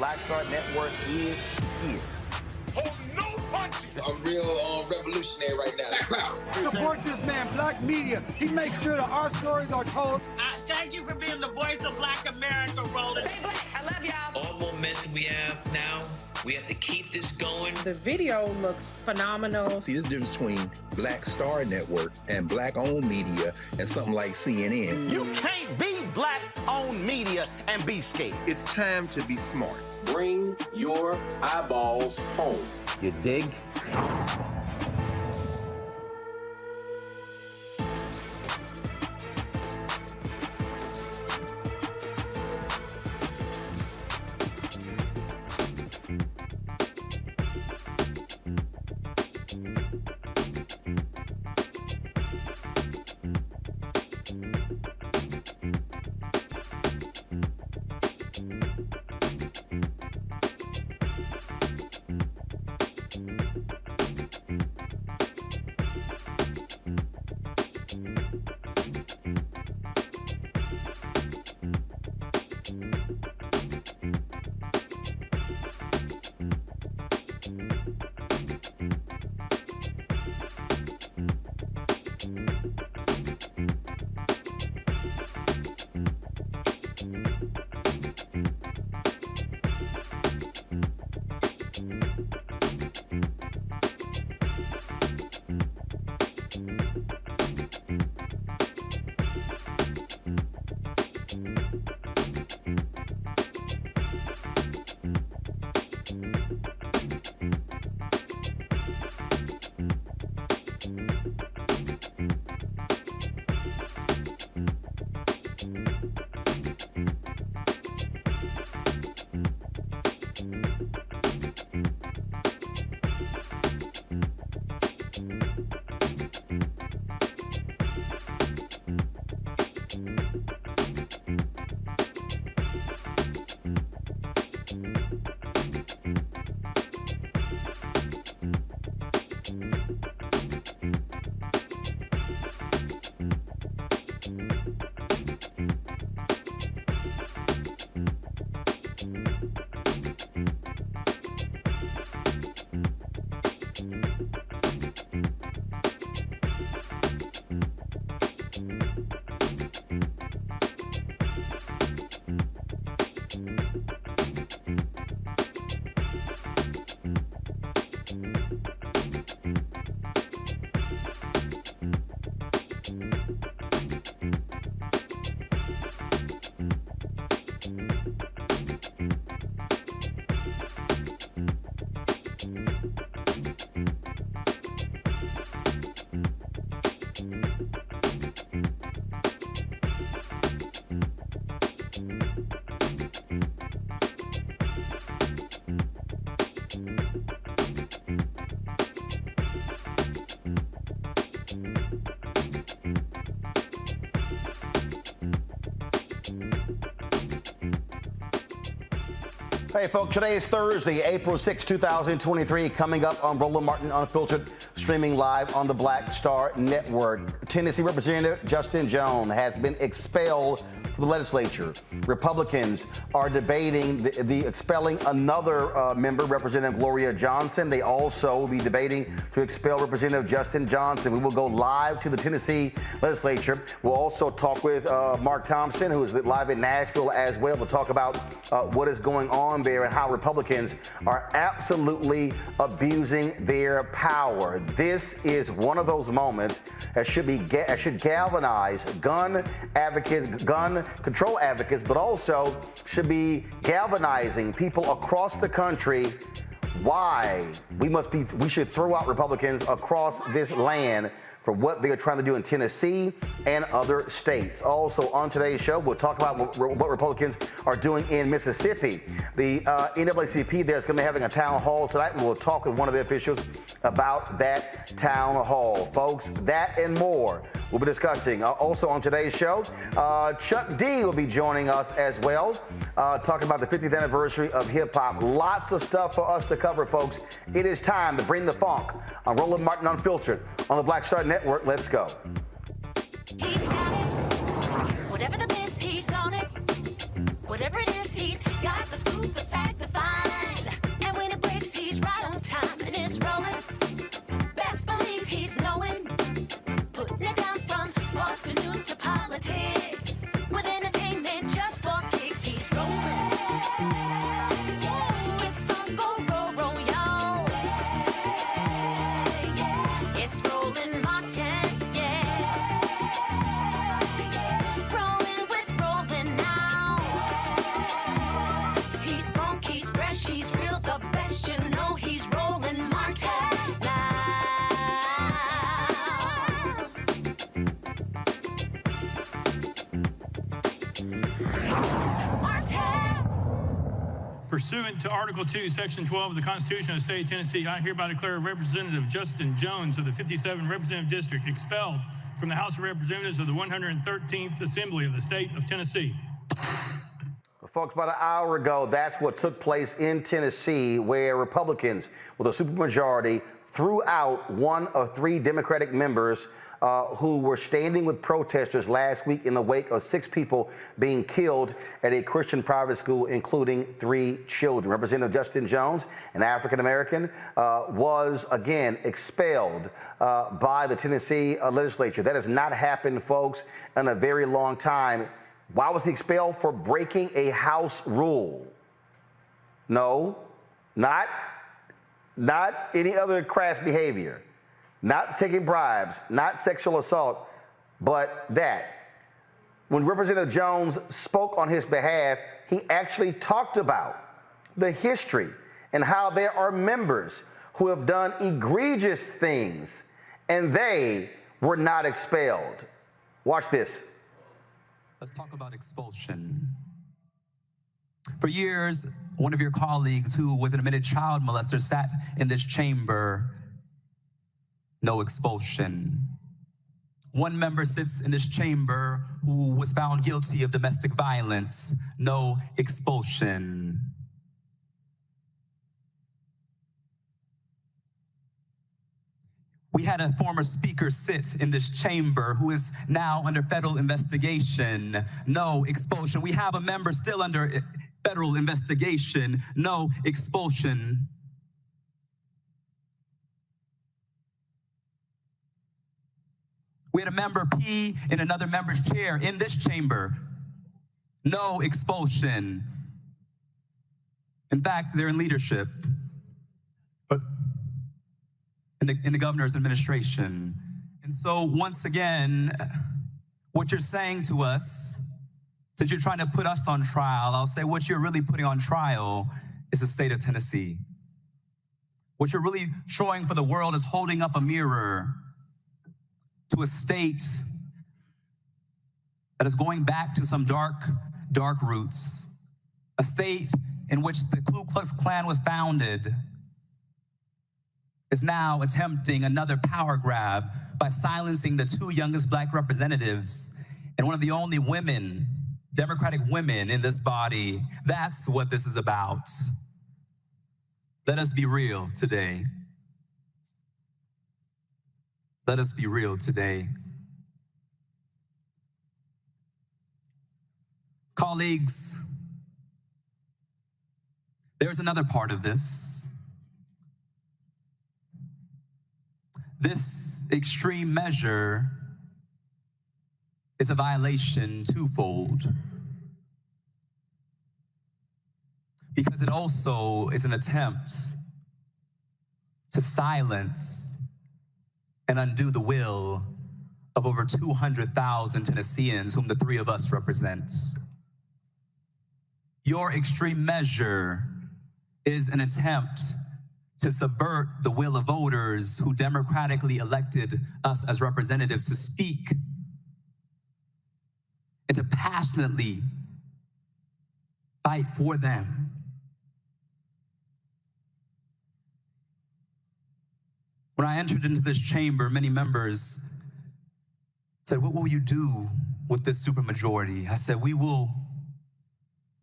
Black Star Network is here. Hold no punches! I'm real revolutionary right now. Black power. Support this man, Black Media. He makes sure that our stories are told. Thank you for being the voice of Black America, Roland. Stay black. I love y'all. All momentum we have now, we have to keep this going. The video looks phenomenal. See, this difference between Black Star Network and Black-owned media and something like CNN. You can't be Black-owned media and be scared. It's time to be smart. Bring your eyeballs home. You dig? Hey, folks, today is Thursday, April 6, 2023. Coming up on Roland Martin Unfiltered, streaming live on the Black Star Network. Tennessee Representative Justin Jones has been expelled from the legislature. Republicans are debating the expelling another member, Representative Gloria Johnson. They also will be debating to expel Representative Justin Johnson. We will go live to the Tennessee legislature. We'll also talk with Mark Thompson, who is live in Nashville as well, to talk about what is going on there and how Republicans are absolutely abusing their power. This is one of those moments that should galvanize gun advocates, gun control advocates, but also should be galvanizing people across the country why we should throw out Republicans across this land for what they are trying to do in Tennessee and other states. Also on today's show, we'll talk about what Republicans are doing in Mississippi. The NAACP there is going to be having a town hall tonight, and we'll talk with one of the officials about that town hall. Folks, that and more we'll be discussing. Also on today's show, Chuck D will be joining us as well, talking about the 50th anniversary of hip-hop. Lots of stuff for us to cover, folks. It is time to bring the funk on Roland Martin Unfiltered on the Black Star Network. Let's go. He's got it. Whatever the miss, he's on it. Whatever it is, he's got the scoop, the fact, the find. And when it breaks, he's right on time and it's rolling. Best believe he's knowing. Putting it down from sports to news to politics. With entertainment just for kicks, he's rolling. It's on go, roll, roll, y'all. It's rolling Martin, yeah. Rolling with rolling now. He's funk, he's fresh, he's real, the best, you know he's rolling Martin now. Martin! Pursuant to Article 2, Section 12 of the Constitution of the State of Tennessee, I hereby declare Representative Justin Jones of the 57th Representative District expelled from the House of Representatives of the 113th Assembly of the State of Tennessee. Folks, about an hour ago, that's what took place in Tennessee, where Republicans, with a supermajority, threw out one of three Democratic members who were standing with protesters last week in the wake of 6 people being killed at a Christian private school, including 3 children. Representative Justin Jones, an African-American, was again expelled by the Tennessee legislature. That has not happened, folks, in a very long time. Why was he expelled? For breaking a House rule. No, not any other crass behavior. Not taking bribes, not sexual assault, but that. When Representative Jones spoke on his behalf, he actually talked about the history and how there are members who have done egregious things and they were not expelled. Watch this. Let's talk about expulsion. For years, one of your colleagues who was an admitted child molester sat in this chamber. No expulsion. One member sits in this chamber who was found guilty of domestic violence. No expulsion. We had a former speaker sit in this chamber who is now under federal investigation. No expulsion. We have a member still under federal investigation. No expulsion. We had a member pee in another member's chair in this chamber. No expulsion. In fact, they're in leadership, but in the governor's administration. And so once again, what you're saying to us, since you're trying to put us on trial, I'll say what you're really putting on trial is the state of Tennessee. What you're really showing for the world is holding up a mirror to a state that is going back to some dark roots, a state in which the Ku Klux Klan was founded, is now attempting another power grab by silencing the 2 youngest Black representatives and one of the only women Democratic women in this body, that's what this is about. Let us be real today. Let us be real today. Colleagues, there's another part of this. This extreme measure is a violation twofold, because it also is an attempt to silence and undo the will of over 200,000 Tennesseans whom the three of us represent. Your extreme measure is an attempt to subvert the will of voters who democratically elected us as representatives to speak and to passionately fight for them. When I entered into this chamber, many members said, "What will you do with this supermajority?" I said, "We will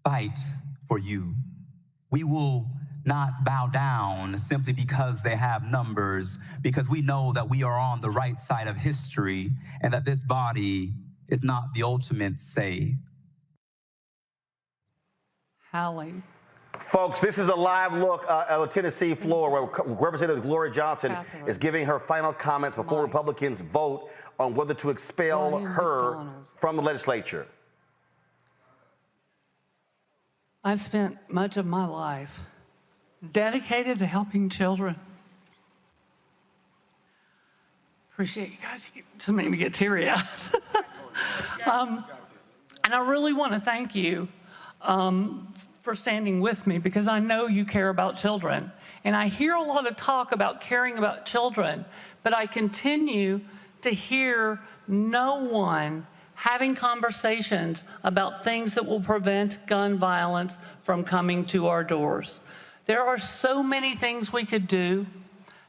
fight for you. We will not bow down simply because they have numbers, because we know that we are on the right side of history and that this body is not the ultimate say." Howling. Folks, this is a live look at the Tennessee floor where Representative Gloria Johnson is giving her final comments before Republicans vote on whether to expel her from the legislature. I've spent much of my life dedicated to helping children. Appreciate you guys. You just made me get teary-eyed. And I really want to thank you for standing with me, because I know you care about children. And I hear a lot of talk about caring about children, but I continue to hear no one having conversations about things that will prevent gun violence from coming to our doors. There are so many things we could do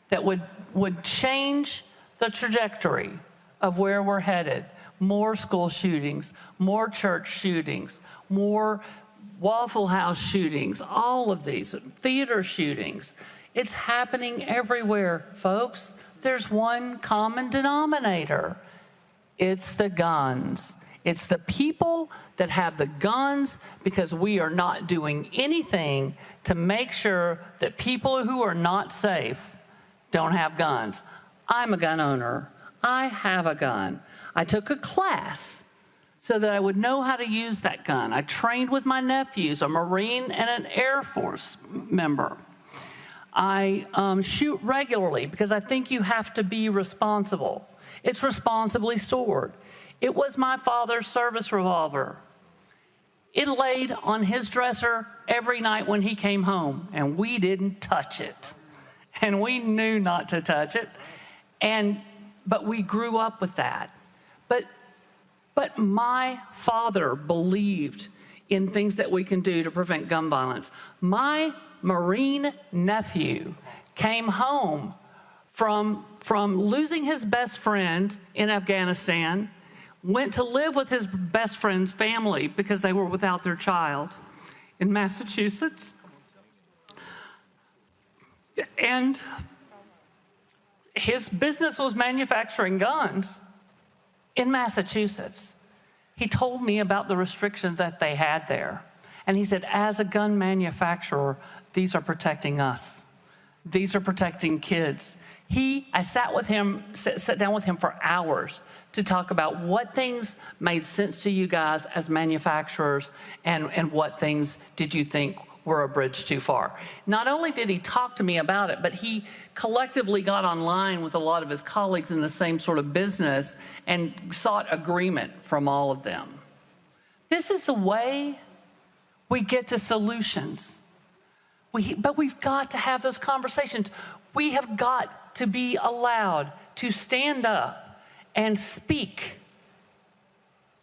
that would change the trajectory of where we're headed. More school shootings, more church shootings, more Waffle House shootings, all of these, theater shootings. It's happening everywhere, folks. There's one common denominator. It's the guns. It's the people that have the guns, because we are not doing anything to make sure that people who are not safe don't have guns. I'm a gun owner. I have a gun. I took a class so that I would know how to use that gun. I trained with my nephews, a Marine and an Air Force member. I shoot regularly because I think you have to be responsible. It's responsibly stored. It was my father's service revolver. It laid on his dresser every night when he came home, and we didn't touch it. And we knew not to touch it. But we grew up with that. But my father believed in things that we can do to prevent gun violence. My Marine nephew came home from losing his best friend in Afghanistan, went to live with his best friend's family because they were without their child in Massachusetts. And his business was manufacturing guns in Massachusetts. He told me about the restrictions that they had there. And he said, as a gun manufacturer, these are protecting us. These are protecting kids. I sat down with him for hours to talk about what things made sense to you guys as manufacturers, and what things did you think were a bridge too far. Not only did he talk to me about it, but he collectively got online with a lot of his colleagues in the same sort of business and sought agreement from all of them. This is the way we get to solutions. But we've got to have those conversations. We have got to be allowed to stand up and speak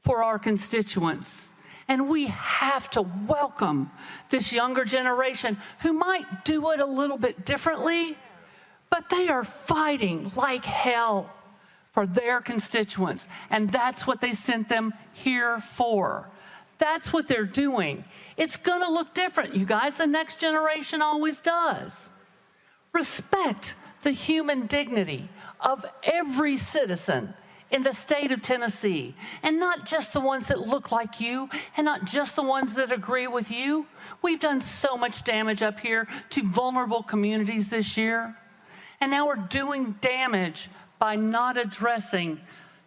for our constituents. And we have to welcome this younger generation who might do it a little bit differently, but they are fighting like hell for their constituents. And that's what they sent them here for. That's what they're doing. It's going to look different, you guys. The next generation always does. Respect the human dignity of every citizen in the state of Tennessee, and not just the ones that look like you, and not just the ones that agree with you. We've done so much damage up here to vulnerable communities this year, and now we're doing damage by not addressing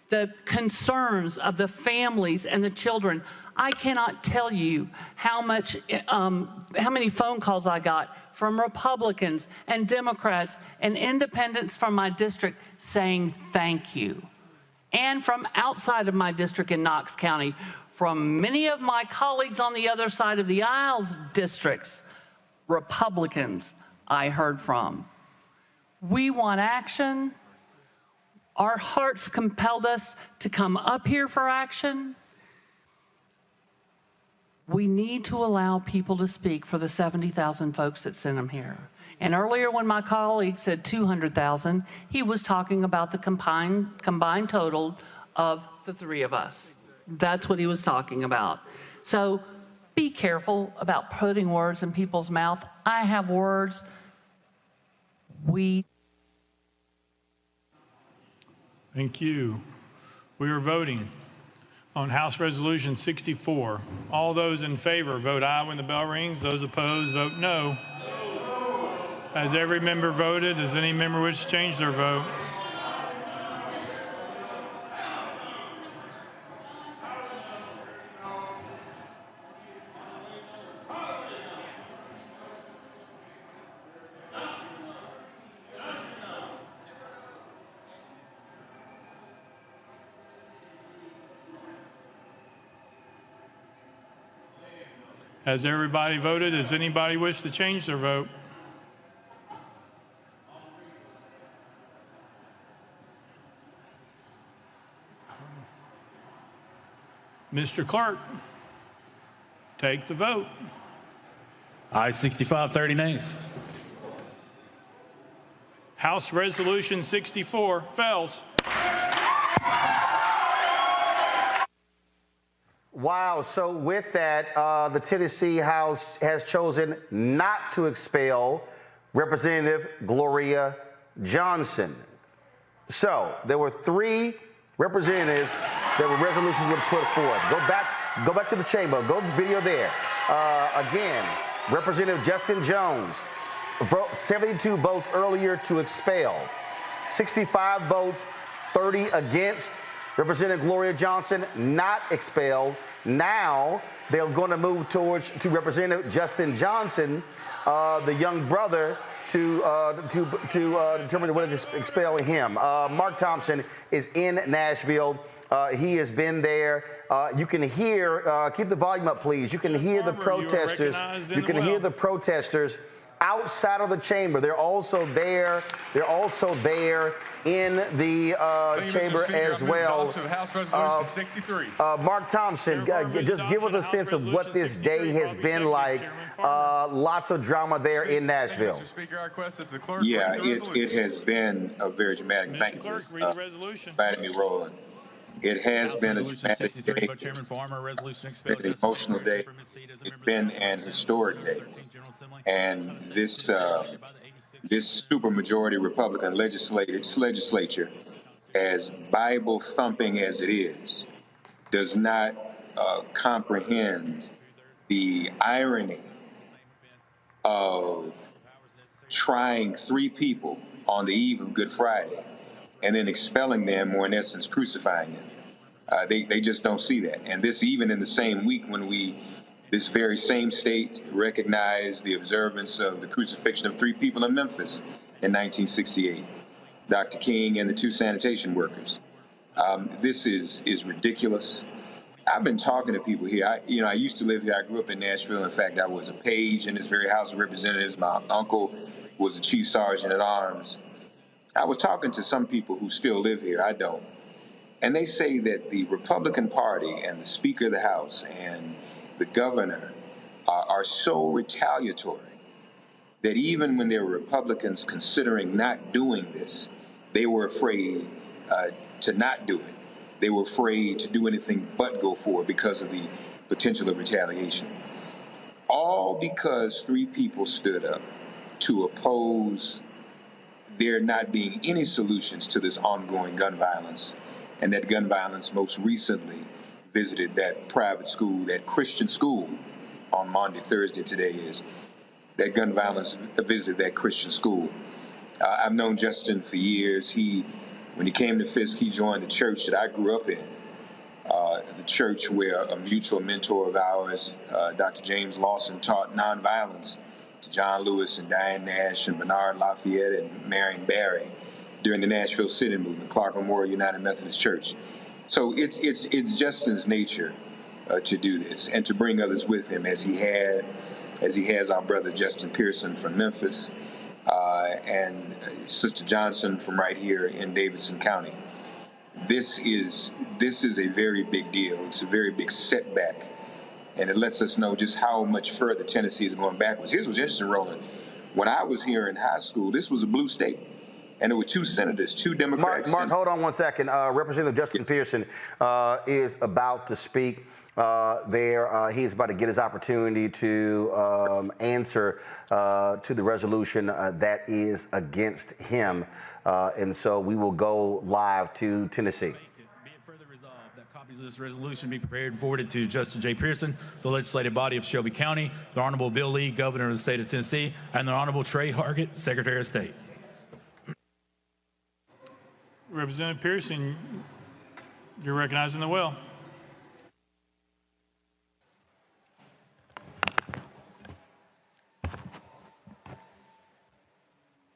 the concerns of the families and the children. I cannot tell you how many phone calls I got from Republicans and Democrats and independents from my district saying thank you. And from outside of my district in Knox County, from many of my colleagues on the other side of the aisles districts, Republicans I heard from. We want action. Our hearts compelled us to come up here for action. We need to allow people to speak for the 70,000 folks that sent them here. And earlier when my colleague said 200,000, he was talking about the combined total of the three of us. That's what he was talking about. So be careful about putting words in people's mouth. I have words. Thank you. We are voting on House Resolution 64. All those in favor vote aye when the bell rings. Those opposed vote no. Has every member voted? Does any member wish to change their vote? Has everybody voted? Does anybody wish to change their vote? Mr. Clerk, take the vote. Aye, 65, 30 nays. House Resolution 64 fails. Wow, so with that, the Tennessee House has chosen not to expel Representative Gloria Johnson. So there were 3 representatives that were resolutions would put forth. Go back to the chamber. Go video there. Again, Representative Justin Jones, 72 votes earlier to expel, 65 votes, 30 against. Representative Gloria Johnson not expelled. Now they're going to move to Representative Justin Johnson, the young brother, to determine whether to expel him. Mark Thompson is in Nashville. He has been there. You can hear, keep the volume up, please. You can hear the protesters. You can hear the protesters outside of the chamber. They're also there. They're also there in the chamber as well. House Resolution 63. Mark Thompson, just give us a sense of what this day has been like. Lots of drama there in Nashville. Mr. Speaker, I request that the clerk Yeah, read the resolution. it has been a very dramatic. Thank you for inviting me, Roland. It has been a dramatic day, an emotional day. It's been an historic day. And this supermajority Republican legislature, as Bible thumping as it is, does not comprehend the irony of trying 3 people on the eve of Good Friday and then expelling them, or in essence crucifying them. They just don't see that. And this even in the same week when this very same state recognized the observance of the crucifixion of 3 people in Memphis in 1968, Dr. King and the 2 sanitation workers. This is ridiculous. I've been talking to people here. I used to live here. I grew up in Nashville. In fact, I was a page in this very House of Representatives. My uncle was a chief sergeant at arms. I was talking to some people who still live here. I don't. And they say that the Republican Party and the Speaker of the House and the governor are so retaliatory that even when there were Republicans considering not doing this, they were afraid to not do it. They were afraid to do anything but go forward because of the potential of retaliation. All because 3 people stood up to oppose there not being any solutions to this ongoing gun violence, and that gun violence most recently visited that private school, that Christian school on Monday, Thursday today is, that gun violence visited that Christian school. I've known Justin for years. When he came to Fisk, he joined the church that I grew up in, the church where a mutual mentor of ours, Dr. James Lawson, taught nonviolence to John Lewis and Diane Nash and Bernard Lafayette and Marion Barry during the Nashville City Movement, Clark Memorial United Methodist Church. So it's Justin's nature to do this and to bring others with him, as he has our brother Justin Pearson from Memphis and Sister Johnson from right here in Davidson County. This is a very big deal. It's a very big setback, and it lets us know just how much further Tennessee is going backwards. Here's what's interesting, Roland. When I was here in high school, this was a blue state, and there were 2 senators, 2 Democrats. Mark, hold on one second. Representative Justin Pearson is about to speak. He's about to get his opportunity to answer to the resolution that is against him. And so we will go live to Tennessee. Be it further resolved that copies of this resolution be prepared and forwarded to Justin J. Pearson, the legislative body of Shelby County, the Honorable Bill Lee, Governor of the state of Tennessee, and the Honorable Trey Hargett, Secretary of State. Representative Pearson, you're recognized in the well.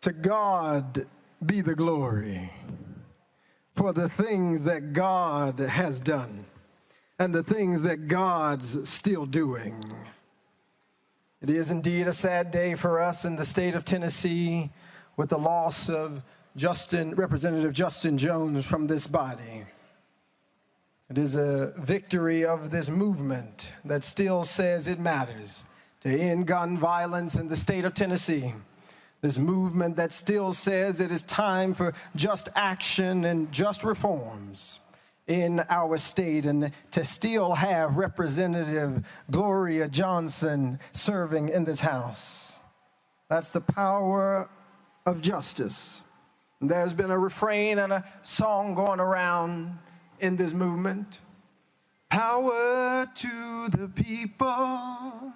To God be the glory for the things that God has done and the things that God's still doing. It is indeed a sad day for us in the state of Tennessee with the loss of Representative Justin Jones from this body. It is a victory of this movement that still says it matters to end gun violence in the state of Tennessee. This movement that still says it is time for just action and just reforms in our state, and to still have Representative Gloria Johnson serving in this House. That's the power of justice. There's been a refrain and a song going around in this movement. Power to the people.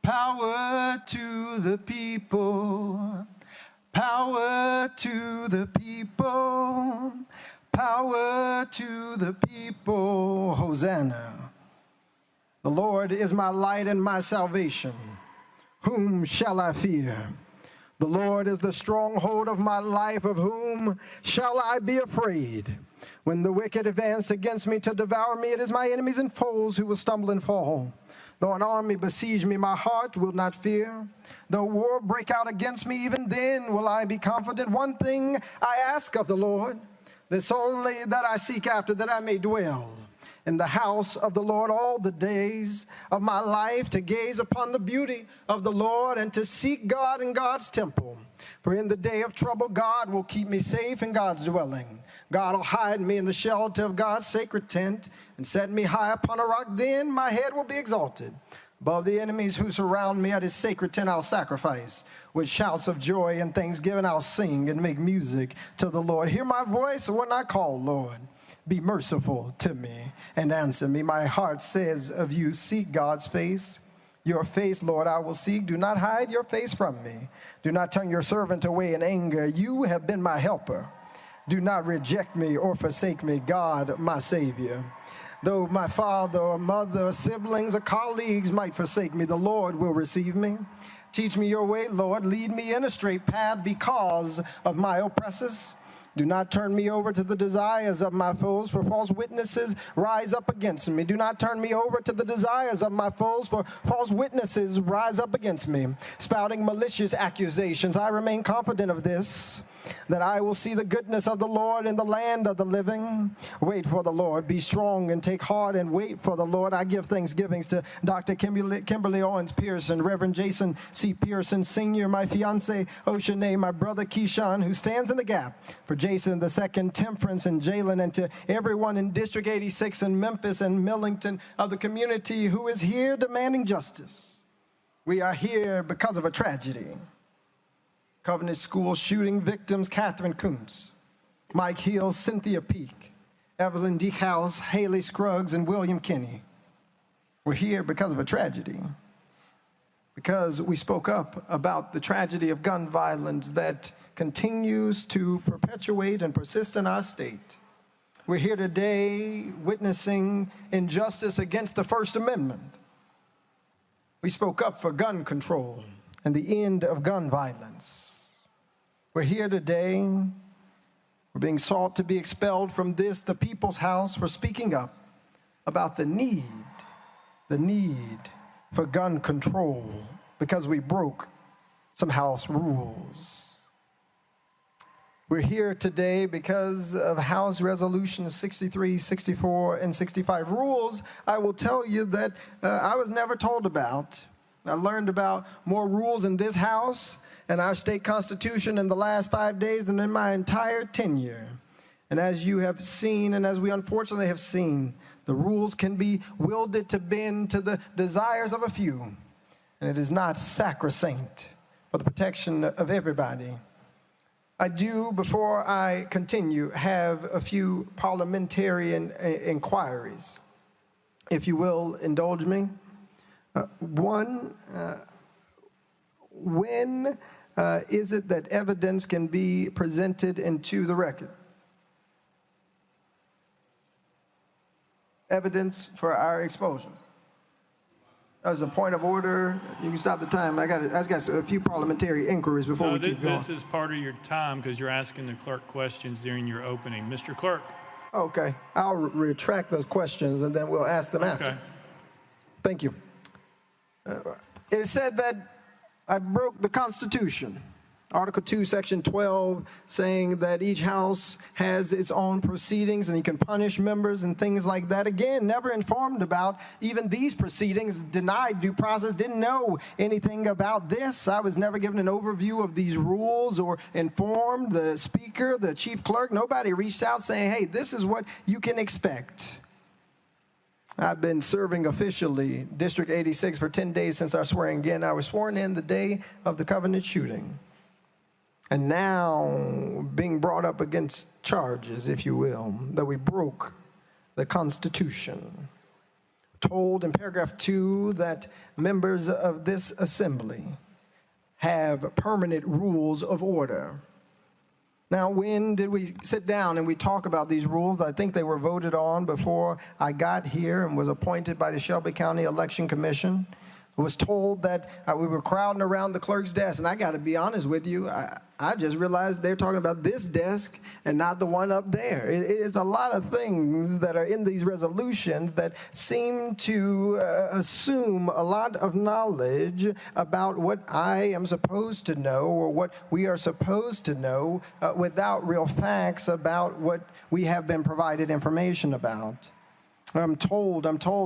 Power to the people, power to the people, power to the people, Hosanna. The Lord is my light and my salvation. Whom shall I fear? The Lord is the stronghold of my life. Of whom shall I be afraid? When the wicked advance against me to devour me, it is my enemies and foes who will stumble and fall. Though an army besiege me, my heart will not fear. Though war break out against me, even then will I be confident. One thing I ask of the Lord, this only that I seek after, that I may dwell in the house of the Lord all the days of my life, to gaze upon the beauty of the Lord and to seek God in God's temple. For in the day of trouble, God will keep me safe in God's dwelling. God will hide me in the shelter of God's sacred tent and set me high upon a rock. Then my head will be exalted. Above the enemies who surround me at his sacred tent I'll sacrifice. With shouts of joy and thanksgiving I'll sing and make music to the Lord. Hear my voice when I call, Lord. Be merciful to me and answer me. My heart says of you, seek God's face. Your face, Lord, I will seek. Do not hide your face from me. Do not turn your servant away in anger. You have been my helper. Do not reject me or forsake me, God, my Savior. Though my father or mother or siblings or colleagues might forsake me, the Lord will receive me. Teach me your way, Lord. Lead me in a straight path because of my oppressors. Do not turn me over to the desires of my foes, for false witnesses rise up against me. Do not turn me over to the desires of my foes, for false witnesses rise up against me, spouting malicious accusations. I remain confident of this. that I will see the goodness of the Lord in the land of the living. Wait for the Lord. Be strong and take heart and wait for the Lord. I give thanksgivings to Dr. Kimberly Owens Pearson, Reverend Jason C. Pearson Sr., my fiance Oceanae, my brother Keyshawn, who stands in the gap for Jason II, Temperance, and Jalen, and to everyone in District 86 in Memphis and Millington of the community who is here demanding justice. We are here because of a tragedy. Covenant School shooting victims Catherine Kuntz, Mike Hill, Cynthia Peak, Evelyn Deekhouse, Haley Scruggs, and William Kinney. We're here because of a tragedy, because we spoke up about the tragedy of gun violence that continues to perpetuate and persist in our state. We're here today witnessing injustice against the First Amendment. We spoke up for gun control and the end of gun violence. We're here today. We're being sought to be expelled from this, the People's House, for speaking up about the need for gun control because we broke some house rules. We're here today because of House Resolutions 63, 64, and 65. Rules, I will tell you that I was never told about. I learned about more rules in this House and our state constitution in the last 5 days than in my entire tenure. And as you have seen, and as we unfortunately have seen, the rules can be wielded to bend to the desires of a few, and it is not sacrosanct for the protection of everybody. I do, before I continue, have a few parliamentarian inquiries. If you will indulge me. One, when is it that evidence can be presented into the record? Evidence for our expulsion. As a point of order, you can stop the time. I got a few parliamentary inquiries before we keep going. This is part of your time because you're asking the clerk questions during your opening. Mr. Clerk. Okay, I'll retract those questions and then we'll ask them after. Thank you. It said that I broke the Constitution. Article 2, Section 12, saying that each house has its own proceedings and you can punish members and things like that. Again, never informed about even these proceedings, denied due process, didn't know anything about this. I was never given an overview of these rules or informed the speaker, the chief clerk. Nobody reached out saying, hey, this is what you can expect. I've been serving officially District 86 for 10 days since our swearing in. I was sworn in the day of the Covenant shooting. And now being brought up against charges, if you will, that we broke the Constitution. Told in paragraph 2 that members of this assembly have permanent rules of order. Now, when did we sit down and we talk about these rules? I think they were voted on before I got here and was appointed by the Shelby County Election Commission. I was told that we were crowding around the clerk's desk, and I got to be honest with you, I just realized they're talking about this desk and not the one up there. It's a lot of things that are in these resolutions that seem to assume a lot of knowledge about what I am supposed to know or what we are supposed to know without real facts about what we have been provided information about. I'm told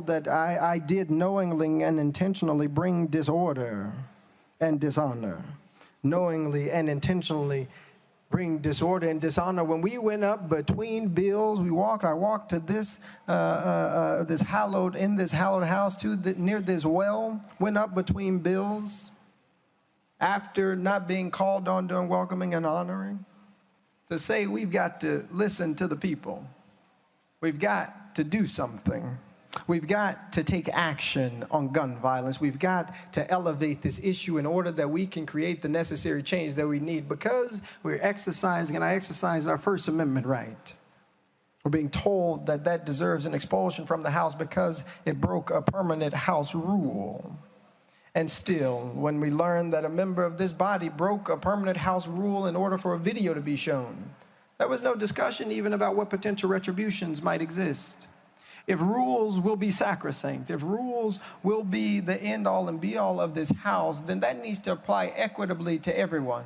that I did knowingly and intentionally bring disorder and dishonor. Knowingly and intentionally bring disorder and dishonor. When we went up between bills, I walked to this hallowed house near this well, went up between bills after not being called on during welcoming and honoring to say we've got to listen to the people. We've got to do something. We've got to take action on gun violence. We've got to elevate this issue in order that we can create the necessary change that we need because we're exercising, and I exercise our First Amendment right. We're being told that that deserves an expulsion from the House because it broke a permanent House rule. And still, when we learn that a member of this body broke a permanent House rule in order for a video to be shown, there was no discussion even about what potential retributions might exist. If rules will be sacrosanct, if rules will be the end-all and be-all of this House, then that needs to apply equitably to everyone.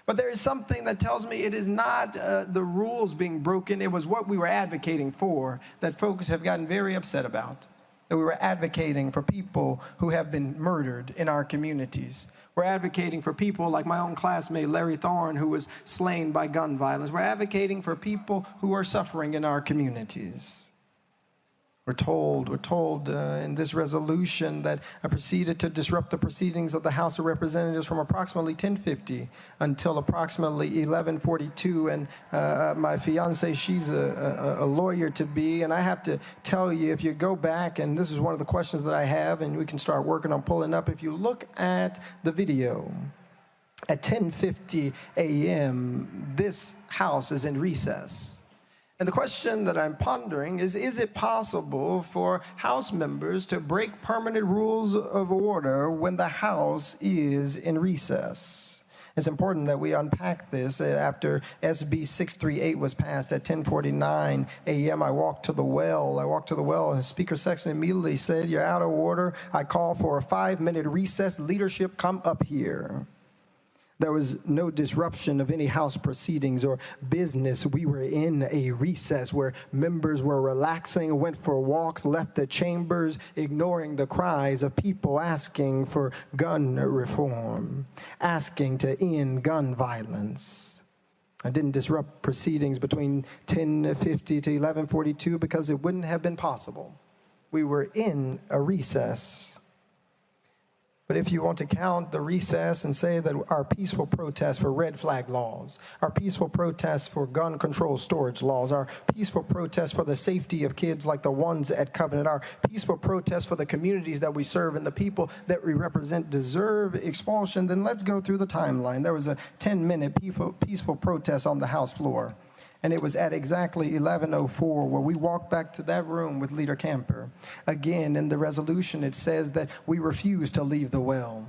But there is something that tells me it is not the rules being broken. It was what we were advocating for that folks have gotten very upset about. That we were advocating for people who have been murdered in our communities. We're advocating for people like my own classmate, Larry Thorne, who was slain by gun violence. We're advocating for people who are suffering in our communities. We're told in this resolution that I proceeded to disrupt the proceedings of the House of Representatives from approximately 10:50 until approximately 11:42. And my fiance, she's a lawyer-to-be, and I have to tell you, if you go back, and this is one of the questions that I have, and we can start working on pulling up, if you look at the video, at 10:50 a.m., this House is in recess. And the question that I'm pondering is it possible for House members to break permanent rules of order when the House is in recess? It's important that we unpack this. After SB 638 was passed at 10:49 a.m., I walked to the well, and the speaker section immediately said, "You're out of order. I call for a 5-minute recess. Leadership, come up here." There was no disruption of any House proceedings or business. We were in a recess where members were relaxing, went for walks, left the chambers, ignoring the cries of people asking for gun reform, asking to end gun violence. I didn't disrupt proceedings between 10:50 to 11:42 because it wouldn't have been possible. We were in a recess. But if you want to count the recess and say that our peaceful protests for red flag laws, our peaceful protests for gun control storage laws, our peaceful protests for the safety of kids like the ones at Covenant, our peaceful protests for the communities that we serve and the people that we represent deserve expulsion, then let's go through the timeline. There was a 10-minute peaceful protest on the House floor. And it was at exactly 11:04 where we walked back to that room with Leader Camper. Again, in the resolution, it says that we refuse to leave the well.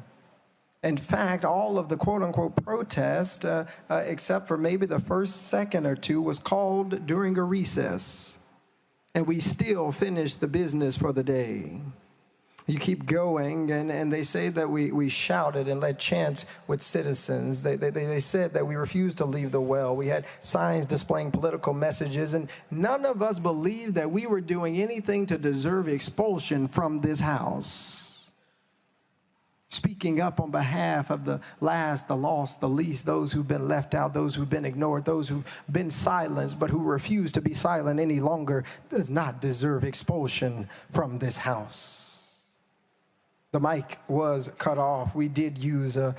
In fact, all of the quote-unquote protest, except for maybe the first second or two, was called during a recess. And we still finished the business for the day. You keep going, and they say that we shouted and led chants with citizens. They said that we refused to leave the well. We had signs displaying political messages, and none of us believed that we were doing anything to deserve expulsion from this House. Speaking up on behalf of the last, the lost, the least, those who've been left out, those who've been ignored, those who've been silenced, but who refuse to be silent any longer, does not deserve expulsion from this House. The mic was cut off. We did use a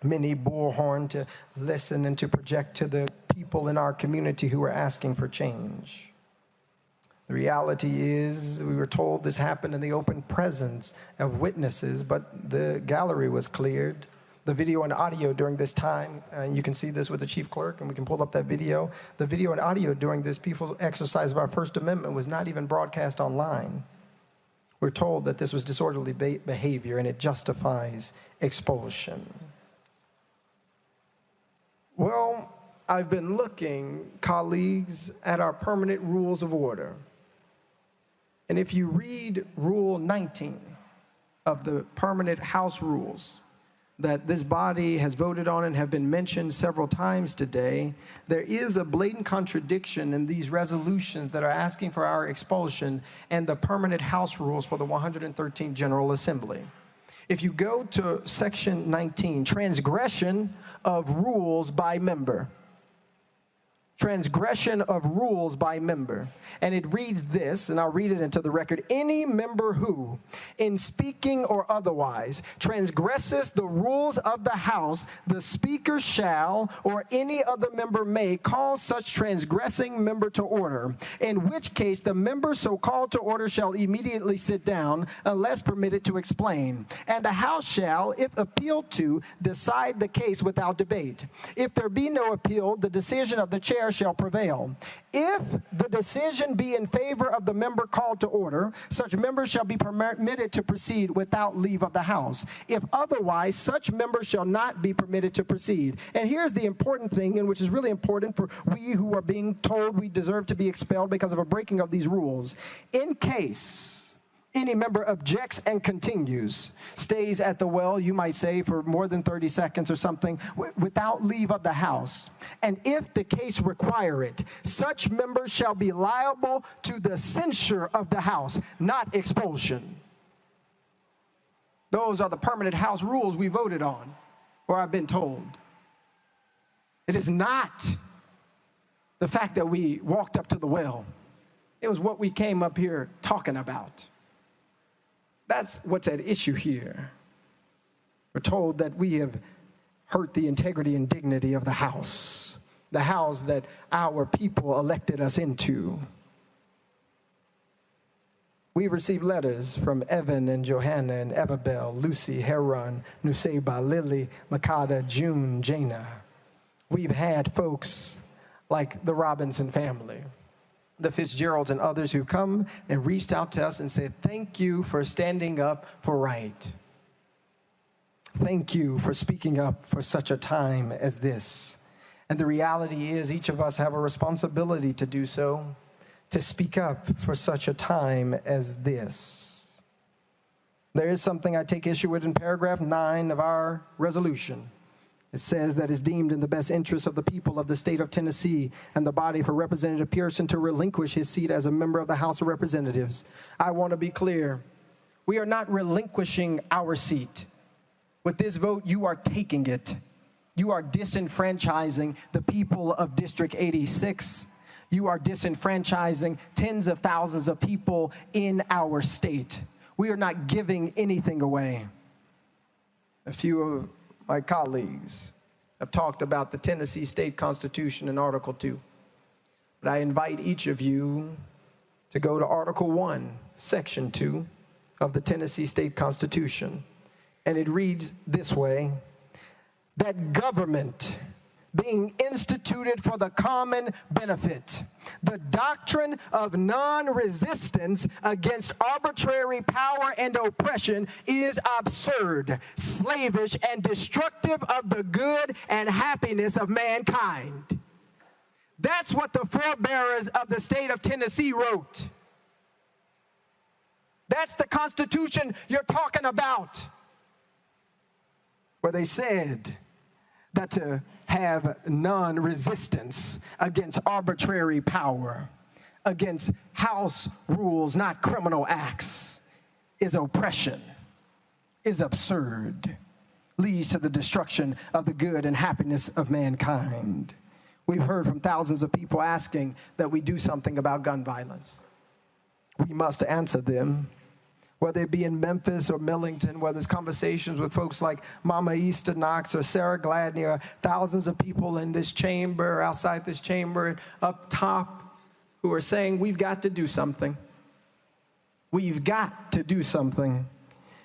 mini bullhorn to listen and to project to the people in our community who were asking for change. The reality is, we were told this happened in the open presence of witnesses, but the gallery was cleared. The video and audio during this time, and you can see this with the chief clerk, and we can pull up that video. The video and audio during this peaceful exercise of our First Amendment was not even broadcast online. We're told that this was disorderly behavior and it justifies expulsion. Well, I've been looking, colleagues, at our permanent rules of order. And if you read Rule 19 of the permanent House rules that this body has voted on and have been mentioned several times today, there is a blatant contradiction in these resolutions that are asking for our expulsion and the permanent House rules for the 113th General Assembly. If you go to section 19, transgression of rules by member. Transgression of rules by member. And it reads this, and I'll read it into the record. Any member who, in speaking or otherwise, transgresses the rules of the House, the Speaker shall, or any other member may, call such transgressing member to order, in which case the member so called to order shall immediately sit down, unless permitted to explain. And the House shall, if appealed to, decide the case without debate. If there be no appeal, the decision of the chair shall prevail. If the decision be in favor of the member called to order, such member shall be permitted to proceed without leave of the House. If otherwise, such member shall not be permitted to proceed. And here's the important thing, and which is really important for we who are being told we deserve to be expelled because of a breaking of these rules. In case Any member objects and continues, stays at the well, you might say, for more than 30 seconds or something, without leave of the House. And if the case require it, such members shall be liable to the censure of the House, not expulsion. Those are the permanent House rules we voted on, or I've been told. It is not the fact that we walked up to the well. It was what we came up here talking about. That's what's at issue here. We're told that we have hurt the integrity and dignity of the House that our people elected us into. We've received letters from Evan and Johanna and Evabel, Lucy, Heron, Nuseba, Lily, Makada, June, Jana. We've had folks like the Robinson family, the Fitzgeralds and others who come and reached out to us and said, thank you for standing up for right. Thank you for speaking up for such a time as this. And the reality is each of us have a responsibility to do so, to speak up for such a time as this. There is something I take issue with in paragraph 9 of our resolution. It says that it's deemed in the best interest of the people of the state of Tennessee and the body for Representative Pearson to relinquish his seat as a member of the House of Representatives. I want to be clear. We are not relinquishing our seat. With this vote, you are taking it. You are disenfranchising the people of District 86. You are disenfranchising tens of thousands of people in our state. We are not giving anything away. A few of my colleagues have talked about the Tennessee State Constitution in Article 2. But I invite each of you to go to Article 1, Section 2 of the Tennessee State Constitution. And it reads this way, that government being instituted for the common benefit, the doctrine of non-resistance against arbitrary power and oppression is absurd, slavish, and destructive of the good and happiness of mankind. That's what the forebearers of the state of Tennessee wrote. That's the Constitution you're talking about, where they said that to have non-resistance against arbitrary power, against House rules, not criminal acts, is oppression, is absurd, leads to the destruction of the good and happiness of mankind. We've heard from thousands of people asking that we do something about gun violence. We must answer them. Whether it be in Memphis or Millington, whether it's conversations with folks like Mama Easter Knox or Sarah Gladney, or thousands of people in this chamber, outside this chamber, up top, who are saying, we've got to do something. We've got to do something.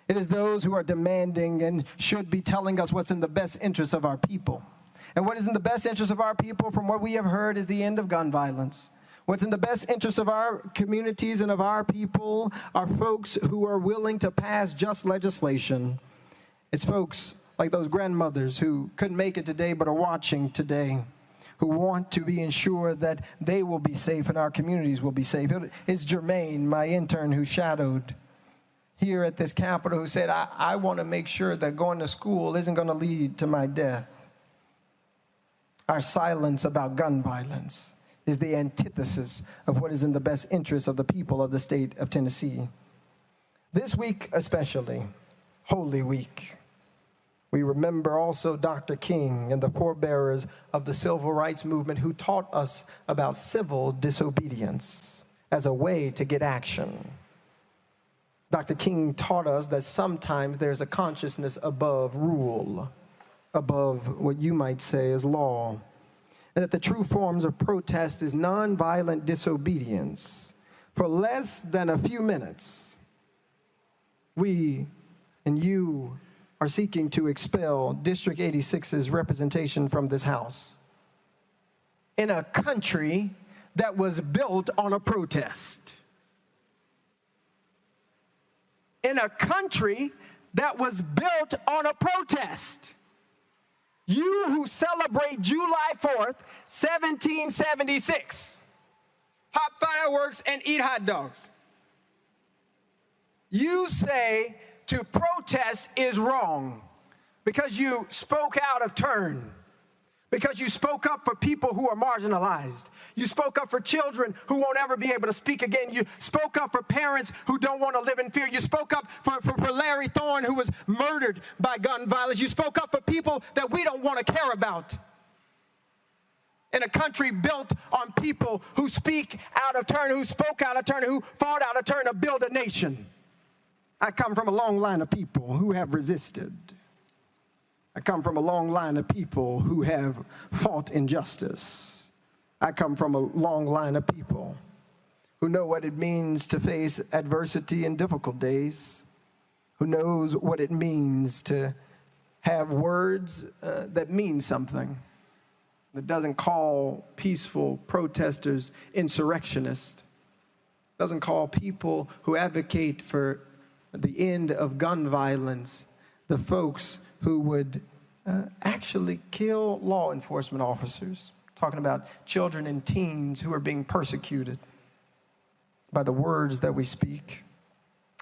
It is those who are demanding and should be telling us what's in the best interest of our people. And what is in the best interest of our people, from what we have heard, is the end of gun violence. What's in the best interest of our communities and of our people are folks who are willing to pass just legislation. It's folks like those grandmothers who couldn't make it today but are watching today, who want to be ensured that they will be safe and our communities will be safe. It's Jermaine, my intern who shadowed here at this Capitol, who said, I want to make sure that going to school isn't going to lead to my death. Our silence about gun violence is the antithesis of what is in the best interest of the people of the state of Tennessee. This week especially, Holy Week, we remember also Dr. King and the forebearers of the civil rights movement who taught us about civil disobedience as a way to get action. Dr. King taught us that sometimes there's a consciousness above rule, above what you might say is law, and that the true forms of protest is nonviolent disobedience. For less than a few minutes, we and you are seeking to expel District 86's representation from this House in a country that was built on a protest. In a country that was built on a protest. You who celebrate July 4th, 1776, pop fireworks and eat hot dogs. You say to protest is wrong because you spoke out of turn, because you spoke up for people who are marginalized. You spoke up for children who won't ever be able to speak again. You spoke up for parents who don't want to live in fear. You spoke up for Larry Thorne, who was murdered by gun violence. You spoke up for people that we don't want to care about. In a country built on people who speak out of turn, who spoke out of turn, who fought out of turn to build a nation. I come from a long line of people who have resisted. I come from a long line of people who have fought injustice. I come from a long line of people who know what it means to face adversity in difficult days, who knows what it means to have words that mean something, that doesn't call peaceful protesters insurrectionists, doesn't call people who advocate for the end of gun violence the folks who would actually kill law enforcement officers, talking about children and teens who are being persecuted by the words that we speak.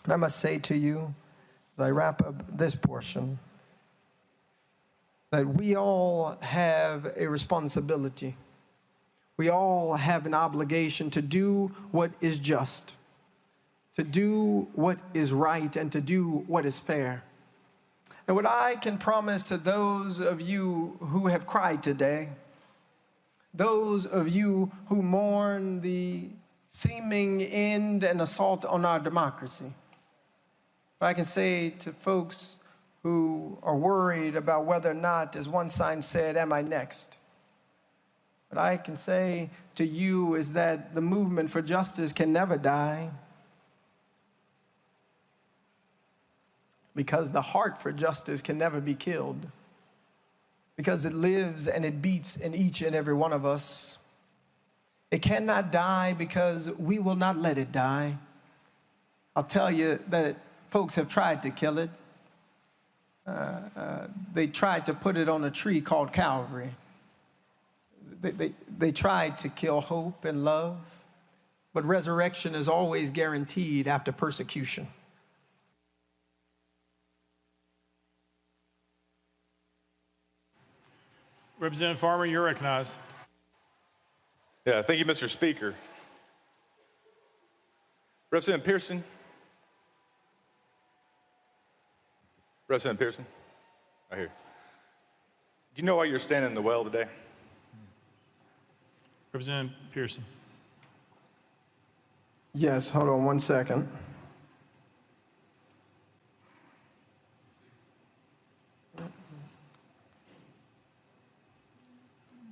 And I must say to you, as I wrap up this portion, that we all have a responsibility. We all have an obligation to do what is just, to do what is right, and to do what is fair. And what I can promise to those of you who have cried today, those of you who mourn the seeming end and assault on our democracy, what I can say to folks who are worried about whether or not, as one sign said, am I next? What I can say to you is that the movement for justice can never die, because the heart for justice can never be killed, because it lives and it beats in each and every one of us. It cannot die because we will not let it die. I'll tell you that folks have tried to kill it. They tried to put it on a tree called Calvary. They tried to kill hope and love, but resurrection is always guaranteed after persecution. Representative Farmer, you're recognized. Yeah, thank you, Mr. Speaker. Representative Pearson. Representative Pearson, right here. Do you know why you're standing in the well today? Representative Pearson. Yes, hold on one second.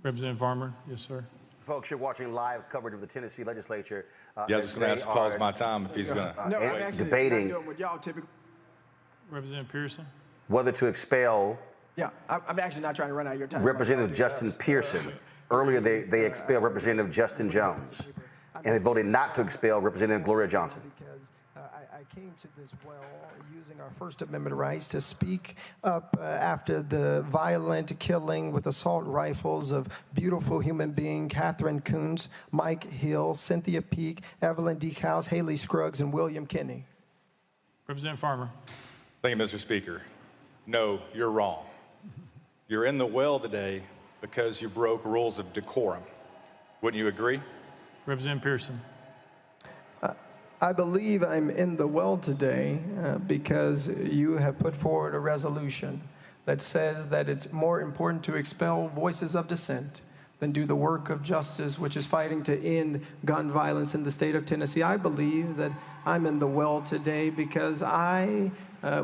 Representative Farmer, yes, sir. Folks, you're watching live coverage of the Tennessee Legislature. Yeah, I was just going to ask pause my time if he's going to. No, I'm actually debating not doing what y'all typically. Representative Pearson. Whether to expel. Yeah, I'm actually not trying to run out of your time. Representative Justin Pearson. Earlier, they expelled Representative Justin Jones, and they voted not to expel Representative Gloria Johnson. Because I came to this well using our First Amendment rights to speak up after the violent killing with assault rifles of beautiful human being Catherine Coons, Mike Hill, Cynthia Peake, Evelyn D. Cowles, Haley Scruggs, and William Kinney. Representative Farmer. Thank you, Mr. Speaker. No, you're wrong. You're in the well today because you broke rules of decorum. Wouldn't you agree? Representative Pearson. I believe I'm in the well today because you have put forward a resolution that says that it's more important to expel voices of dissent than do the work of justice, which is fighting to end gun violence in the state of Tennessee. I believe that I'm in the well today because I,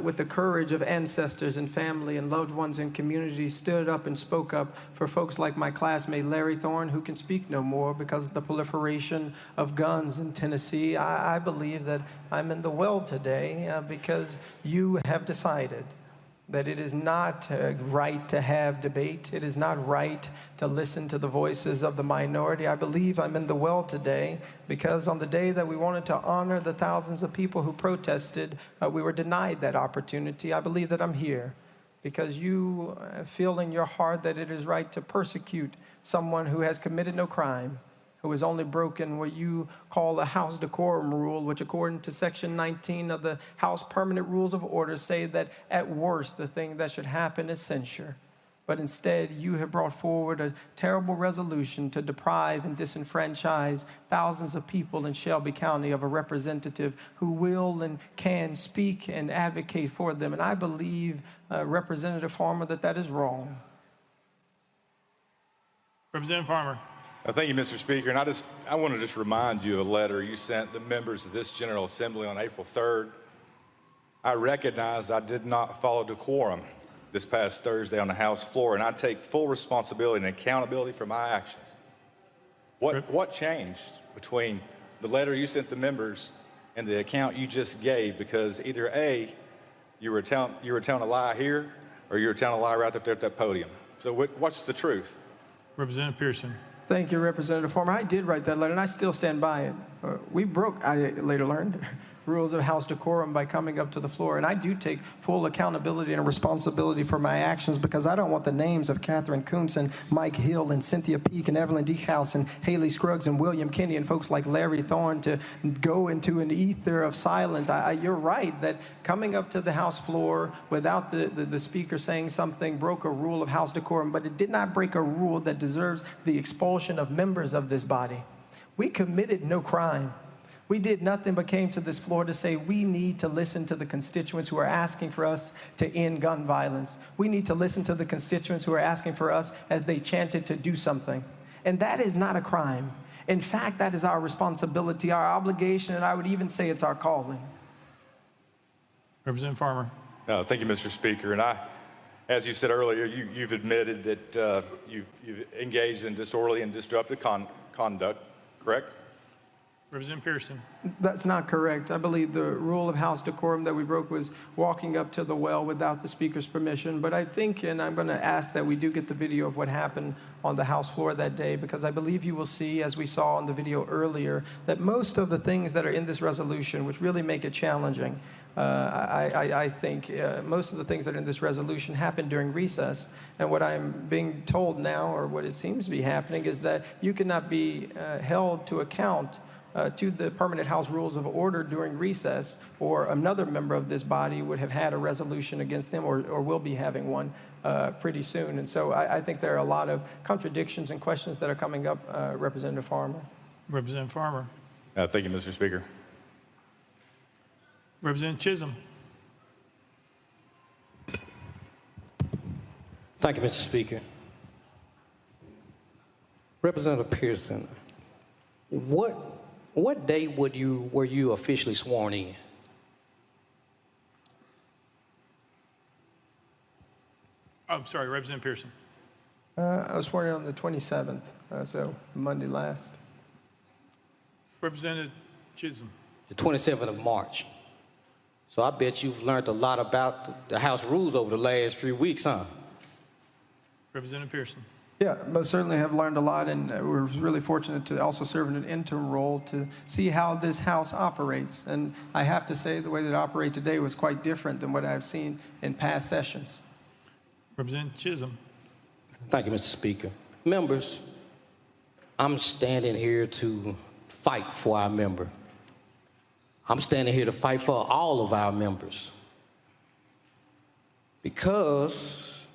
with the courage of ancestors and family and loved ones and communities, stood up and spoke up for folks like my classmate Larry Thorne, who can speak no more because of the proliferation of guns in Tennessee. I believe that I'm in the well today because you have decided that it is not right to have debate. It is not right to listen to the voices of the minority. I believe I'm in the well today because on the day that we wanted to honor the thousands of people who protested, we were denied that opportunity. I believe that I'm here because you feel in your heart that it is right to persecute someone who has committed no crime, who has only broken what you call the House decorum rule, which according to Section 19 of the House Permanent Rules of Order say that at worst the thing that should happen is censure. But instead, you have brought forward a terrible resolution to deprive and disenfranchise thousands of people in Shelby County of a representative who will and can speak and advocate for them. And I believe, Representative Farmer, that that is wrong. Representative Farmer. Thank you, Mr. Speaker. And I want to just remind you of a letter you sent the members of this General Assembly on April 3rd. I recognized I did not follow decorum this past Thursday on the House floor, and I take full responsibility and accountability for my actions. What changed between the letter you sent the members and the account you just gave? Because either A, you were telling a lie here, or you were telling a lie right up there at that podium. So what's the truth? Representative Pearson. Thank you, Representative Farmer. I did write that letter, and I still stand by it. We broke, I later learned, rules of House decorum by coming up to the floor. And I do take full accountability and responsibility for my actions, because I don't want the names of Catherine Kuntz and Mike Hill and Cynthia Peake and Evelyn Deekhouse and Haley Scruggs and William Kinney and folks like Larry Thorne to go into an ether of silence. You're right that coming up to the House floor without the speaker saying something broke a rule of House decorum, but it did not break a rule that deserves the expulsion of members of this body. We committed no crime. We did nothing but came to this floor to say we need to listen to the constituents who are asking for us to end gun violence. We need to listen to the constituents who are asking for us as they chanted to do something. And that is not a crime. In fact, that is our responsibility, our obligation, and I would even say it's our calling. Representative Farmer. Thank you, Mr. Speaker. And as you said earlier, you've admitted that you've engaged in disorderly and disruptive conduct, correct? Representative Pearson. That's not correct. I believe the rule of House decorum that we broke was walking up to the well without the speaker's permission. But I think, and I'm going to ask that we do get the video of what happened on the House floor that day, because I believe you will see, as we saw in the video earlier, that most of the things that are in this resolution, which really make it challenging, I think most of the things that are in this resolution happened during recess. And what I'm being told now, or what it seems to be happening, is that you cannot be held to account to the permanent House rules of order during recess, or another member of this body would have had a resolution against them, or will be having one pretty soon. And so I think there are a lot of contradictions and questions that are coming up, Representative Farmer. Representative Farmer. Thank you, Mr. Speaker. Representative Chisholm. Thank you, Mr. Speaker. Representative Pearson, what day were you officially sworn in? I'm sorry, Representative Pearson. I was sworn in on the 27th, so Monday last. Representative Chisholm. The 27th of March. So I bet you've learned a lot about the House rules over the last few weeks, huh? Representative Pearson. Yeah, most certainly have learned a lot, and we're really fortunate to also serve in an interim role to see how this House operates. And I have to say the way that it operated today was quite different than what I've seen in past sessions. Representative Chisholm. Thank you, Mr. Speaker. Members, I'm standing here to fight for our member. I'm standing here to fight for all of our members, because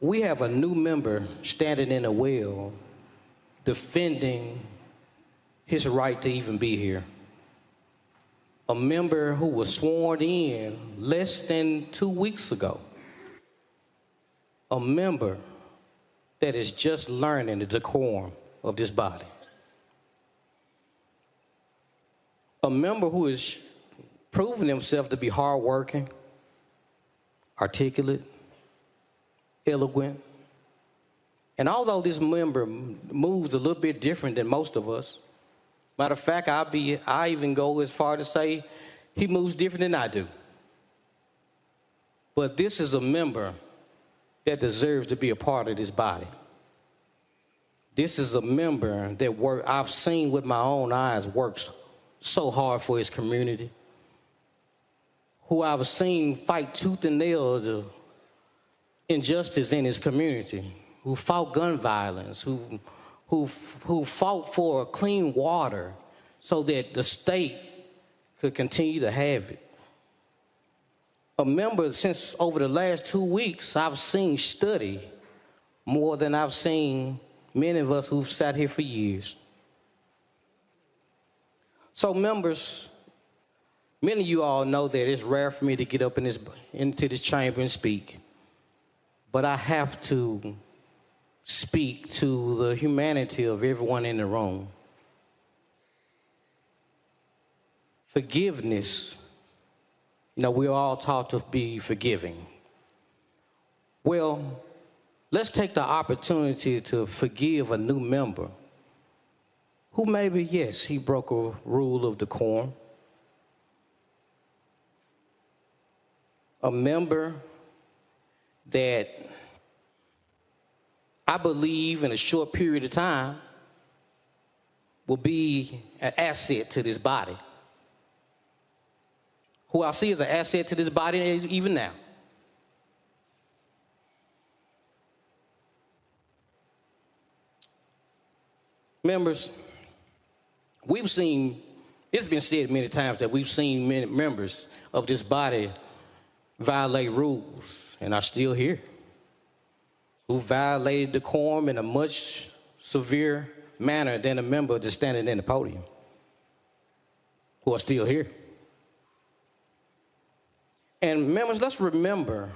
we have a new member standing in a well defending his right to even be here. A member who was sworn in less than 2 weeks ago. A member that is just learning the decorum of this body. A member who has proven himself to be hardworking, articulate, eloquent. And although this member moves a little bit different than most of us, matter of fact, I even go as far to say he moves different than I do. But this is a member that deserves to be a part of this body. This is a member that I've seen with my own eyes works so hard for his community, who I've seen fight tooth and nail the injustice in his community, who fought gun violence, who who fought for clean water so that the state could continue to have it. A member, since over the last 2 weeks, I've seen study more than I've seen many of us who've sat here for years. So members, many of you all know that it's rare for me to get up into this chamber and speak, but I have to speak to the humanity of everyone in the room. Forgiveness. You know, we're all taught to be forgiving. Well, let's take the opportunity to forgive a new member who maybe, yes, he broke a rule of decorum. A member that I believe in a short period of time will be an asset to this body. Who I see as an asset to this body even now. Members, we've seen, it's been said many times that we've seen many members of this body violate rules and are still here, who violated decorum in a much severe manner than a member just standing in the podium, who are still here. And members, let's remember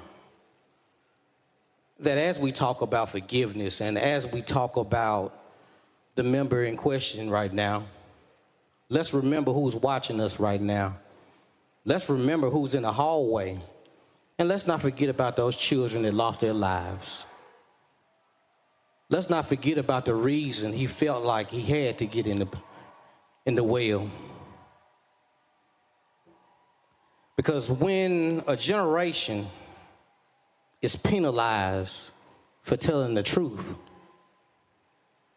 that as we talk about forgiveness and as we talk about the member in question right now, let's remember who's watching us right now. Let's remember who's in the hallway. And let's not forget about those children that lost their lives. Let's not forget about the reason he felt like he had to get in the well. Because when a generation is penalized for telling the truth,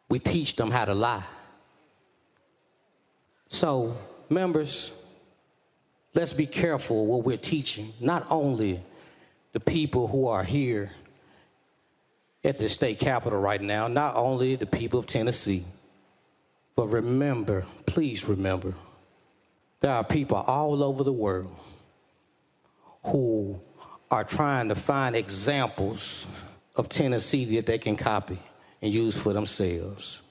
we teach them how to lie. So, members, let's be careful what we're teaching, not only the people who are here at the state capitol right now, not only the people of Tennessee, but remember, please remember, there are people all over the world who are trying to find examples of Tennessee that they can copy and use for themselves.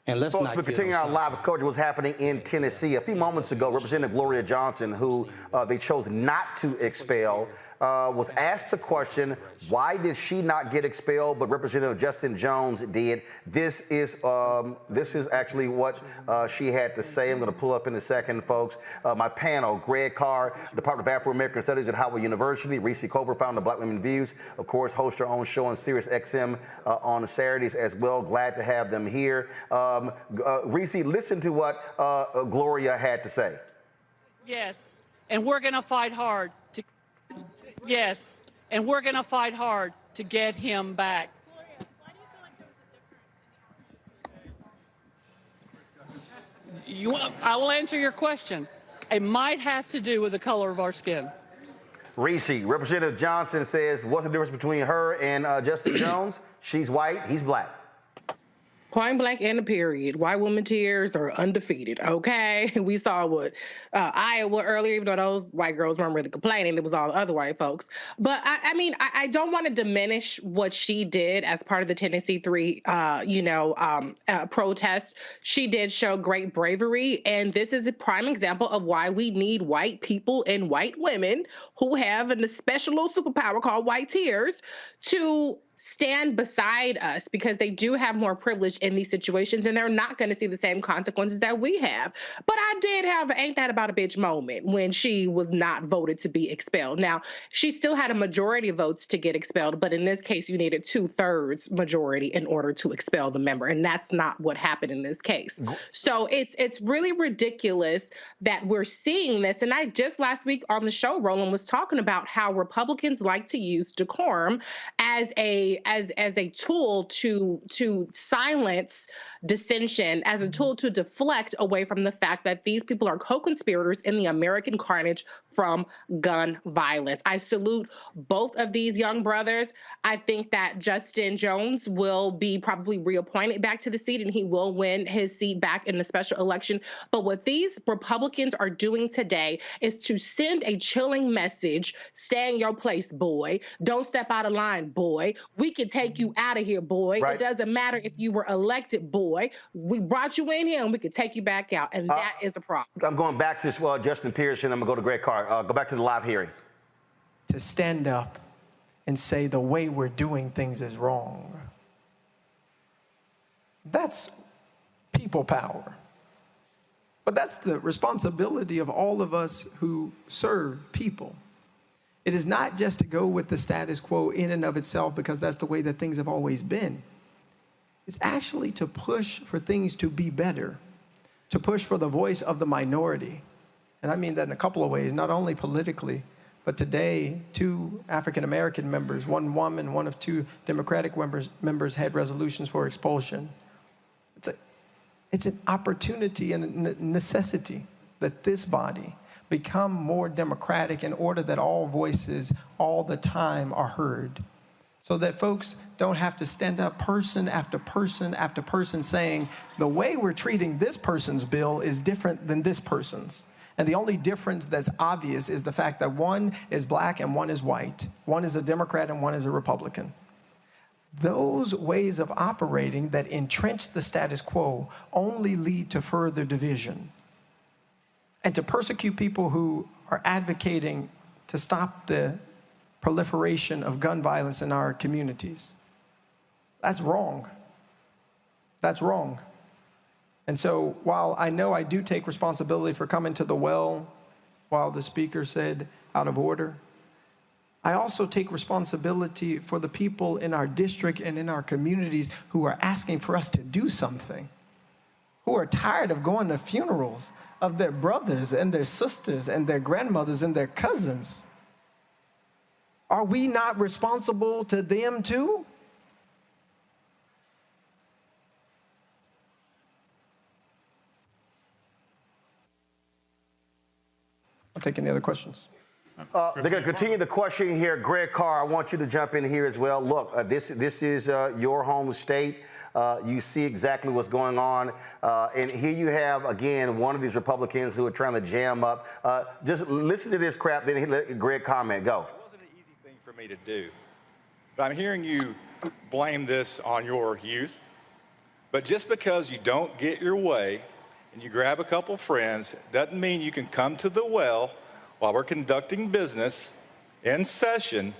And let's Folks, not we're continuing our live coverage of what's happening in Tennessee. A few moments ago, Representative Gloria Johnson, who they chose not to expel, was asked the question, why did she not get expelled, but Representative Justin Jones did? This is actually what she had to say. I'm going to pull up in a second, folks. My panel, Greg Carr, Department of Afro-American Studies at Howard University, Reese Cobra, founder of Black Women Views, of course, hosts her own show on Sirius XM on Saturdays as well. Glad to have them here. Reese, listen to what Gloria had to say. Yes, and we're going to fight hard to. Yes, and we're going to fight hard to get him back. I will answer your question. It might have to do with the color of our skin. Reese, Representative Johnson says, what's the difference between her and Justin Jones? She's white, he's black. Point blank and a period. White women tears are undefeated, okay? We saw what Iowa earlier, even though those white girls weren't really complaining. It was all the other white folks. But I mean, I don't want to diminish what she did as part of the Tennessee 3, protest. She did show great bravery. And this is a prime example of why we need white people and white women who have a special little superpower called white tears to stand beside us, because they do have more privilege in these situations and they're not going to see the same consequences that we have. But I did have an ain't that about a bitch moment when she was not voted to be expelled. Now, she still had a majority of votes to get expelled, but in this case, you needed 2/3 majority in order to expel the member, and that's not what happened in this case. So it's really ridiculous that we're seeing this. And I just last week on the show, Roland was talking about how Republicans like to use decorum as a tool to silence dissension, as a tool to deflect away from the fact that these people are co-conspirators in the American carnage from gun violence. I salute both of these young brothers. I think that Justin Jones will be probably reappointed back to the seat, and he will win his seat back in the special election. But what these Republicans are doing today is to send a chilling message: stay in your place, boy. Don't step out of line, boy. We can take you out of here, boy. It doesn't matter if you were elected, boy. We brought you in here and we could take you back out. And that is a problem. I'm going back to Justin Pearson. I'm going to go to Greg Carr. Go back to the live hearing. To stand up and say the way we're doing things is wrong. That's people power. But that's the responsibility of all of us who serve people. It is not just to go with the status quo in and of itself because that's the way that things have always been. It's actually to push for things to be better, to push for the voice of the minority. And I mean that in a couple of ways, not only politically, but today, 2 African-American members, 1 woman, 1 of 2 Democratic members had resolutions for expulsion. It's an opportunity and a necessity that this body become more democratic in order that all voices all the time are heard. So that folks don't have to stand up person after person after person saying, the way we're treating this person's bill is different than this person's. And the only difference that's obvious is the fact that 1 is black and 1 is white. 1 is a Democrat and 1 is a Republican. Those ways of operating that entrench the status quo only lead to further division. And to persecute people who are advocating to stop the proliferation of gun violence in our communities. That's wrong. That's wrong. And so while I know I do take responsibility for coming to the well while the speaker said out of order, I also take responsibility for the people in our district and in our communities who are asking for us to do something, who are tired of going to funerals of their brothers and their sisters and their grandmothers and their cousins. Are we not responsible to them too? I'll take any other questions. They're going to continue the questioning here. Greg Carr, I want you to jump in here as well. Look, this is your home state. You see exactly what's going on. And here you have, again, one of these Republicans who are trying to jam up. Just listen to this crap, then let Greg comment. Go. It wasn't an easy thing for me to do. But I'm hearing you blame this on your youth. But just because you don't get your way and you grab a couple friends doesn't mean you can come to the well while we're conducting business in session.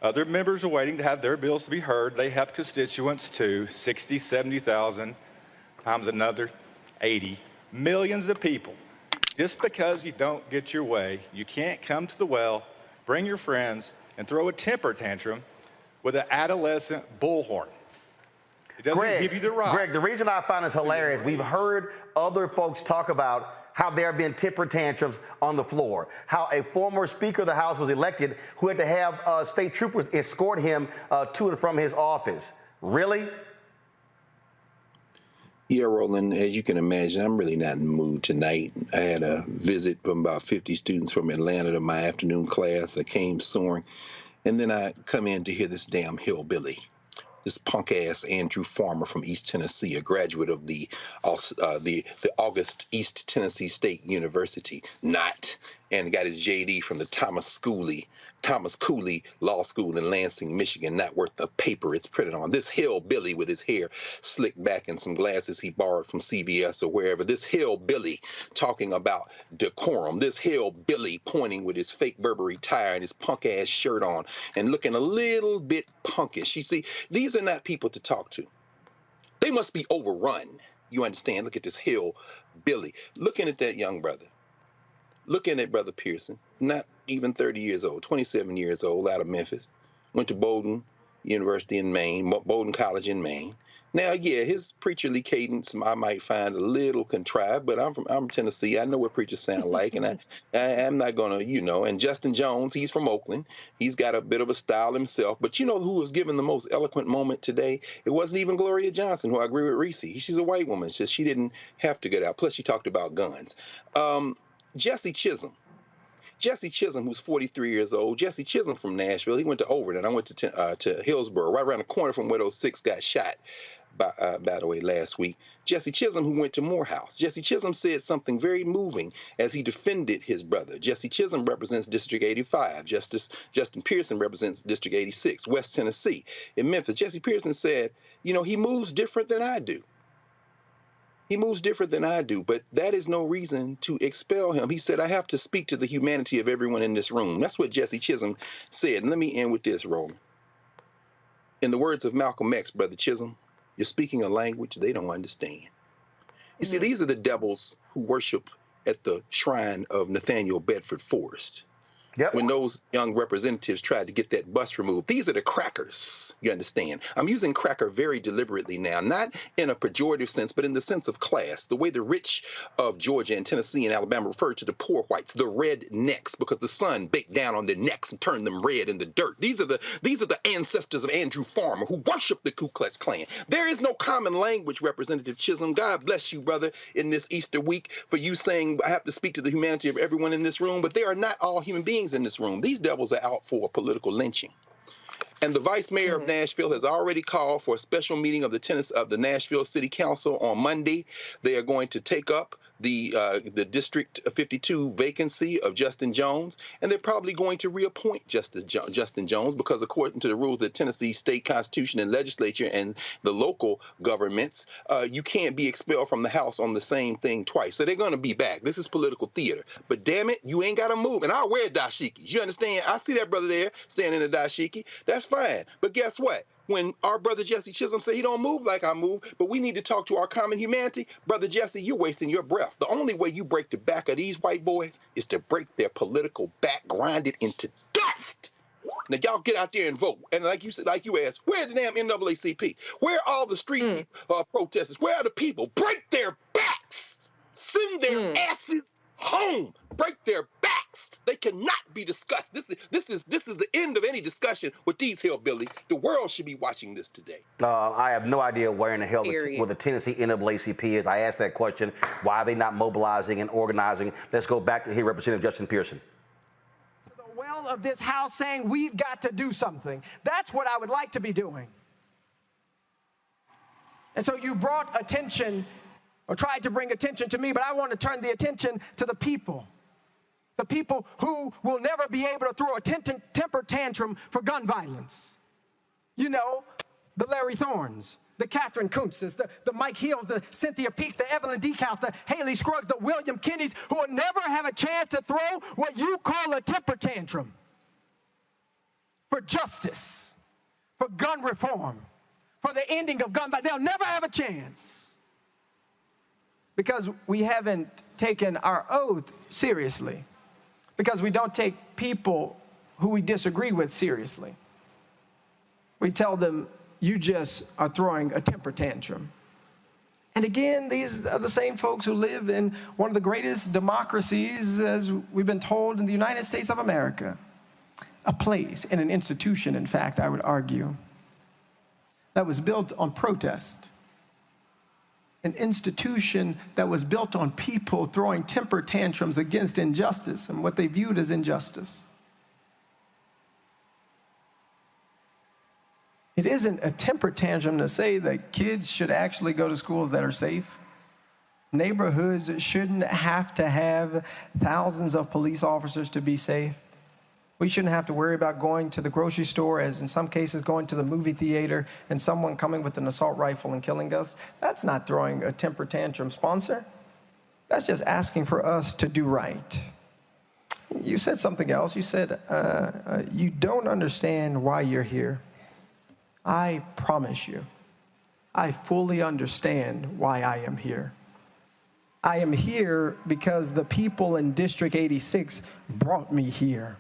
Other members are waiting to have their bills to be heard. They have constituents too, 60, 70,000 times another 80. Millions of people. Just because you don't get your way, you can't come to the well, bring your friends, and throw a temper tantrum with an adolescent bullhorn. It doesn't give you the right. Greg, the reason I find this hilarious, we've heard other folks talk about how there have been temper tantrums on the floor, how a former Speaker of the House was elected who had to have state troopers escort him to and from his office. Really? Yeah, Roland, as you can imagine, I'm really not in the mood tonight. I had a visit from about 50 students from Atlanta to my afternoon class. I came soaring, and then I come in to hear this damn hillbilly. This punk-ass Andrew Farmer from East Tennessee, a graduate of the August East Tennessee State University, and got his JD from the Thomas Cooley Law School in Lansing, Michigan, not worth the paper it's printed on. This hillbilly with his hair slicked back and some glasses he borrowed from CVS or wherever. This hillbilly talking about decorum. This hillbilly pointing with his fake Burberry tie and his punk-ass shirt on and looking a little bit punkish. You see, these are not people to talk to. They must be overrun. You understand? Look at this hillbilly. Looking at that young brother. Looking at Brother Pearson, not even 30 years old, 27 years old, out of Memphis. Went to Bowdoin University in Maine, Bowdoin College in Maine. Now, yeah, his preacherly cadence I might find a little contrived, but I'm from Tennessee. I know what preachers sound like, and I'm not going to, And Justin Jones, he's from Oakland. He's got a bit of a style himself. But you know who was given the most eloquent moment today? It wasn't even Gloria Johnson, who I agree with Reese. She's a white woman. It's just she didn't have to get out. Plus, she talked about guns. Jesse Chisholm. Jesse Chisholm, who's 43 years old. Jesse Chisholm from Nashville. He went to Overton. I went to Hillsborough, right around the corner from where those 6 got shot, by the way, last week. Jesse Chisholm, who went to Morehouse. Jesse Chisholm said something very moving as he defended his brother. Jesse Chisholm represents District 85. Justin Pearson represents District 86, West Tennessee. In Memphis, Jesse Pearson said, you know, he moves different than I do. He moves different than I do, but that is no reason to expel him. He said, I have to speak to the humanity of everyone in this room. That's what Jesse Chisholm said. And let me end with this, Roland. In the words of Malcolm X, Brother Chisholm, you're speaking a language they don't understand. You see, these are the devils who worship at the shrine of Nathaniel Bedford Forrest. Yep. When those young representatives tried to get that bus removed. These are the crackers, you understand. I'm using cracker very deliberately now, not in a pejorative sense, but in the sense of class, the way the rich of Georgia and Tennessee and Alabama referred to the poor whites, the rednecks, because the sun baked down on their necks and turned them red in the dirt. These are the ancestors of Andrew Farmer who worship the Ku Klux Klan. There is no common language, Representative Chisholm. God bless you, brother, in this Easter week for you saying I have to speak to the humanity of everyone in this room, but they are not all human beings in this room. These devils are out for political lynching. And the vice mayor of Nashville has already called for a special meeting of the Nashville City Council on Monday. They are going to take up the District 52 vacancy of Justin Jones, and they're probably going to reappoint Justin Jones because according to the rules of Tennessee state constitution and legislature and the local governments, you can't be expelled from the House on the same thing twice. So they're going to be back. This is political theater. But damn it, you ain't got to move. And I'll wear dashikis. You understand? I see that brother there standing in a dashiki. That's fine. But guess what? When our brother Jesse Chisholm said he don't move like I move, but we need to talk to our common humanity, brother Jesse, you're wasting your breath. The only way you break the back of these white boys is to break their political back, grind it into dust. Now y'all get out there and vote. And like you said, like you asked, where's the damn NAACP? Where are all the street protesters? Where are the people? Break their backs. Send their asses home. Break their backs. They cannot be discussed. This is the end of any discussion with these hillbillies. The world should be watching this today. I have no idea where in the hell where the Tennessee NAACP is. I asked that question. Why are they not mobilizing and organizing? Let's go back to hear Representative Justin Pearson. The well of this House saying we've got to do something. That's what I would like to be doing. And so you brought attention or tried to bring attention to me, but I want to turn the attention to the people. The people who will never be able to throw a temper tantrum for gun violence. You know, the Larry Thorns, the Catherine Kuntzes, the Mike Hills, the Cynthia Peaks, the Evelyn Decaus, the Haley Scruggs, the William Kennedys, who will never have a chance to throw what you call a temper tantrum for justice, for gun reform, for the ending of gun violence. They'll never have a chance. Because we haven't taken our oath seriously. Because we don't take people who we disagree with seriously. We tell them, you just are throwing a temper tantrum. And again, these are the same folks who live in one of the greatest democracies, as we've been told, in the United States of America. A place and an institution, in fact, I would argue, that was built on protest. An institution that was built on people throwing temper tantrums against injustice and what they viewed as injustice. It isn't a temper tantrum to say that kids should actually go to schools that are safe. Neighborhoods shouldn't have to have thousands of police officers to be safe. We shouldn't have to worry about going to the grocery store, as in some cases going to the movie theater, and someone coming with an assault rifle and killing us. That's not throwing a temper tantrum, sponsor. That's just asking for us to do right. You said something else. You said, you don't understand why you're here. I promise you, I fully understand why I am here. I am here because the people in District 86 brought me here.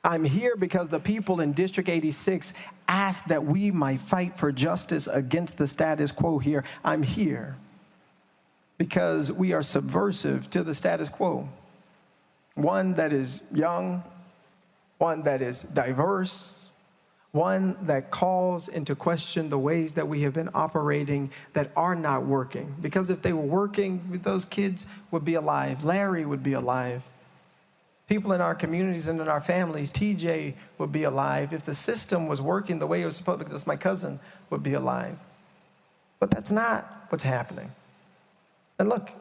I'm here because the people in District 86 asked that we might fight for justice against the status quo here. I'm here because we are subversive to the status quo. One that is young, one that is diverse, one that calls into question the ways that we have been operating that are not working. Because if they were working, those kids would be alive. Larry would be alive. people in our communities and in our families, TJ would be alive. If the system was working the way it was supposed to, because my cousin would be alive. But that's not what's happening. And look,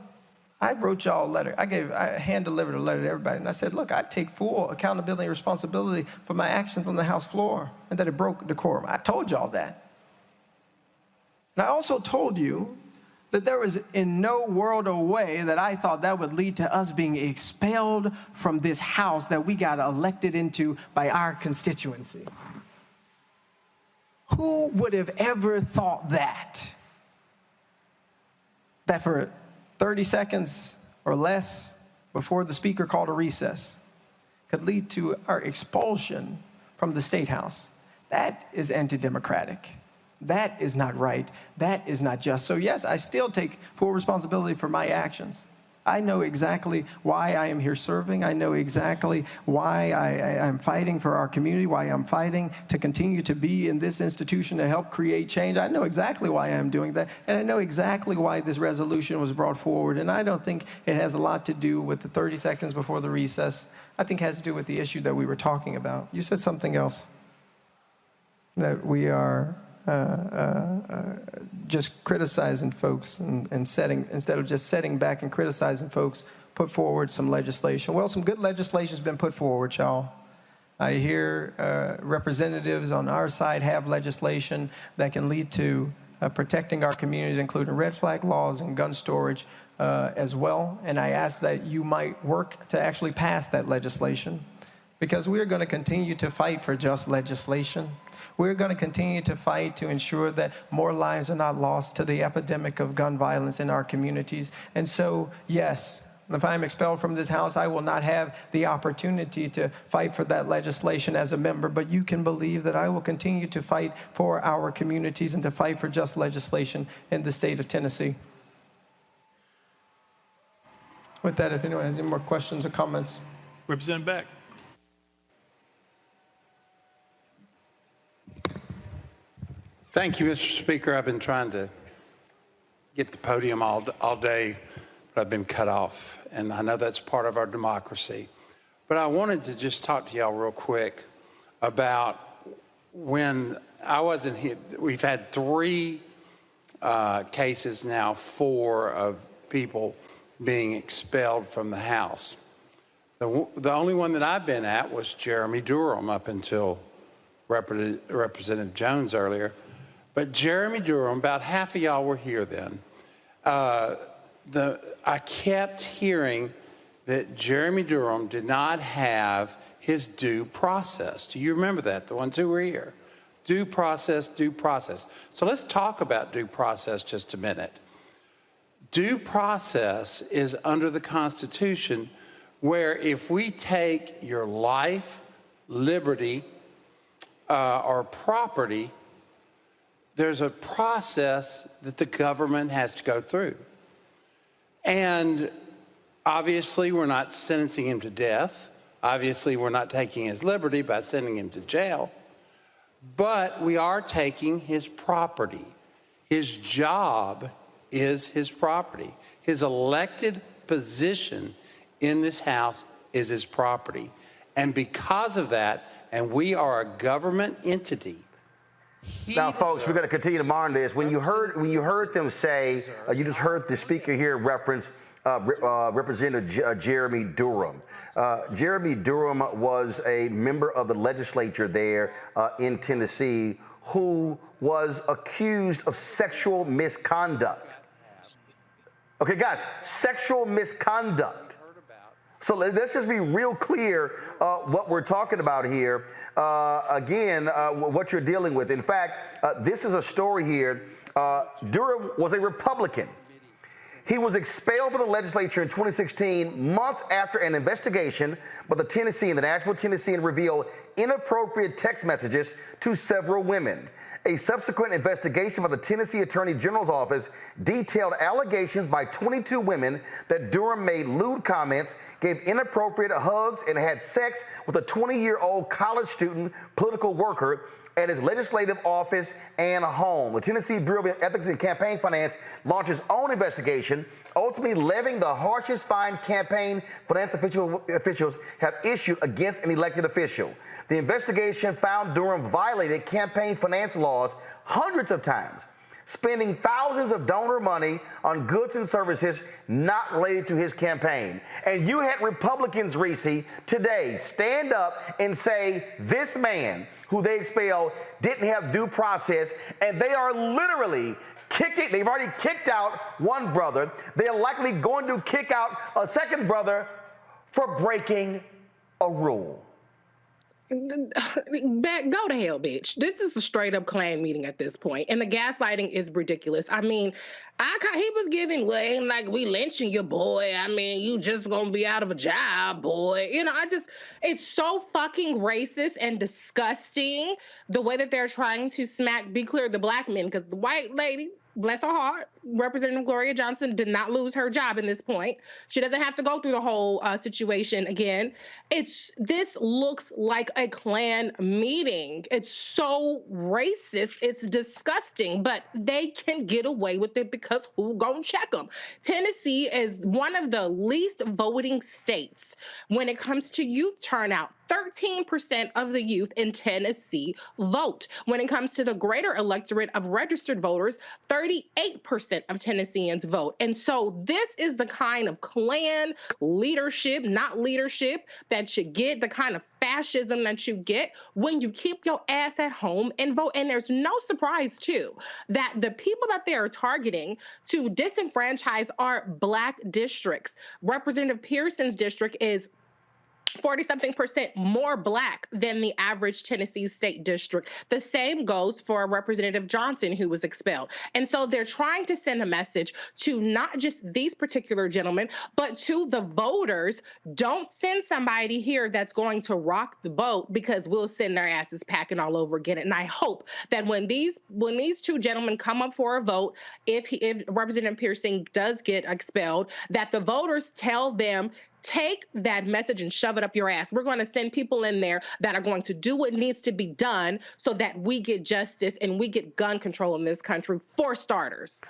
I wrote y'all a letter. I hand-delivered a letter to everybody, and I said, look, I take full accountability and responsibility for my actions on the House floor and that it broke decorum. I told y'all that. And I also told you that there was in no world or way that I thought that would lead to us being expelled from this house that we got elected into by our constituency. Who would have ever thought that? That for 30 seconds or less before the speaker called a recess could lead to our expulsion from the State House. That is anti-democratic. That is not right. That is not just. So yes, I still take full responsibility for my actions. I know exactly why I am here serving. I know exactly why I'm fighting for our community, why I'm fighting to continue to be in this institution to help create change. I know exactly why I'm doing that, and I know exactly why this resolution was brought forward, and I don't think it has a lot to do with the 30 seconds before the recess. I think it has to do with the issue that we were talking about. You said something else, that we are just criticizing folks and setting, instead of just setting back and criticizing folks, put forward some legislation. Well, some good legislation has been put forward, y'all. I hear representatives on our side have legislation that can lead to protecting our communities, including red flag laws and gun storage as well. And I ask that you might work to actually pass that legislation, because we are going to continue to fight for just legislation. We're going to continue to fight to ensure that more lives are not lost to the epidemic of gun violence in our communities. And so, yes, if I'm expelled from this house, I will not have the opportunity to fight for that legislation as a member, but you can believe that I will continue to fight for our communities and to fight for just legislation in the state of Tennessee. With that, if anyone has any more questions or comments. Representative Beck. Thank you, Mr. Speaker. I've been trying to get the podium all day, but I've been cut off, and I know that's part of our democracy. But I wanted to just talk to y'all real quick about when I wasn't here. We've had 3 cases now, 4 of people being expelled from the House. The only one that I've been at was Jeremy Durham up until Representative Jones earlier. But Jeremy Durham, about half of y'all were here then. I kept hearing that Jeremy Durham did not have his due process. Do you remember that, the ones who were here? Due process, due process. So let's talk about due process just a minute. Due process is under the Constitution, where if we take your life, liberty, or property, there's a process that the government has to go through. And obviously, we're not sentencing him to death. Obviously, we're not taking his liberty by sending him to jail. But we are taking his property. His job is his property. His elected position in this House is his property. And because of that, and we are a government entity. Now, folks, we're going to continue to monitor this. When you heard them say, you just heard the speaker here reference Representative Jeremy Durham. Jeremy Durham was a member of the legislature there in Tennessee who was accused of sexual misconduct. Okay, guys, sexual misconduct. So let's just be real clear what we're talking about here. Again, what you're dealing with. In fact, this is a story here. Durham was a Republican. He was expelled from the legislature in 2016, months after an investigation by the Nashville Tennessean revealed inappropriate text messages to several women. A subsequent investigation by the Tennessee Attorney General's office detailed allegations by 22 women that Durham made lewd comments, gave inappropriate hugs, and had sex with a 20-year-old college student political worker at his legislative office and home. The Tennessee Bureau of Ethics and Campaign Finance launched its own investigation, ultimately levying the harshest fine campaign finance officials have issued against an elected official. The investigation found Durham violated campaign finance laws hundreds of times, spending thousands of donor money on goods and services not related to his campaign. And you had Republicans, Reese, today stand up and say this man who they expelled didn't have due process, and they are literally kicking. They've already kicked out one brother. They're likely going to kick out a second brother for breaking a rule. Go to hell, bitch. This is a straight up Klan meeting at this point, and the gaslighting is ridiculous. I mean, he was giving way like we lynching your boy. I mean, you just gonna be out of a job, boy. You know, it's so fucking racist and disgusting the way that they're trying to be clear the black men, because the white lady, bless her heart, Representative Gloria Johnson did not lose her job in this point. She doesn't have to go through the whole situation again. This looks like a Klan meeting. It's so racist. It's disgusting, but they can get away with it because who gonna check them? Tennessee is one of the least voting states when it comes to youth turnout. 13% of the youth in Tennessee vote. When it comes to the greater electorate of registered voters, 38% of Tennesseans vote. And so this is the kind of Klan leadership, not leadership, that you get, the kind of fascism that you get when you keep your ass at home and vote. And there's no surprise, too, that the people that they are targeting to disenfranchise are black districts. Representative Pearson's district is 40-something% more black than the average Tennessee state district. The same goes for Representative Johnson, who was expelled. And so they're trying to send a message to not just these particular gentlemen, but to the voters. Don't send somebody here that's going to rock the boat, because we'll send their asses packing all over again. And I hope that when these two gentlemen come up for a vote, if Representative Pearson does get expelled, that the voters tell them, take that message and shove it up your ass. We're going to send people in there that are going to do what needs to be done so that we get justice and we get gun control in this country, for starters.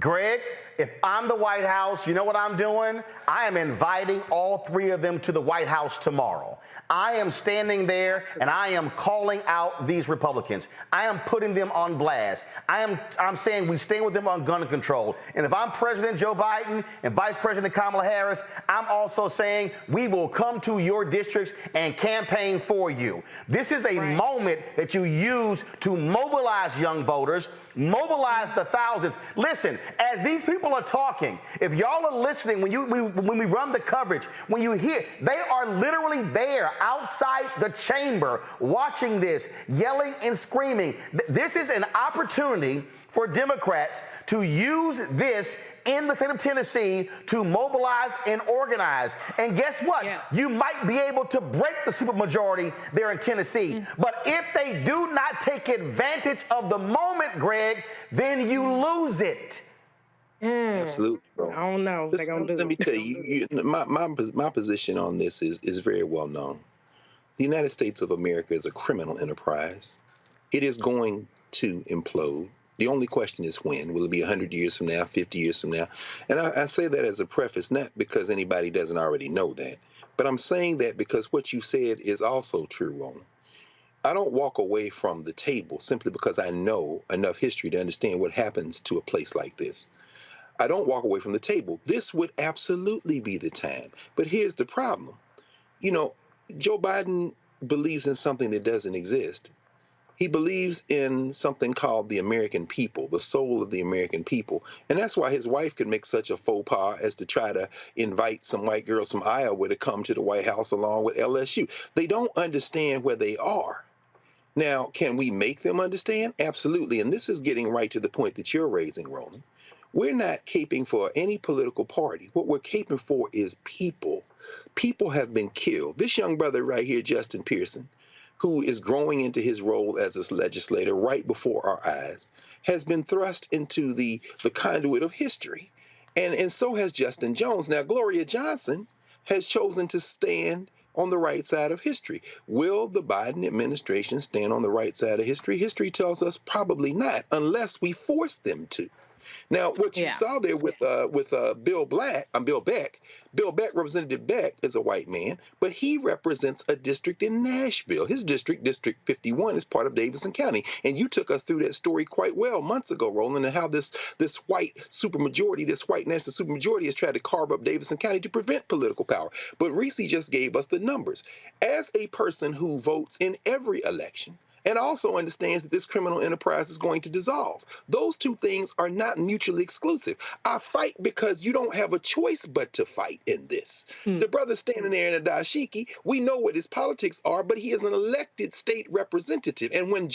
Greg, if I'm the White House, you know what I'm doing? I am inviting all three of them to the White House tomorrow. I am standing there and I am calling out these Republicans. I am putting them on blast. I'm saying we stand with them on gun control. And if I'm President Joe Biden and Vice President Kamala Harris, I'm also saying we will come to your districts and campaign for you. This is a moment that you use to mobilize young voters, mobilize the thousands. Listen, as these people are talking, if y'all are listening, when we run the coverage, when you hear, they are literally there outside the chamber watching this, yelling and screaming. This is an opportunity for Democrats to use this in the state of Tennessee to mobilize and organize. And guess what? Yeah. You might be able to break the supermajority there in Tennessee. But if they do not take advantage of the moment, Greg, then you lose it. Absolutely, bro. I don't know. Let me tell you, my position on this is very well known. The United States of America is a criminal enterprise. It is going to implode. The only question is when. Will it be 100 years from now, 50 years from now? And I say that as a preface, not because anybody doesn't already know that, but I'm saying that because what you said is also true, Roland. I don't walk away from the table simply because I know enough history to understand what happens to a place like this. I don't walk away from the table. This would absolutely be the time. But here's the problem. You know, Joe Biden believes in something that doesn't exist. He believes in something called the American people, the soul of the American people. And that's why his wife could make such a faux pas as to try to invite some white girls from Iowa to come to the White House along with LSU. They don't understand where they are. Now, can we make them understand? Absolutely. And this is getting right to the point that you're raising, Roland. We're not caping for any political party. What we're caping for is people. People have been killed. This young brother right here, Justin Pearson, who is growing into his role as a legislator right before our eyes, has been thrust into the conduit of history. And so has Justin Jones. Now, Gloria Johnson has chosen to stand on the right side of history. Will the Biden administration stand on the right side of history? History tells us probably not, unless we force them to. Now, what you saw there with Bill Beck, Representative Beck, is a white man, but he represents a district in Nashville. His district, District 51, is part of Davidson County, and you took us through that story quite well months ago, Roland, and how this white supermajority, this white national supermajority, has tried to carve up Davidson County to prevent political power. But Reese just gave us the numbers. As a person who votes in every election, and also understands that this criminal enterprise is going to dissolve. Those two things are not mutually exclusive. I fight because you don't have a choice but to fight in this. The brother standing there in a dashiki, we know what his politics are, but he is an elected state representative. And when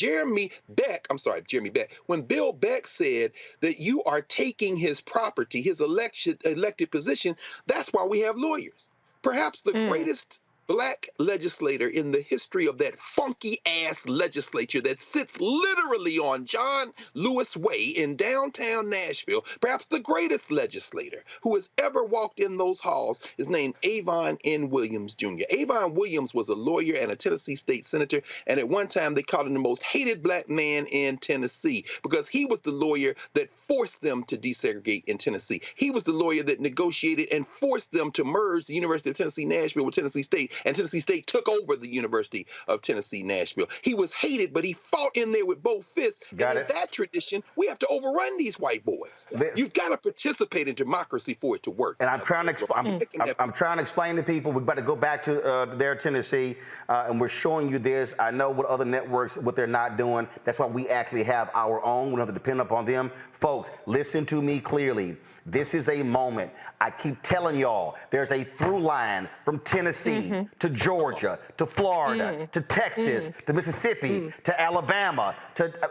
when Bill Beck said that you are taking his property, his elected position, that's why we have lawyers. Perhaps the greatest Black legislator in the history of that funky-ass legislature that sits literally on John Lewis Way in downtown Nashville, perhaps the greatest legislator who has ever walked in those halls, is named Avon N. Williams, Jr. Avon Williams was a lawyer and a Tennessee state senator, and at one time they called him the most hated black man in Tennessee because he was the lawyer that forced them to desegregate in Tennessee. He was the lawyer that negotiated and forced them to merge the University of Tennessee, Nashville with Tennessee State, and Tennessee State took over the University of Tennessee, Nashville. He was hated, but he fought in there with both fists. In that tradition, we have to overrun these white boys. You've got to participate in democracy for it to work. And I'm trying to explain to people, we've got to go back to their Tennessee, and we're showing you this. I know what other networks, what they're not doing. That's why we actually have our own. We don't have to depend upon them. Folks, listen to me clearly. This is a moment. I keep telling y'all, there's a through line from Tennessee to Georgia to Florida to Texas to Mississippi to Alabama.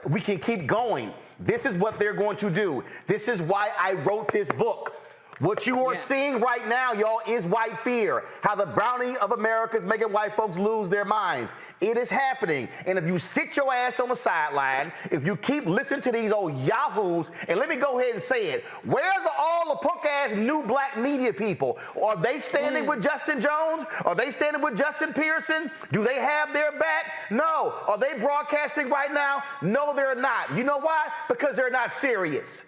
We can keep going. This is what they're going to do. This is why I wrote this book. What you are seeing right now, y'all, is white fear. How the browning of America is making white folks lose their minds. It is happening. And if you sit your ass on the sideline, if you keep listening to these old yahoos, and let me go ahead and say it, where's all the punk-ass new black media people? Are they standing with Justin Jones? Are they standing with Justin Pearson? Do they have their back? No. Are they broadcasting right now? No, they're not. You know why? Because they're not serious.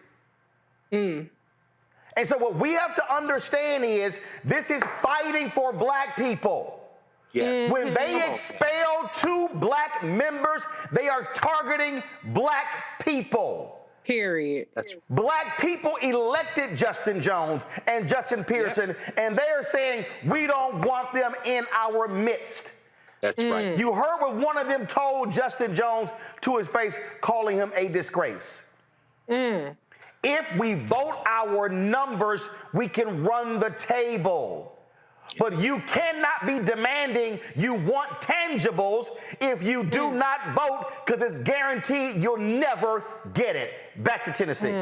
And so what we have to understand is this is fighting for black people. When they expel 2 black members, they are targeting black people. Period. Black people elected Justin Jones and Justin Pearson, and they are saying we don't want them in our midst. That's right. You heard what one of them told Justin Jones to his face, calling him a disgrace. If we vote our numbers, we can run the table. But you cannot be demanding you want tangibles if you do not vote, because it's guaranteed you'll never get it. Back to Tennessee.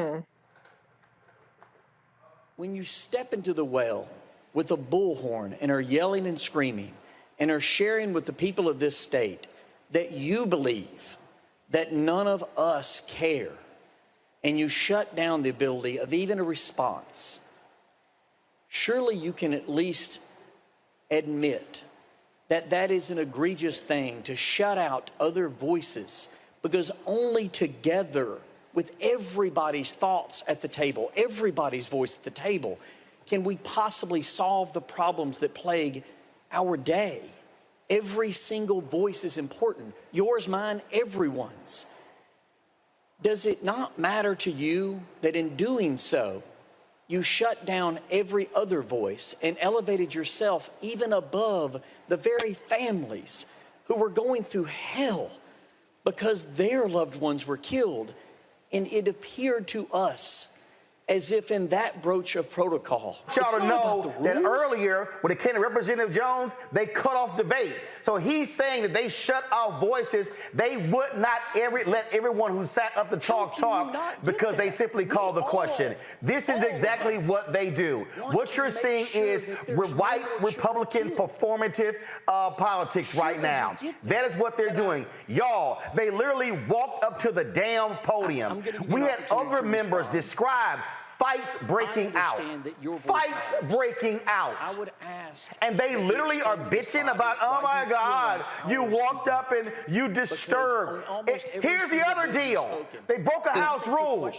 When you step into the well with a bullhorn and are yelling and screaming and are sharing with the people of this state that you believe that none of us care, and you shut down the ability of even a response, surely you can at least admit that that is an egregious thing to shut out other voices, because only together with everybody's thoughts at the table, everybody's voice at the table, can we possibly solve the problems that plague our day. Every single voice is important. Yours, mine, everyone's. Does it not matter to you that in doing so, you shut down every other voice and elevated yourself even above the very families who were going through hell because their loved ones were killed? And it appeared to us as if in that broach of protocol. Y'all to know that earlier, when it came to Representative Jones, they cut off debate. So he's saying that they shut off voices. They would not let everyone who sat up to talk because they simply called the question. This is exactly what they do. What you're seeing is white Republican performative politics right now. That is what they're doing. Y'all, they literally walked up to the damn podium. We had other members describe fights breaking out. Fights breaking out. I would ask. And they literally are bitching about, oh my God, you walked up and you disturbed. Here's the other deal. They broke a House rule.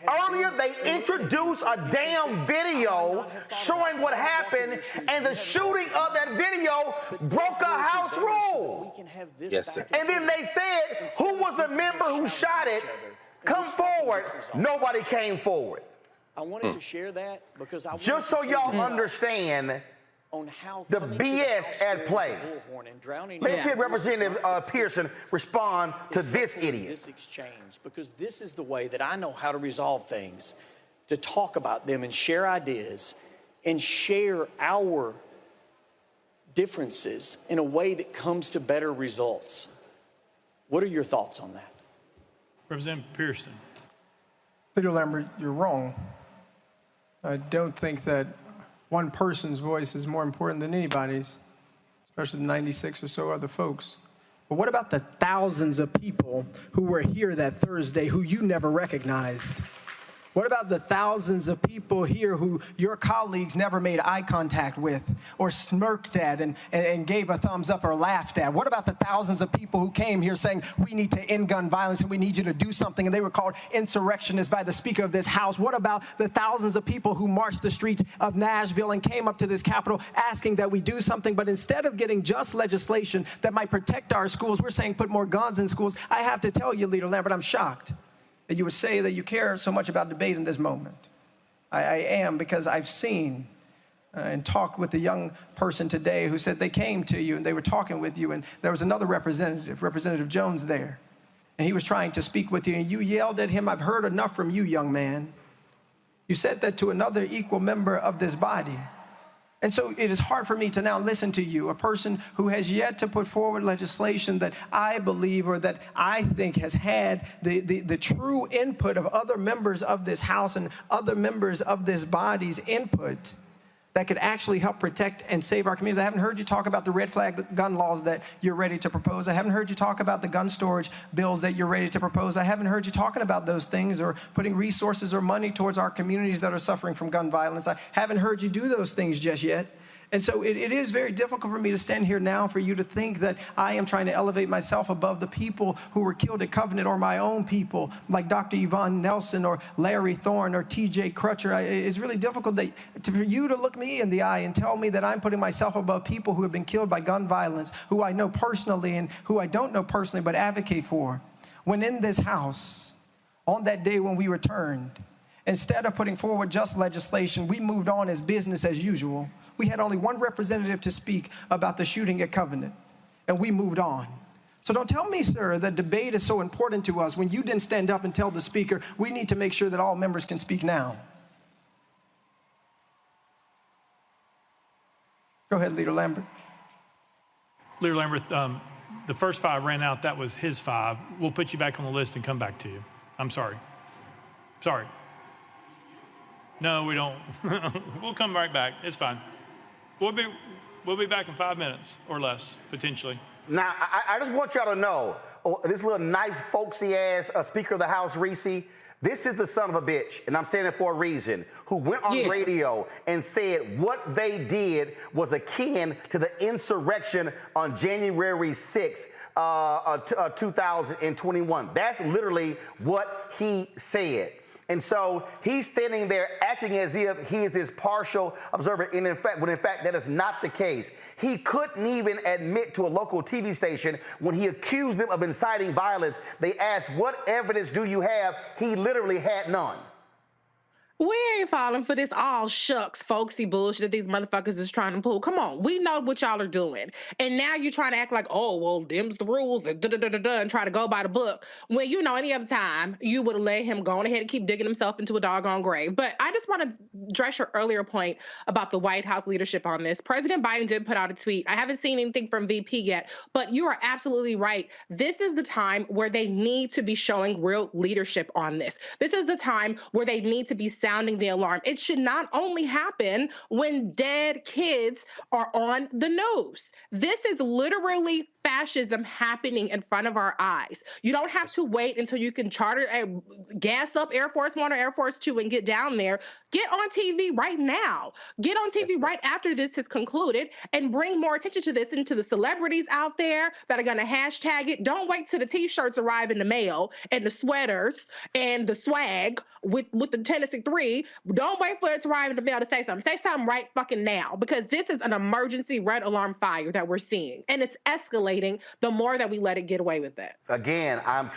Earlier, they introduced a damn video showing what happened, and the shooting of that video broke a House rule. Yes, sir. And then they said, who was the member who shot it? Come forward. Nobody came forward. I wanted to share that because I just so y'all understand on how the BS at play. Let's hear Representative Pearson respond to this idiot. This exchange, because this is the way that I know how to resolve things, to talk about them and share ideas and share our differences in a way that comes to better results. What are your thoughts on that? Representative Pearson. Leader Lambert, you're wrong. I don't think that one person's voice is more important than anybody's, especially the 96 or so other folks. But what about the thousands of people who were here that Thursday who you never recognized? What about the thousands of people here who your colleagues never made eye contact with or smirked at and gave a thumbs up or laughed at? What about the thousands of people who came here saying, we need to end gun violence and we need you to do something, and they were called insurrectionists by the Speaker of this House? What about the thousands of people who marched the streets of Nashville and came up to this Capitol asking that we do something, but instead of getting just legislation that might protect our schools, we're saying put more guns in schools? I have to tell you, Leader Lambert, I'm shocked that you would say that you care so much about debate in this moment. I am, because I've seen and talked with a young person today who said they came to you and they were talking with you, and there was another representative, Representative Jones, there. And he was trying to speak with you, and you yelled at him, "I've heard enough from you, young man." You said that to another equal member of this body. And so it is hard for me to now listen to you, a person who has yet to put forward legislation that I believe or that I think has had the true input of other members of this House and other members of this body's input that could actually help protect and save our communities. I haven't heard you talk about the red flag gun laws that you're ready to propose. I haven't heard you talk about the gun storage bills that you're ready to propose. I haven't heard you talking about those things or putting resources or money towards our communities that are suffering from gun violence. I haven't heard you do those things just yet. And so it is very difficult for me to stand here now for you to think that I am trying to elevate myself above the people who were killed at Covenant or my own people, like Dr. Yvonne Nelson or Larry Thorne or T.J. Crutcher. It's really difficult for you to look me in the eye and tell me that I'm putting myself above people who have been killed by gun violence, who I know personally and who I don't know personally but advocate for. When in this House, on that day when we returned, instead of putting forward just legislation, we moved on as business as usual. We had only one representative to speak about the shooting at Covenant, and we moved on. So don't tell me, sir, that debate is so important to us when you didn't stand up and tell the Speaker, we need to make sure that all members can speak now. Go ahead, Leader Lambert. Leader Lambert, the first 5 ran out. That was his 5. We'll put you back on the list and come back to you. I'm sorry. Sorry. No, we don't. We'll come right back. It's fine. We'll be back in 5 minutes or less, potentially. Now, I just want y'all to know, this little nice, folksy-ass Speaker of the House, Reese, this is the son of a bitch, and I'm saying it for a reason, who went on radio and said what they did was akin to the insurrection on January 6th, 2021. That's literally what he said. And so he's standing there acting as if he is this partial observer, and when in fact that is not the case. He couldn't even admit to a local TV station when he accused them of inciting violence. They asked, what evidence do you have? He literally had none. We ain't falling for this all shucks, folksy bullshit that these motherfuckers is trying to pull. Come on, we know what y'all are doing. And now you're trying to act like, oh, well, them's the rules and and try to go by the book. When you know any other time, you would have let him go on ahead and keep digging himself into a doggone grave. But I just want to address your earlier point about the White House leadership on this. President Biden did put out a tweet. I haven't seen anything from VP yet, but you are absolutely right. This is the time where they need to be showing real leadership on this. This is the time where they need to be sounding the alarm. It should not only happen when dead kids are on the news. This is literally fascism happening in front of our eyes. You don't have to wait until you can charter a gas up Air Force One or Air Force Two and get down there. Get on TV right now. Get on TV right after this has concluded and bring more attention to this and to the celebrities out there that are going to hashtag it. Don't wait till the t-shirts arrive in the mail and the sweaters and the swag with the Tennessee 3. Don't wait for it to arrive in the mail to say something. Say something right fucking now, because this is an emergency red alarm fire that we're seeing, and it's escalating the more that we let it get away with it. Again, I'm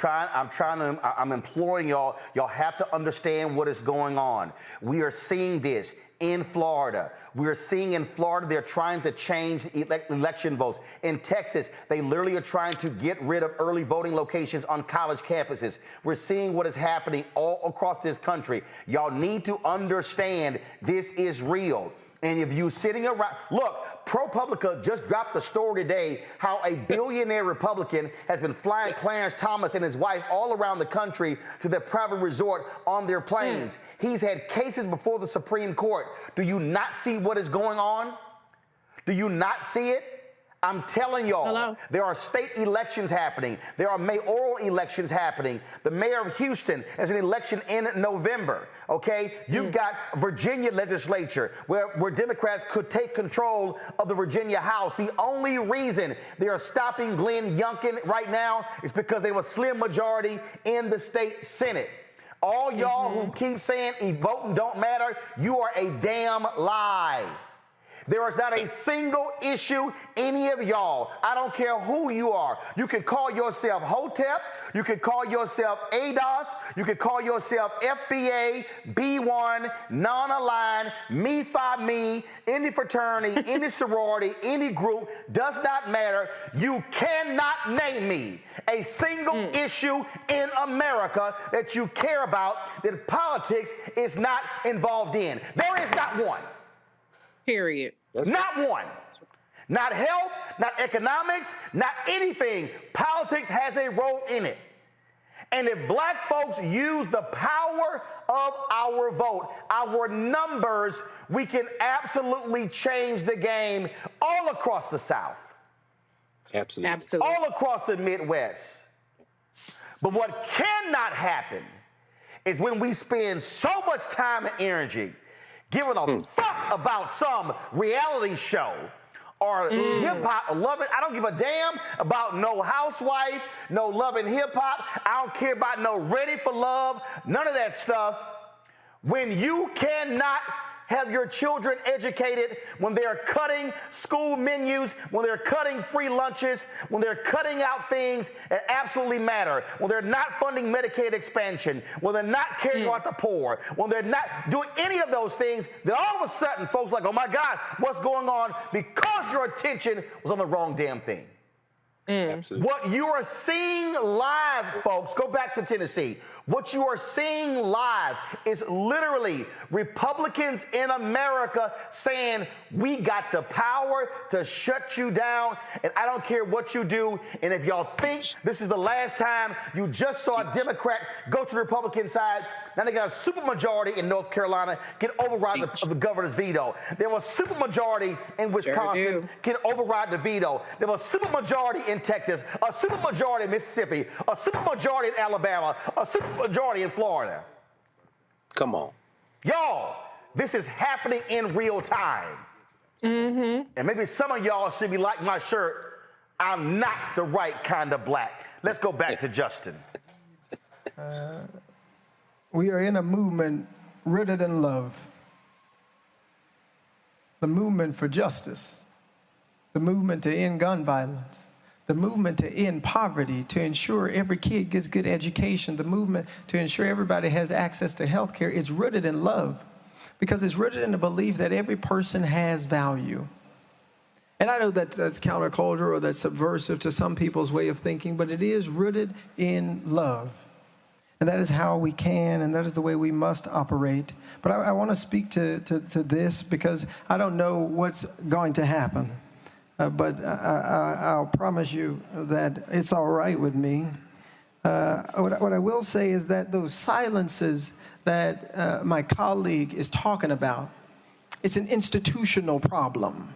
imploring y'all. Y'all have to understand what is going on. We are seeing this in Florida. We are seeing in Florida they're trying to change election votes. In Texas, they literally are trying to get rid of early voting locations on college campuses. We're seeing what is happening all across this country. Y'all need to understand this is real. And if you sitting around, look, ProPublica just dropped a story today how a billionaire Republican has been flying Clarence Thomas and his wife all around the country to their private resort on their planes. He's had cases before the Supreme Court. Do you not see what is going on? Do you not see it? I'm telling y'all, there are state elections happening. There are mayoral elections happening. The mayor of Houston has an election in November, okay? You've got Virginia legislature where Democrats could take control of the Virginia House. The only reason they are stopping Glenn Youngkin right now is because they have a slim majority in the state Senate. All y'all who keep saying voting don't matter, you are a damn lie. There is not a single issue any of y'all, I don't care who you are. You can call yourself HOTEP, you can call yourself ADOS, you can call yourself FBA, B1, non-aligned, me, phi, me, any fraternity, any sorority, any group, does not matter. You cannot name me a single issue in America that you care about that politics is not involved in. There is not one. Period. Not one. Not health, not economics, not anything. Politics has a role in it. And if black folks use the power of our vote, our numbers, we can absolutely change the game all across the South. Absolutely. Absolutely. All across the Midwest. But what cannot happen is when we spend so much time and energy giving a fuck about some reality show or hip-hop or love it. I don't give a damn about no housewife, no Love and Hip-Hop. I don't care about no Ready for Love, none of that stuff. When you cannot have your children educated, when they're cutting school menus, when they're cutting free lunches, when they're cutting out things that absolutely matter, when they're not funding Medicaid expansion, when they're not caring about the poor, when they're not doing any of those things, then all of a sudden folks are like, oh my God, what's going on? Because your attention was on the wrong damn thing. Absolutely. What you are seeing live, folks, go back to Tennessee. What you are seeing live is literally Republicans in America saying, we got the power to shut you down, and I don't care what you do. And if y'all think this is the last time you just saw a Democrat go to the Republican side, now they got a supermajority in North Carolina, can override the governor's veto. There was a supermajority in Wisconsin, can override the veto. There was a supermajority in Texas, a supermajority in Mississippi, a supermajority in Alabama, a supermajority in Florida. Come on. Y'all, this is happening in real time. And maybe some of y'all should be like my shirt, I'm not the right kind of black. Let's go back to Justin. We are in a movement rooted in love. The movement for justice. The movement to end gun violence. The movement to end poverty, to ensure every kid gets good education. The movement to ensure everybody has access to health care. It's rooted in love because it's rooted in the belief that every person has value. And I know that's countercultural or that's subversive to some people's way of thinking, but it is rooted in love. And that is how we can, and that is the way we must operate. But I want to speak to this because I don't know what's going to happen. But I'll promise you that it's all right with me. What I will say is that those silences that my colleague is talking about, it's an institutional problem.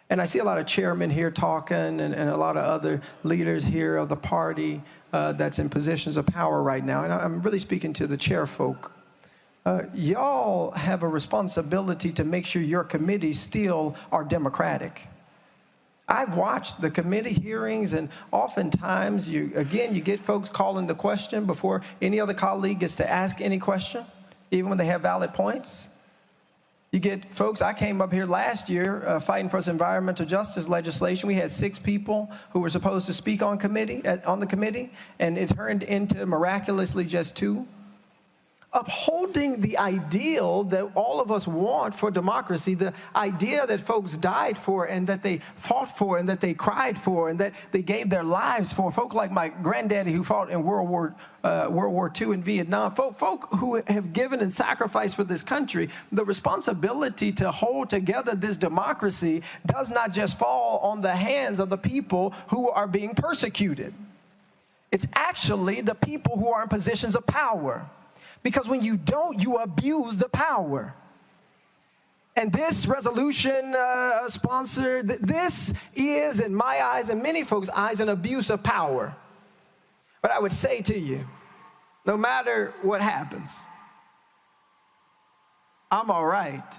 And I see a lot of chairmen here talking and a lot of other leaders here of the party that's in positions of power right now. And I'm really speaking to the chair folk. Y'all have a responsibility to make sure your committees still are democratic. I've watched the committee hearings, and oftentimes, you get folks calling the question before any other colleague gets to ask any question, even when they have valid points. You get folks, I came up here last year fighting for this environmental justice legislation. We had 6 people who were supposed to speak on the committee, and it turned into miraculously just 2. Upholding the ideal that all of us want for democracy, the idea that folks died for and that they fought for and that they cried for and that they gave their lives for. Folk like my granddaddy who fought in World War II in Vietnam, folk who have given and sacrificed for this country. The responsibility to hold together this democracy does not just fall on the hands of the people who are being persecuted. It's actually the people who are in positions of power. Because when you don't, you abuse the power. And this resolution sponsored, this is, in my eyes and many folks' eyes, an abuse of power. But I would say to you, no matter what happens, I'm all right.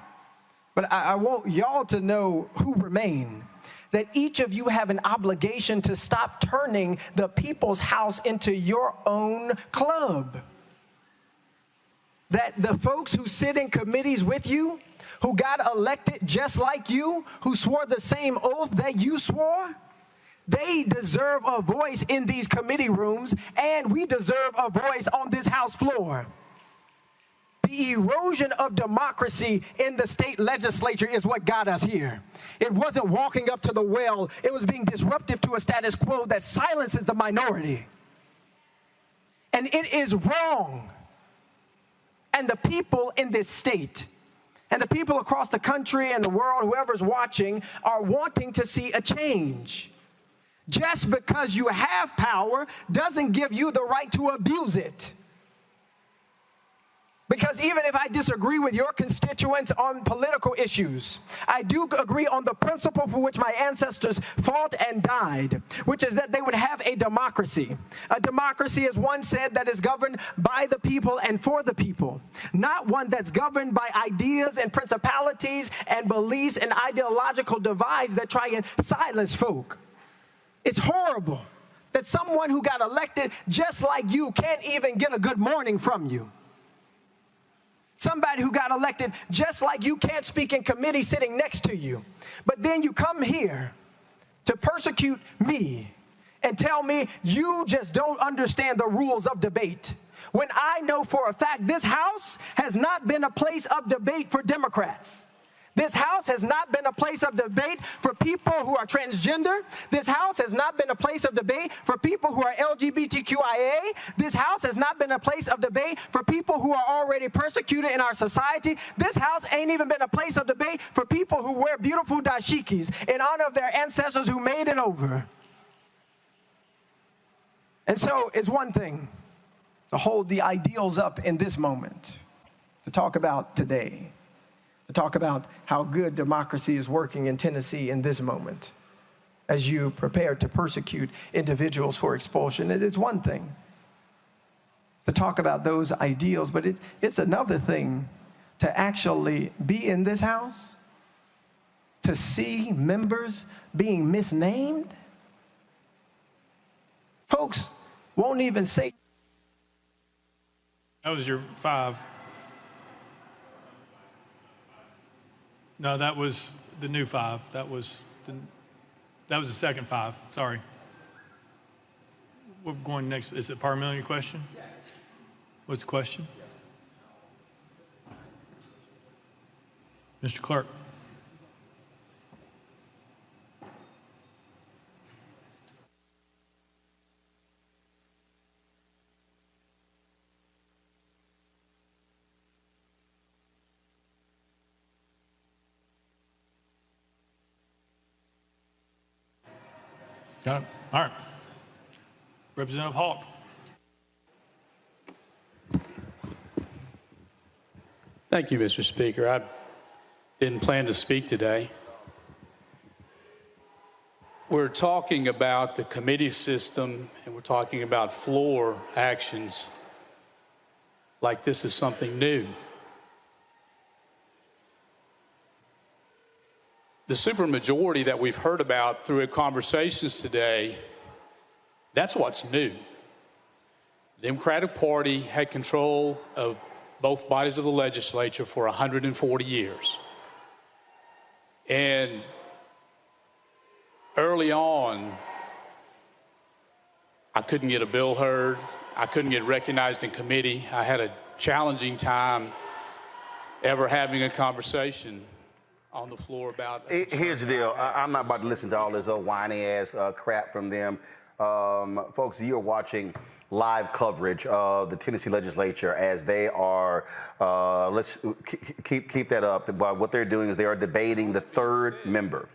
But I want y'all to know who remain. That each of you have an obligation to stop turning the people's house into your own club. That the folks who sit in committees with you, who got elected just like you, who swore the same oath that you swore, they deserve a voice in these committee rooms, and we deserve a voice on this House floor. The erosion of democracy in the state legislature is what got us here. It wasn't walking up to the well. It was being disruptive to a status quo that silences the minority. And it is wrong. And the people in this state and the people across the country and the world, whoever's watching, are wanting to see a change. Just because you have power doesn't give you the right to abuse it. Because even if I disagree with your constituents on political issues, I do agree on the principle for which my ancestors fought and died, which is that they would have a democracy. A democracy, as one said, that is governed by the people and for the people, not one that's governed by ideas and principalities and beliefs and ideological divides that try and silence folk. It's horrible that someone who got elected just like you can't even get a good morning from you. Somebody who got elected just like you can't speak in committee sitting next to you. But then you come here to persecute me and tell me you just don't understand the rules of debate. When I know for a fact this House has not been a place of debate for Democrats. This House has not been a place of debate for people who are transgender. This House has not been a place of debate for people who are LGBTQIA. This House has not been a place of debate for people who are already persecuted in our society. This House ain't even been a place of debate for people who wear beautiful dashikis in honor of their ancestors who made it over. And so it's one thing to hold the ideals up in this moment, to talk about today, to talk about how good democracy is working in Tennessee in this moment as you prepare to persecute individuals for expulsion. It is one thing to talk about those ideals, but it's another thing to actually be in this House, to see members being misnamed. Folks won't even say. That was your 5. No, that was the new 5. That was the second 5. Sorry. We're going next. Is it parliamentary question? Yeah. What's the question? Mr. Clerk. Got it. All right. Representative Hawk. Thank you, Mr. Speaker. I didn't plan to speak today. we're talking about the committee system and we're talking about floor actions like this is something new. The supermajority that we've heard about through conversations today, that's what's new. The Democratic Party had control of both bodies of the legislature for 140 years. And early on, I couldn't get a bill heard. I couldn't get recognized in committee. I had a challenging time ever having a conversation on the floor about. Here's the deal. I'm not about to listen to all this old whiny ass crap from them. Folks, you're watching live coverage of the Tennessee Legislature as they are, let's keep that up. What they're doing is they are debating the third member,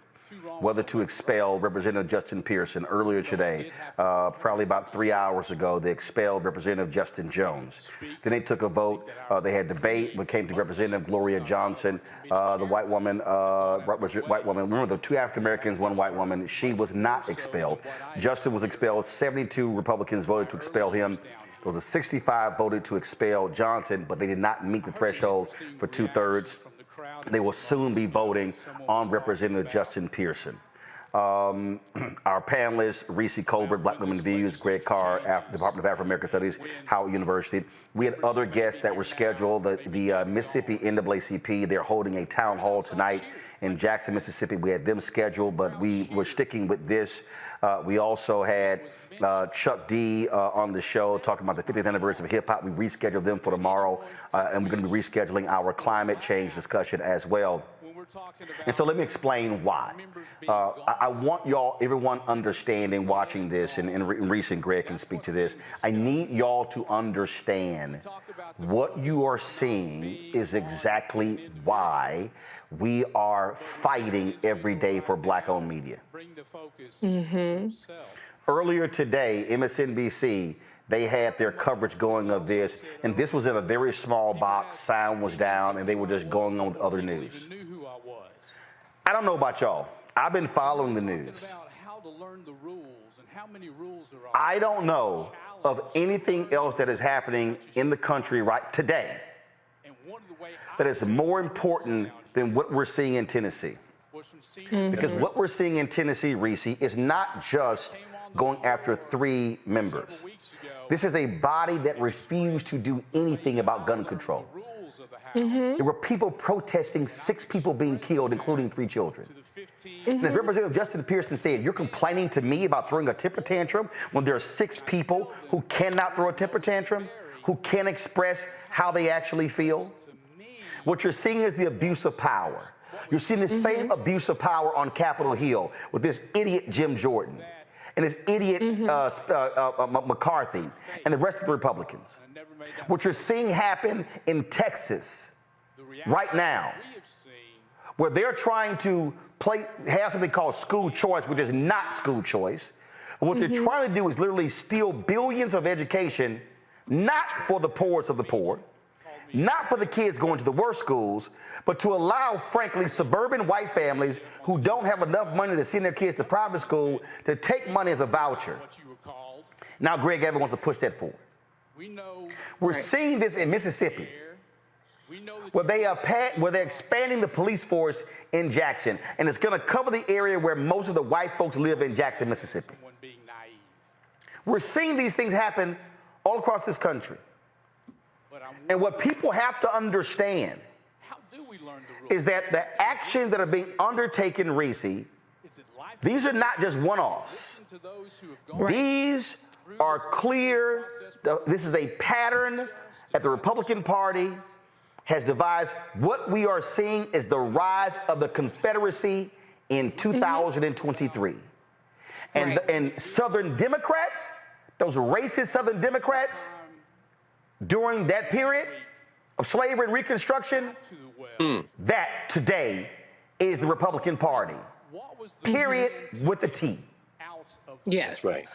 whether to expel Representative Justin Pearson. Earlier today, probably about 3 hours ago, they expelled Representative Justin Jones. Then they took a vote. They had debate when it came to Representative Gloria Johnson, the white woman. Remember, the two African Americans, one white woman. She was not expelled. Justin was expelled. 72 Republicans voted to expel him. There was a 65 voted to expel Johnson, but they did not meet the threshold for 2/3. They will soon be voting on Representative Justin Pearson. Our panelists, Reese Colbert, Black Women Views, Greg Carr, Department of Afro-American Studies, Howard University. We had other guests that were scheduled. The Mississippi NAACP, they're holding a town hall tonight in Jackson, Mississippi. We had them scheduled, but we were sticking with this. We also had Chuck D on the show talking about the 50th anniversary of hip hop. We rescheduled them for tomorrow, and we're going to be rescheduling our climate change discussion as well. And so let me explain why. I want y'all, everyone understanding, watching this, and Reese and Greg can speak to this. I need y'all to understand what you are seeing is exactly why we are fighting every day for Black-owned media. Earlier today, MSNBC, they had their coverage going of this, and this was in a very small box, sound was down, and they were just going on with other news. I don't know about y'all. I've been following the news. I don't know of anything else that is happening in the country right today that is more important than what we're seeing in Tennessee. Because what we're seeing in Tennessee, Reese, is not just going after 3 members. This is a body that refused to do anything about gun control. There were people protesting, 6 people being killed, including 3 children. And as Representative Justin Pearson said, you're complaining to me about throwing a temper tantrum when there are 6 people who cannot throw a temper tantrum, who can't express how they actually feel? What you're seeing is the abuse of power. You're seeing the same abuse of power on Capitol Hill with this idiot Jim Jordan and this idiot McCarthy and the rest of the Republicans. What you're seeing happen in Texas right now, where they're trying to have something called school choice, which is not school choice. But what they're trying to do is literally steal billions of education, not for the poorest of the poor, not for the kids going to the worst schools, but to allow, frankly, suburban white families who don't have enough money to send their kids to private school to take money as a voucher. Now Greg Abbott wants to push that forward. We're seeing this in Mississippi, where they're expanding the police force in Jackson, and it's going to cover the area where most of the white folks live in Jackson, Mississippi. We're seeing these things happen all across this country. And what people have to understand is that the actions that are being undertaken, Reese, these are not just one-offs. These are clear. This is a pattern that the Republican Party has devised. What we are seeing is the rise of the Confederacy in 2023. And Southern Democrats, those racist Southern Democrats, during that period of slavery and Reconstruction, that today is the Republican Party. Period, with a T. Yes. That's right.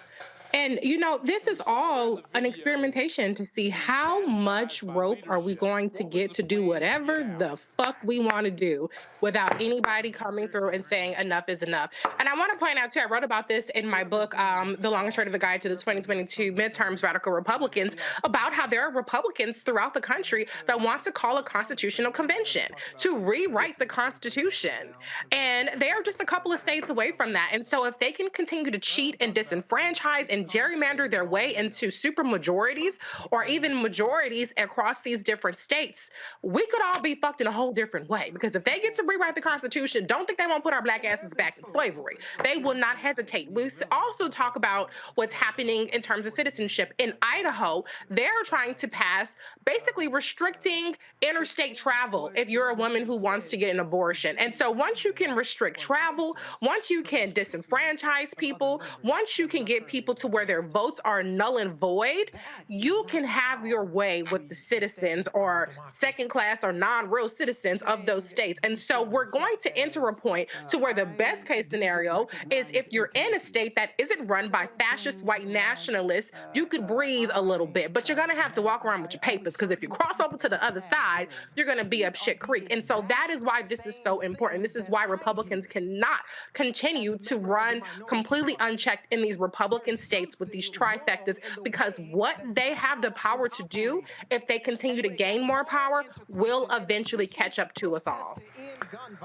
And, you know, this is all an experimentation to see how much rope are we going to get to do whatever the fuck we want to do without anybody coming through and saying enough is enough. And I want to point out, too, I wrote about this in my book, The Long and Short of the Guide to the 2022 Midterms Radical Republicans, about how there are Republicans throughout the country that want to call a constitutional convention to rewrite the Constitution. And they are just a couple of states away from that. And so if they can continue to cheat and disenfranchise and gerrymander their way into super majorities or even majorities across these different states, we could all be fucked in a whole different way. Because if they get to rewrite the Constitution, don't think they won't put our black asses back in slavery. They will not hesitate. We also talk about what's happening in terms of citizenship. In Idaho, they're trying to pass basically restricting interstate travel if you're a woman who wants to get an abortion. And so once you can restrict travel, once you can disenfranchise people, once you can get people to where their votes are null and void, you can have your way with the citizens or second class or non-real citizens of those states. And so we're going to enter a point to where the best case scenario is if you're in a state that isn't run by fascist white nationalists, you could breathe a little bit, but you're going to have to walk around with your papers, because if you cross over to the other side, you're going to be up shit creek. And so that is why this is so important. This is why Republicans cannot continue to run completely unchecked in these Republican states with these trifectas, because what they have the power to do, if they continue to gain more power, will eventually catch up to us all.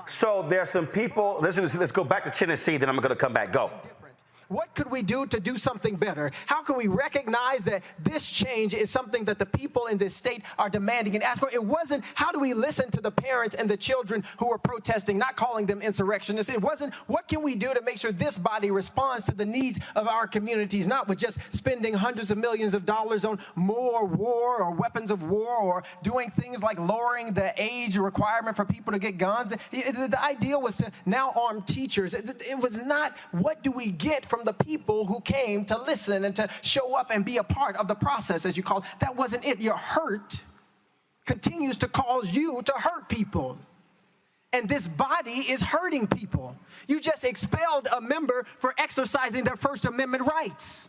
So there's some people, let's go back to Tennessee, then I'm going to come back. Go. What could we do to do something better? How can we recognize that this change is something that the people in this state are demanding and asking for? It wasn't, how do we listen to the parents and the children who are protesting, not calling them insurrectionists? It wasn't, what can we do to make sure this body responds to the needs of our communities, not with just spending hundreds of millions of dollars on more war or weapons of war or doing things like lowering the age requirement for people to get guns. The idea was to now arm teachers. It was not, what do we get from the people who came to listen and to show up and be a part of the process, as you call it. That wasn't it. Your hurt continues to cause you to hurt people. And this body is hurting people. You just expelled a member for exercising their First Amendment rights.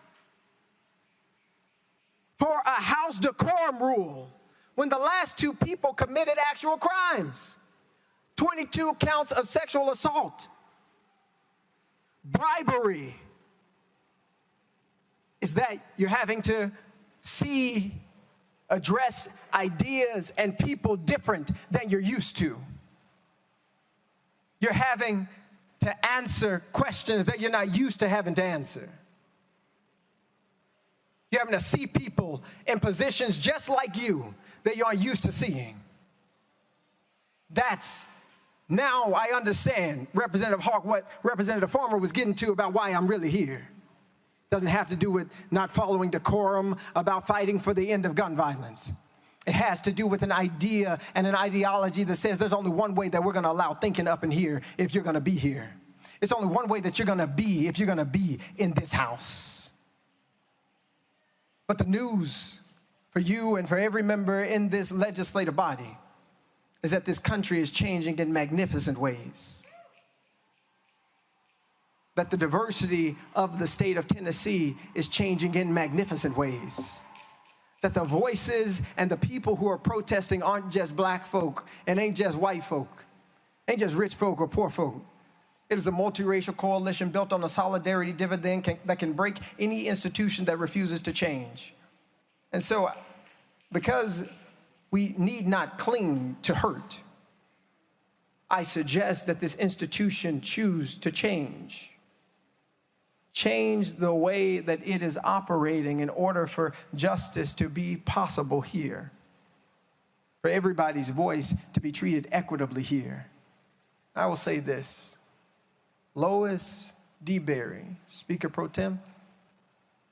For a house decorum rule, when the last two people committed actual crimes. 22 counts of sexual assault, bribery. Is that you're having to address ideas and people different than you're used to. You're having to answer questions that you're not used to having to answer. You're having to see people in positions just like you that you aren't used to seeing. That's, now I understand, Representative Hawk, what Representative Farmer was getting to about why I'm really here. Doesn't have to do with not following decorum, about fighting for the end of gun violence. It has to do with an idea and an ideology that says there's only one way that we're going to allow thinking up in here if you're going to be here. It's only one way that you're going to be if you're going to be in this house. But the news for you and for every member in this legislative body is that this country is changing in magnificent ways. That the diversity of the state of Tennessee is changing in magnificent ways. That the voices and the people who are protesting aren't just black folk and ain't just white folk, ain't just rich folk or poor folk. It is a multiracial coalition built on a solidarity dividend that can break any institution that refuses to change. And so, because we need not cling to hurt, I suggest that this institution choose to change. Change the way that it is operating in order for justice to be possible here, for everybody's voice to be treated equitably here. I will say this, Lois DeBerry, Speaker Pro Tem,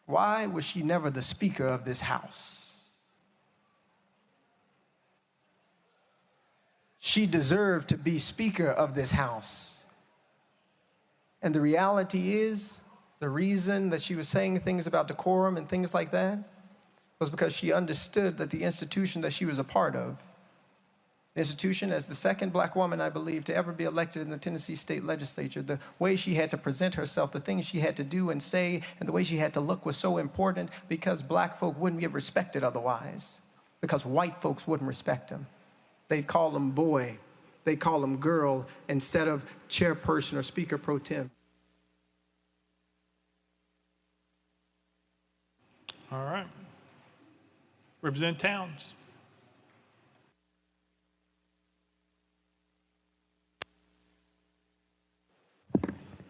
why was she never the Speaker of this House? She deserved to be Speaker of this House. And the reality is, the reason that she was saying things about decorum and things like that was because she understood that the institution that she was a part of institution as the second black woman, I believe, to ever be elected in the Tennessee state legislature. The way she had to present herself, the things she had to do and say, and the way she had to look was so important because black folk wouldn't get respected otherwise, because white folks wouldn't respect them. They'd call them boy, they'd call them girl instead of chairperson or speaker pro tem. All right. Representative Towns.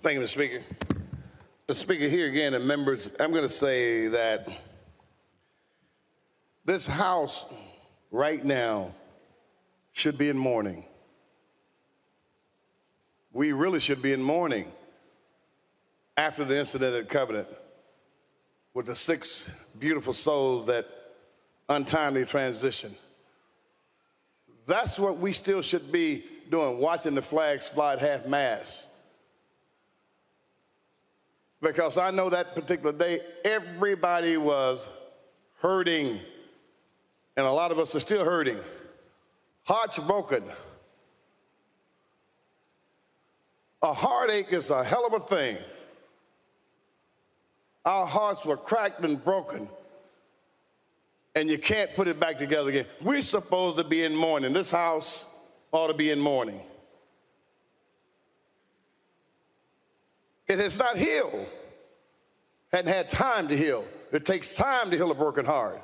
Thank you, Mr. Speaker. Mr. Speaker, here again, and members, I'm going to say that this House right now should be in mourning. We really should be in mourning after the incident at Covenant with the 6 beautiful souls that untimely transitioned. That's what we still should be doing, watching the flags fly at half-mast. Because I know that particular day, everybody was hurting, and a lot of us are still hurting. Hearts broken. A heartache is a hell of a thing. Our hearts were cracked and broken, and you can't put it back together again. We're supposed to be in mourning. This House ought to be in mourning. It has not healed, hadn't had time to heal. It takes time to heal a broken heart.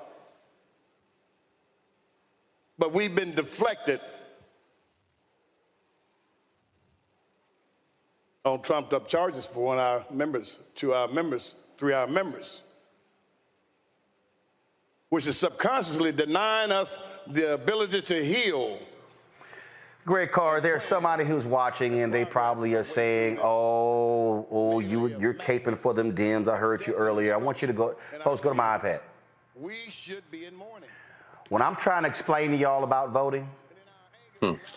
But we've been deflected on trumped up charges for one of our members, 2 of our members, 3 of our members, which is subconsciously denying us the ability to heal. Greg Carr, there's somebody who's watching and they probably are saying, you're caping for them Dems. I heard you earlier. I want you to go, folks, go to my iPad. We should be in mourning. When I'm trying to explain to y'all about voting,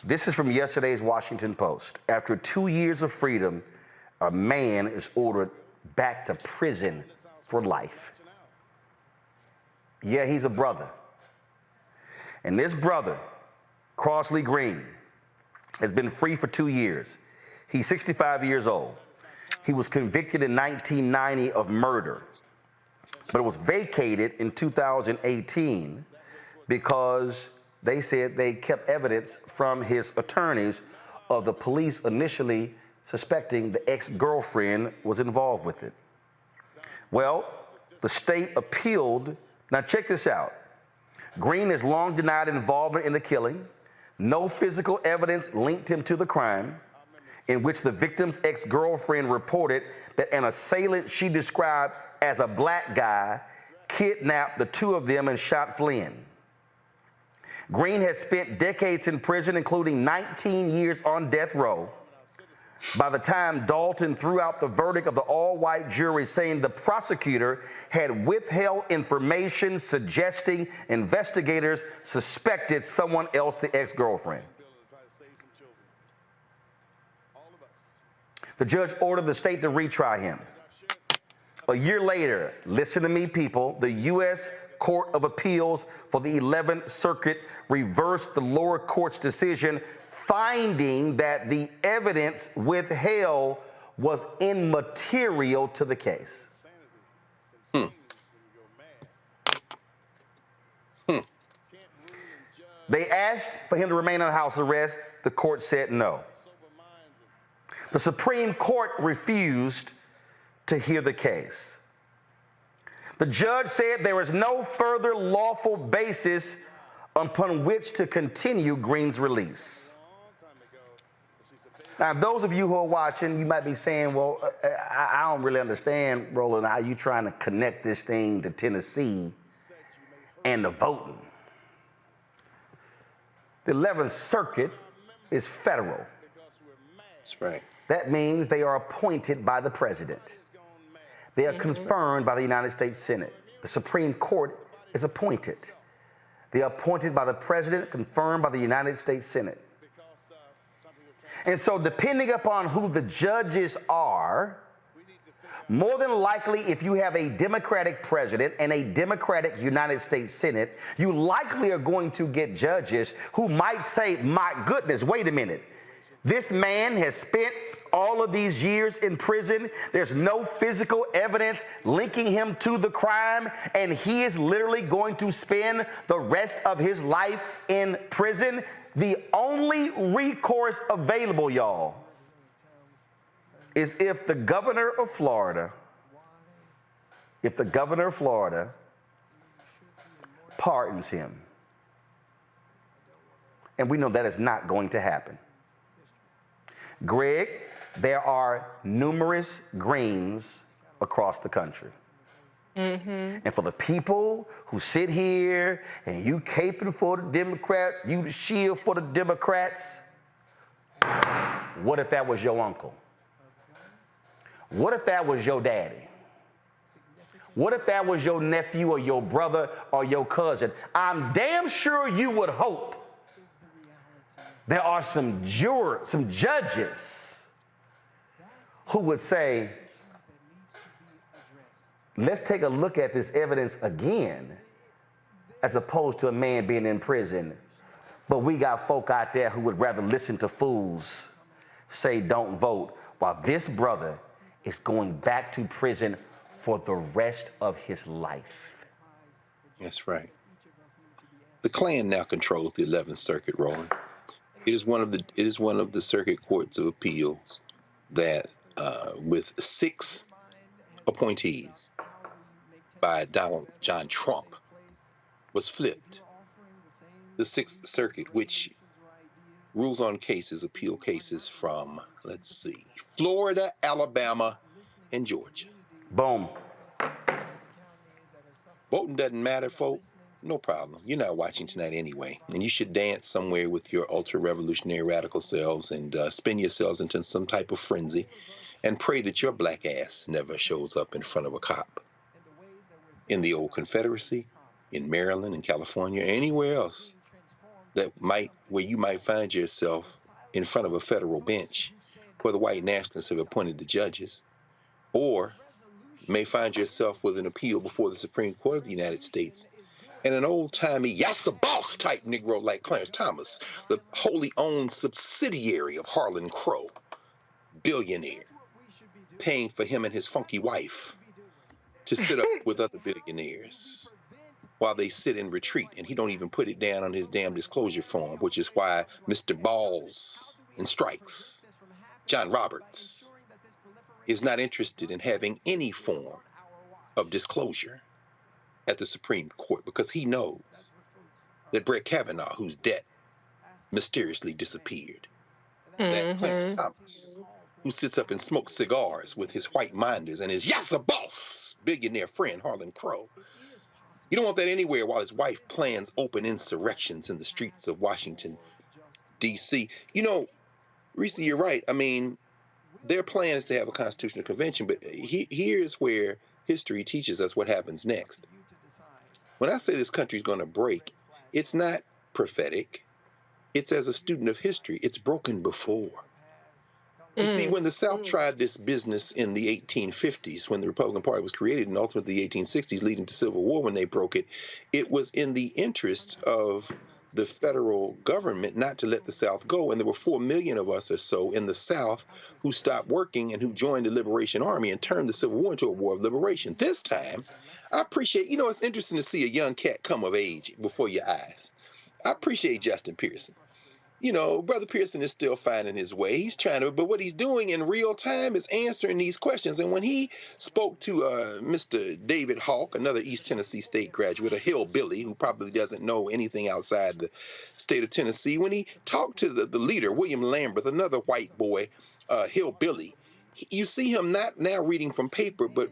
this is from yesterday's Washington Post. After 2 years of freedom, a man is ordered back to prison for life. Yeah, he's a brother. And this brother, Crossley Green, has been free for 2 years. He's 65 years old. He was convicted in 1990 of murder, but it was vacated in 2018 because they said they kept evidence from his attorneys of the police initially suspecting the ex-girlfriend was involved with it. Well, the state appealed. Now check this out. Green has long denied involvement in the killing. No physical evidence linked him to the crime, in which the victim's ex-girlfriend reported that an assailant she described as a black guy kidnapped the 2 of them and shot Flynn. Green has spent decades in prison, including 19 years on death row. By the time Dalton threw out the verdict of the all-white jury saying the prosecutor had withheld information suggesting investigators suspected someone else, the ex-girlfriend. The judge ordered the state to retry him. A year later, listen to me, people, the U.S. Court of Appeals for the 11th Circuit reversed the lower court's decision, finding that the evidence withheld was immaterial to the case. They asked for him to remain on house arrest. The court said no. The Supreme Court refused to hear the case. The judge said there is no further lawful basis upon which to continue Green's release. Now, those of you who are watching, you might be saying, well, I don't really understand, Roland, how you trying to connect this thing to Tennessee and the voting. The 11th Circuit is federal. That's right. That means they are appointed by the president. They are confirmed by the United States Senate. The Supreme Court is appointed. They are appointed by the president, confirmed by the United States Senate. And so depending upon who the judges are, More than likely, if you have a Democratic president and a Democratic United States Senate, you likely are going to get judges who might say, my goodness, wait a minute. This man has spent all of these years in prison. There's no physical evidence linking him to the crime, and he is literally going to spend the rest of his life in prison. The only recourse available, y'all, is if the governor of Florida pardons him. And we know that is not going to happen. Greg, there are numerous Greens across the country. And for the people who sit here and you caping for the Democrats, you the shield for the Democrats, what if that was your uncle? What if that was your daddy? What if that was your nephew or your brother or your cousin? I'm damn sure you would hope there are some judges who would say, let's take a look at this evidence again, as opposed to a man being in prison. But we got folk out there who would rather listen to fools say don't vote, while this brother is going back to prison for the rest of his life. That's right. The Klan now controls the 11th Circuit, Roland. It is one of the circuit courts of appeals that, with 6 appointees by Donald John Trump, was flipped. The 6th Circuit, which rules on cases, appeal cases from, let's see, Florida, Alabama, and Georgia. Boom. Voting doesn't matter, folk. No problem. You're not watching tonight anyway, and you should dance somewhere with your ultra-revolutionary radical selves and spin yourselves into some type of frenzy and pray that your black ass never shows up in front of a cop. In the old Confederacy, in Maryland, in California, anywhere else where you might find yourself in front of a federal bench where the white nationalists have appointed the judges, or may find yourself with an appeal before the Supreme Court of the United States, and an old-timey yassa boss type Negro like Clarence Thomas, the wholly owned subsidiary of Harlan Crow, billionaire, paying for him and his funky wife to sit up with other billionaires while they sit in retreat, and he don't even put it down on his damn disclosure form, which is why Mr. Balls and Strikes, John Roberts, is not interested in having any form of disclosure at the Supreme Court, because he knows that Brett Kavanaugh, whose debt mysteriously disappeared, that Clarence Thomas, who sits up and smokes cigars with his white minders and his yassa boss, billionaire friend Harlan Crow, you don't want that anywhere while his wife plans open insurrections in the streets of Washington, D.C. You know, Reese, you're right. I mean, their plan is to have a constitutional convention, but here's where history teaches us what happens next. When I say this country's going to break, it's not prophetic. It's as a student of history. It's broken before. You see, when the South tried this business in the 1850s, when the Republican Party was created, and ultimately the 1860s, leading to civil war when they broke it, it was in the interest of the federal government not to let the South go. And there were 4 million of us or so in the South who stopped working and who joined the Liberation Army and turned the Civil War into a war of liberation. This time, I appreciate, you know, it's interesting to see a young cat come of age before your eyes. I appreciate Justin Pearson. You know, Brother Pearson is still finding his way. He's trying to, but what he's doing in real time is answering these questions. And when he spoke to Mr. David Hawk, another East Tennessee State graduate, a hillbilly who probably doesn't know anything outside the state of Tennessee, when he talked to the leader, William Lambert, another white boy, hillbilly, you see him not now reading from paper, but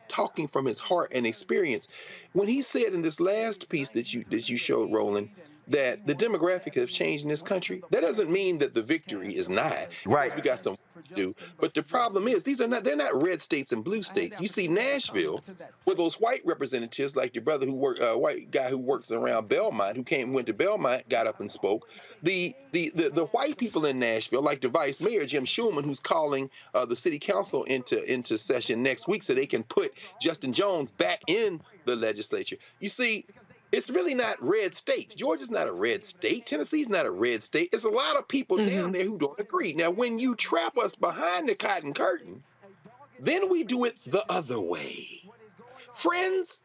talking from his heart and experience. when he said in this last piece that you showed, Roland, that the demographic has changed in this country, that doesn't mean that the victory is nigh. Right. We got some work to do. But the problem is they're not red states and blue states. You see Nashville, where those white representatives, like your brother white guy who works around Belmont, went to Belmont, got up and spoke. The white people in Nashville, like the vice mayor, Jim Schulman, who's calling the city council into session next week so they can put Justin Jones back in the legislature. You see, it's really not red states. Georgia's not a red state. Tennessee's not a red state. It's a lot of people down there who don't agree. Now, when you trap us behind the cotton curtain, then we do it the other way. Friends,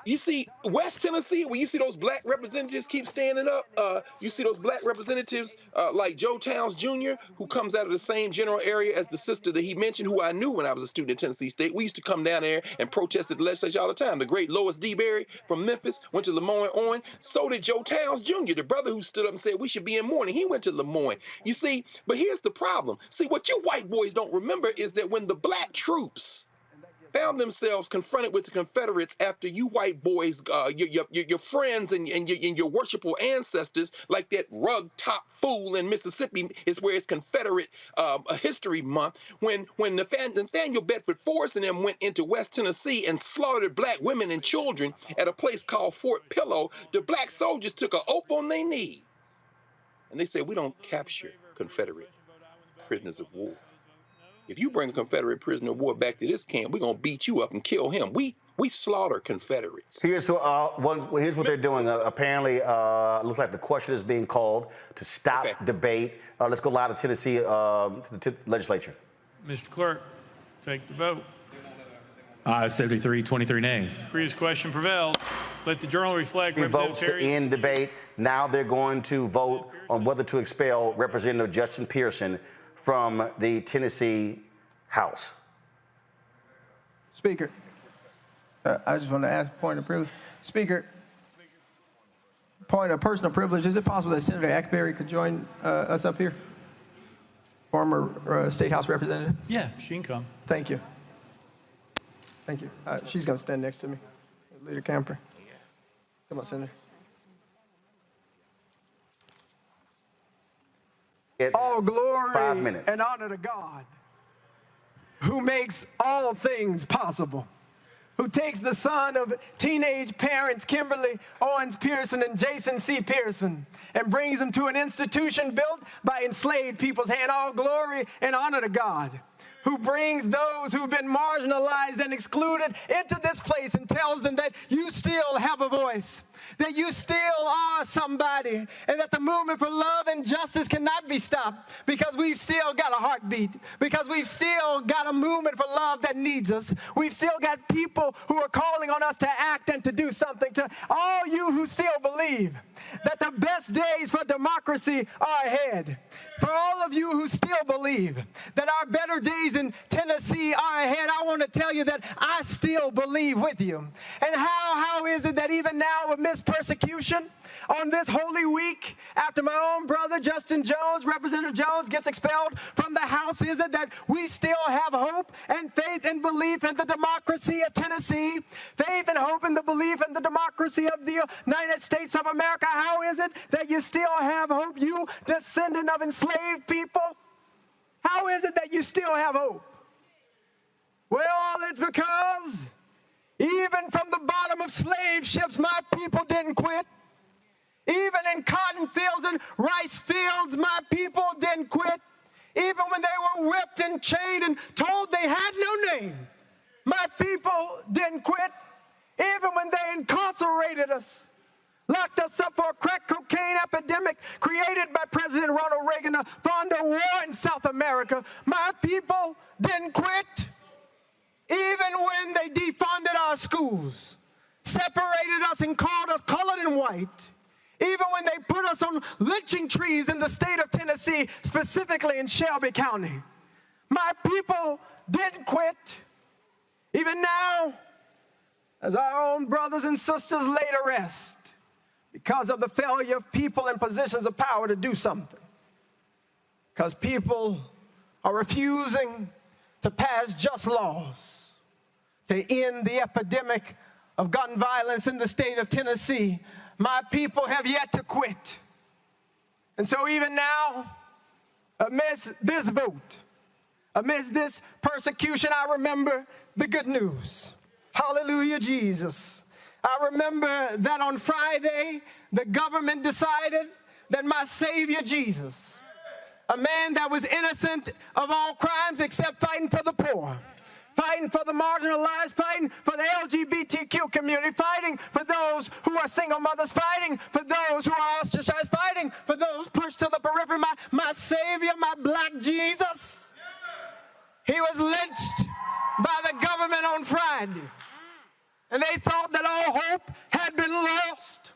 you see West Tennessee, when you see those black representatives keep standing up, you see those black representatives like Joe Towns Jr., who comes out of the same general area as the sister that he mentioned, who I knew when I was a student at Tennessee State. We used to come down there and protest at the legislature all the time. The great Lois D. Berry from Memphis went to Lemoyne-Owen. So did Joe Towns Jr., the brother who stood up and said we should be in mourning. He went to Lemoyne. You see, but here's the problem. See, what you white boys don't remember is that when the black troops found themselves confronted with the Confederates after you white boys, your friends and your worshipful ancestors, like that rug top fool in Mississippi, is where it's Confederate History Month. When Nathaniel Bedford Forrest and them went into West Tennessee and slaughtered black women and children at a place called Fort Pillow, the black soldiers took an oath on their knee, and they said, "We don't capture Confederate prisoners of war. If you bring a Confederate prisoner of war back to this camp, we're going to beat you up and kill him. We slaughter Confederates." Here's what they're doing. Apparently, looks like the question is being called to stop debate. Let's go live to Tennessee, to the legislature. Mr. Clerk, take the vote. Ayes 73, 23 nays. Previous question prevails. Let the journal reflect. He votes to end debate. Now they're going to vote on whether to expel Representative Justin Pearson from the Tennessee House. Speaker, I just want to ask point of privilege. Speaker, point of personal privilege. Is it possible that Senator Ackberry could join us up here? Former State House Representative? Yeah, she can come. Thank you. Thank you. She's going to stand next to me. Leader Camper. Come on, Senator. It's all glory 5 minutes. and honor to God, who makes all things possible, who takes the son of teenage parents Kimberly Owens Pearson and Jason C. Pearson and brings them to an institution built by enslaved people's hand. All glory and honor to God, who brings those who've been marginalized and excluded into this place and tells them that you still have a voice, that you still are somebody, and that the movement for love and justice cannot be stopped because we've still got a heartbeat, because we've still got a movement for love that needs us. We've still got people who are calling on us to act and to do something. To all you who still believe that the best days for democracy are ahead, for all of you who still believe that our better days in Tennessee are ahead, I want to tell you that I still believe with you. And how is it that even now amidst persecution, on this Holy Week, after my own brother Justin Jones, Representative Jones, gets expelled from the House, is it that we still have hope and faith and belief in the democracy of Tennessee, faith and hope in the belief in the democracy of the United States of America? How is it that you still have hope, you descendant of enslaved people? How is it that you still have hope? Well, it's because even from the bottom of slave ships, my people didn't quit. Even in cotton fields and rice fields, my people didn't quit. Even when they were whipped and chained and told they had no name, my people didn't quit. Even when they incarcerated us, locked us up for a crack cocaine epidemic created by President Ronald Reagan to fund a war in South America, my people didn't quit. Even when they defunded our schools, separated us and called us colored and white, even when they put us on lynching trees in the state of Tennessee, specifically in Shelby County, my people didn't quit. Even now, as our own brothers and sisters lay to rest because of the failure of people in positions of power to do something, because people are refusing to pass just laws to end the epidemic of gun violence in the state of Tennessee, my people have yet to quit. And so even now, amidst this vote, amidst this persecution, I remember the good news. Hallelujah, Jesus. I remember that on Friday, the government decided that my Savior Jesus, a man that was innocent of all crimes except fighting for the poor, fighting for the marginalized, fighting for the LGBTQ community, fighting for those who are single mothers, fighting for those who are ostracized, fighting for those pushed to the periphery. My Savior, my black Jesus, he was lynched by the government on Friday. And they thought that all hope had been lost.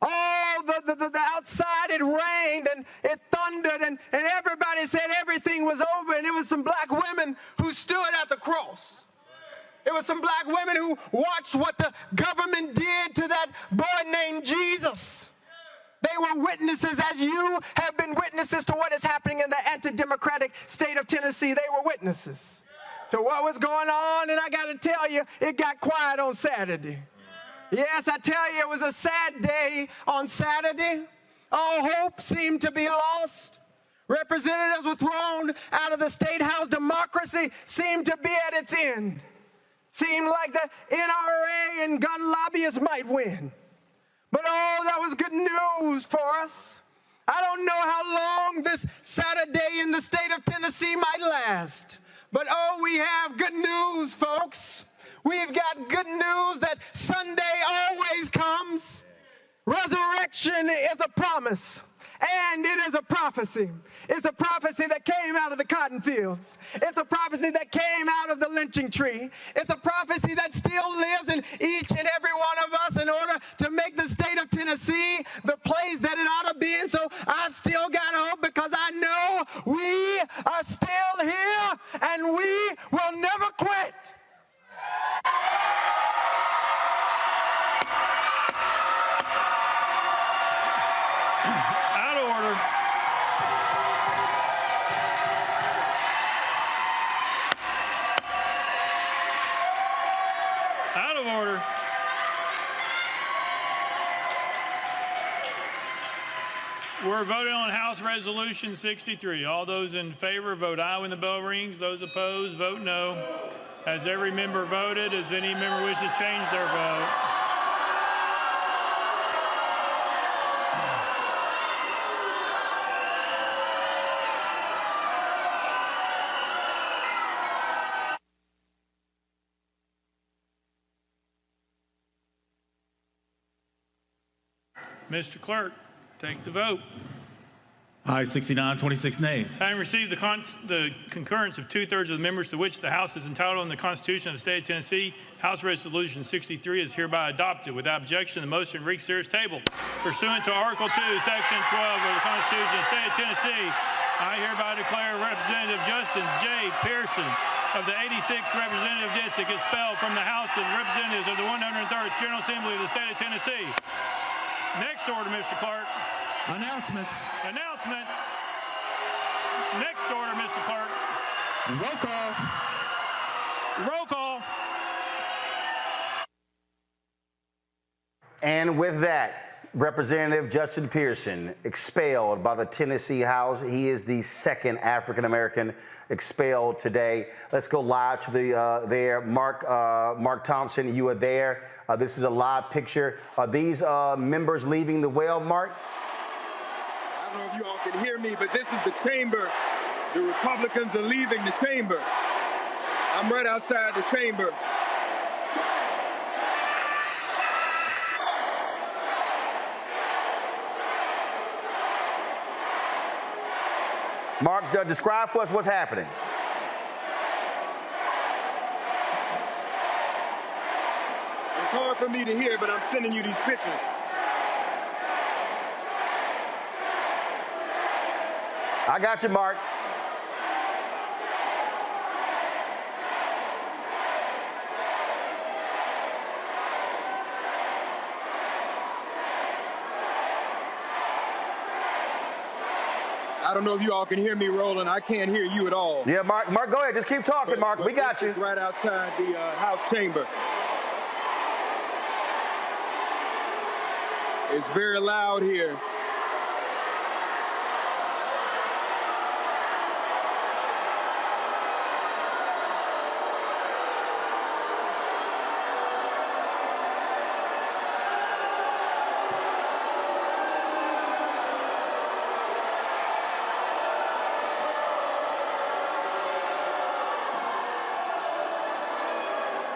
All the outside, it rained and it thundered and everybody said everything was over, and it was some black women who stood at the cross. It was some black women who watched what the government did to that boy named Jesus. They were witnesses, as you have been witnesses to what is happening in the anti-democratic state of Tennessee. They were witnesses to what was going on, and I got to tell you, it got quiet on Saturday. Yes, I tell you, it was a sad day on Saturday. All hope seemed to be lost. Representatives were thrown out of the State House. Democracy seemed to be at its end. Seemed like the NRA and gun lobbyists might win. But oh, that was good news for us. I don't know how long this Saturday in the state of Tennessee might last. But oh, we have good news, folks. We've got good news that Sunday always comes. Resurrection is a promise, and it is a prophecy. It's a prophecy that came out of the cotton fields. It's a prophecy that came out of the lynching tree. It's a prophecy that still lives in each and every one of us in order to make the state of Tennessee the place that it ought to be. And so I've still got hope, because I know we are still here and we will never quit. Out of order. Out of order. We're voting on House Resolution 63. All those in favor, vote aye when the bell rings. Those opposed, vote no. Has every member voted? Does any member wish to change their vote? Mr. Clerk, take the vote. Aye, 69, 26 nays. Having received the concurrence of 2/3 of the members to which the House is entitled in the Constitution of the State of Tennessee, House Resolution 63 is hereby adopted. Without objection, the motion reconsider is tabled. Pursuant to Article 2, Section 12 of the Constitution of the State of Tennessee, I hereby declare Representative Justin J. Pearson of the 86th Representative District expelled from the House of Representatives of the 103rd General Assembly of the State of Tennessee. Next order, Mr. Clerk. Announcements. Announcements. Next order, Mr. Clerk. Roll call. Roll call. And with that, Representative Justin Pearson expelled by the Tennessee House. He is the second African-American expelled today. Let's go live to the Mark Thompson, you are there. This is a live picture. Are these members leaving the well, Mark? I don't know if you all can hear me, but this is the chamber. The Republicans are leaving the chamber. I'm right outside the chamber. Mark, describe for us what's happening. It's hard for me to hear, but I'm sending you these pictures. I got you, Mark. I don't know if you all can hear me, Roland. I can't hear you at all. Yeah, Mark, go ahead. Just keep talking, Mark. We got you. Right outside the House chamber. It's very loud here.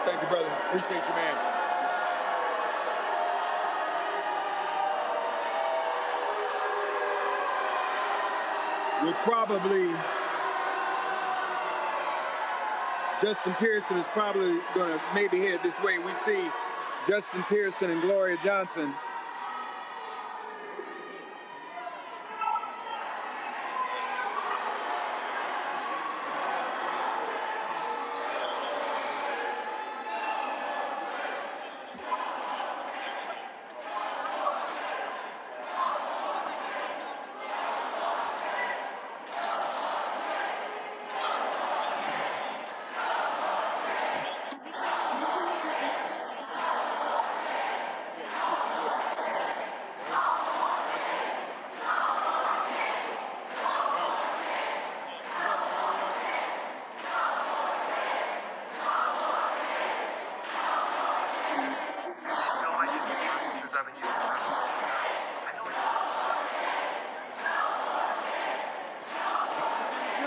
Thank you, brother. Appreciate you, man. We're probably, Justin Pearson is probably going to maybe head this way. We see Justin Pearson and Gloria Johnson.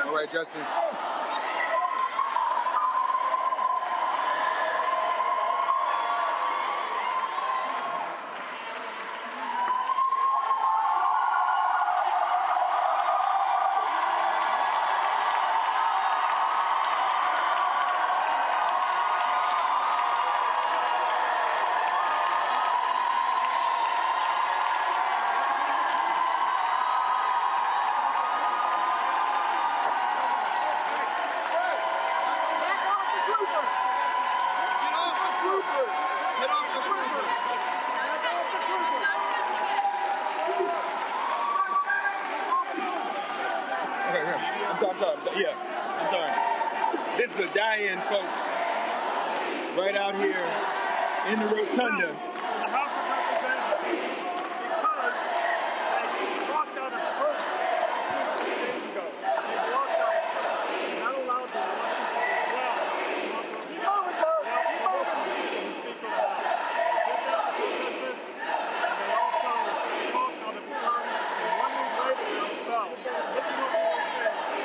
All right, Justin. I'm sorry. This is the die-in, folks. Right out here in the rotunda. The House of Representatives, because they walked out of the first 2 days ago. They walked out, not allowed to keep moving, sir. Keep moving. Speaker of the House. They did that for business, and they also talked on the return, and 1 week later they're expelled. This is what we were saying.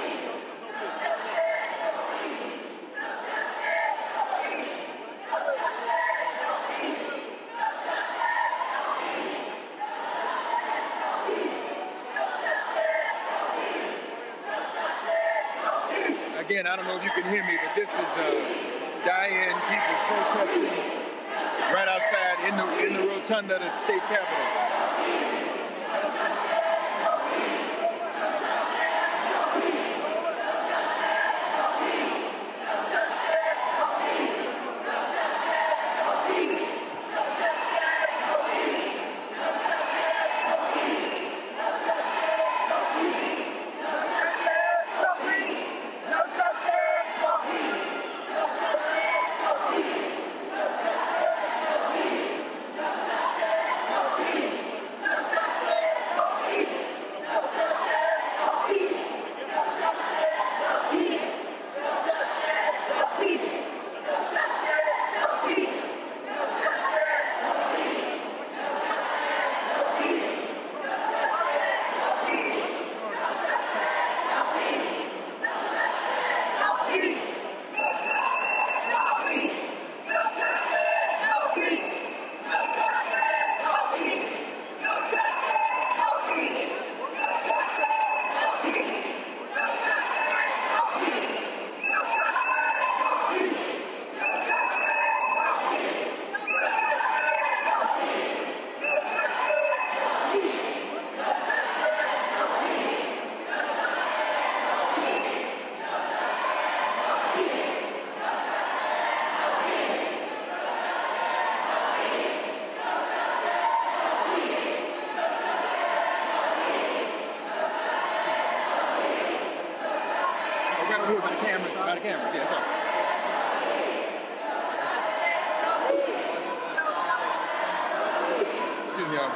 Again, I don't know if you can hear me, but this is die-in people protesting right outside in the rotunda of the state capitol. By the cameras, yeah, sorry. Excuse me, y'all.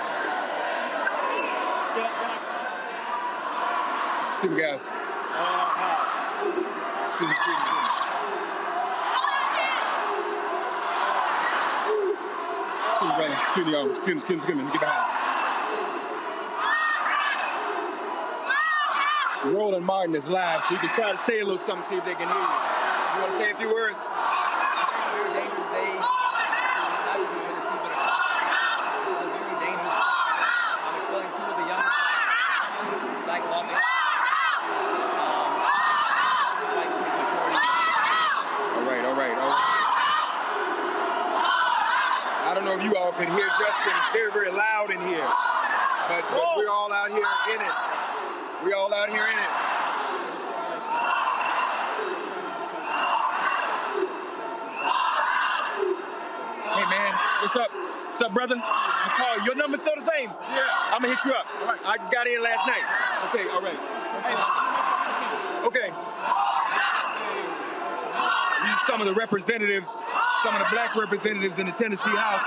Excuse me, guys. Excuse me. Excuse me, brother. Excuse me, y'all. Excuse me. Let me get behind. Roland Martin is live, so you can try to say a little something, see if they can hear you. You want to say a few words? Very dangerous day, not just in Tennessee, but across the nation. It's a very dangerous place. I'm expelling two of the young black lawmakers. I don't know if you all can hear Justin. It's very, very loud in here. But we're all out here in it. We're all out here in it. Hey, man. What's up? What's up, brother? I'm calling. Your number's still the same? Yeah. I'm going to hit you up. All right. I just got in last night. Okay, all right. Okay. These are some of the representatives, some of the black representatives in the Tennessee House.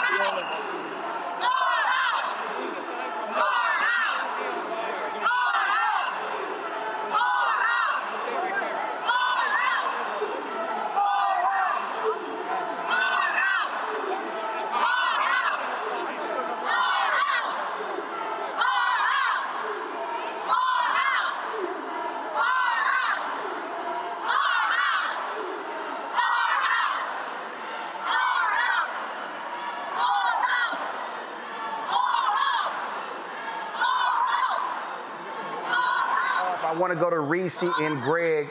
I want to go to Reese and Greg.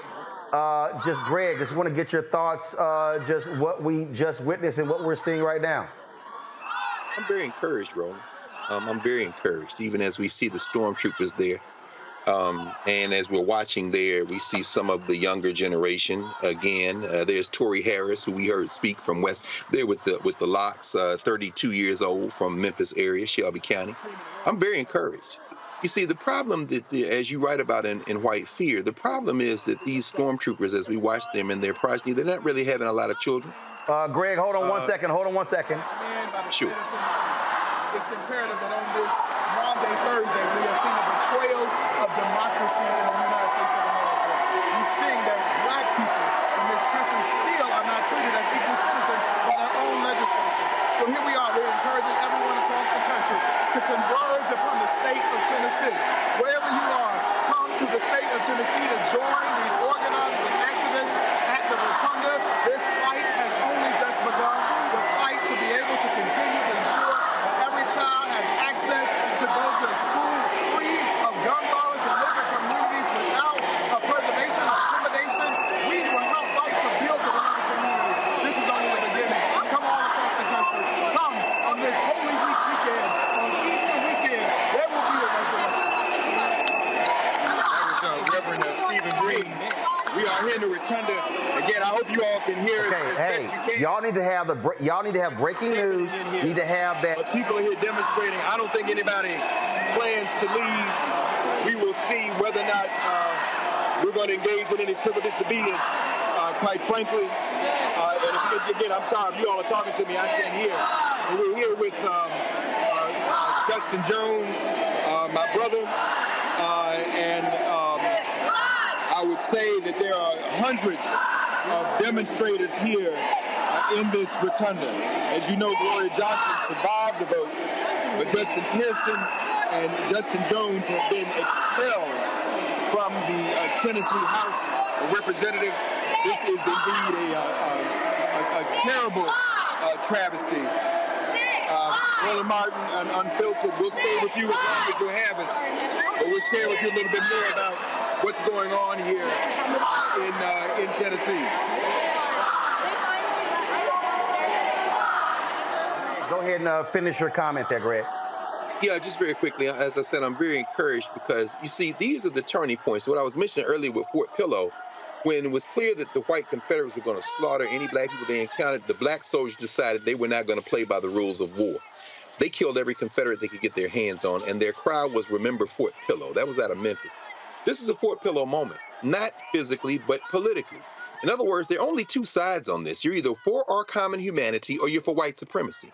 Greg, just want to get your thoughts, just what we just witnessed and what we're seeing right now. I'm very encouraged, Roland. I'm very encouraged, even as we see the stormtroopers there. And as we're watching there, we see some of the younger generation. Again, there's Tori Harris, who we heard speak from West, there with the locks, 32 years old from Memphis area, Shelby County. I'm very encouraged. You see, the problem that, as you write about in White Fear, the problem is that these stormtroopers, as we watch them and their progeny, they're not really having a lot of children. Greg, hold on 1 second. Sure. It's imperative that on this Monday, Thursday, we have seen a betrayal of democracy in the United States of America. We're seeing that black people in this country still are not treated as equal citizens by their own legislature. So here we are, we're encouraging everyone across the country to converge upon the state of Tennessee. Wherever you are, come to the state of Tennessee to join these organizers and activists at the Rotunda. This fight has only just begun. The fight to be able to continue to ensure that every child has access to go to a school free of gun violence and live in communities without a preservation of intimidation. We will help fight to build the Rotunda community. This is only the beginning. Come all across the country. Come on this Holy Week weekend. On Easter weekend, there will be a resurrection. That was Reverend Stephen Green. We are here in the Rotunda. Again, I hope you all can hear it. Okay, hey, y'all need to have breaking news. You need to have that. But people are here demonstrating. I don't think anybody plans to leave. We will see whether or not we're going to engage in any civil disobedience. Quite frankly, and again, I'm sorry if you all are talking to me. I can't hear. But we're here with Justin Jones, my brother, and I would say that there are hundreds of demonstrators here in this rotunda. As you know, Gloria Johnson survived the vote, but Justin Pearson and Justin Jones have been expelled from the Tennessee House of Representatives. This is indeed a terrible travesty. Roland Martin, Unfiltered, we'll stay with you as long as you'll have us, but we'll share with you a little bit more about what's going on here in Tennessee. Go ahead and finish your comment there, Greg. Yeah, just very quickly. As I said, I'm very encouraged because, you see, these are the turning points. What I was mentioning earlier with Fort Pillow, when it was clear that the white Confederates were going to slaughter any black people they encountered, the black soldiers decided they were not going to play by the rules of war. They killed every Confederate they could get their hands on, and their cry was, "Remember Fort Pillow." That was out of Memphis. This is a Fort Pillow moment, not physically, but politically. In other words, there are only two sides on this. You're either for our common humanity or you're for white supremacy.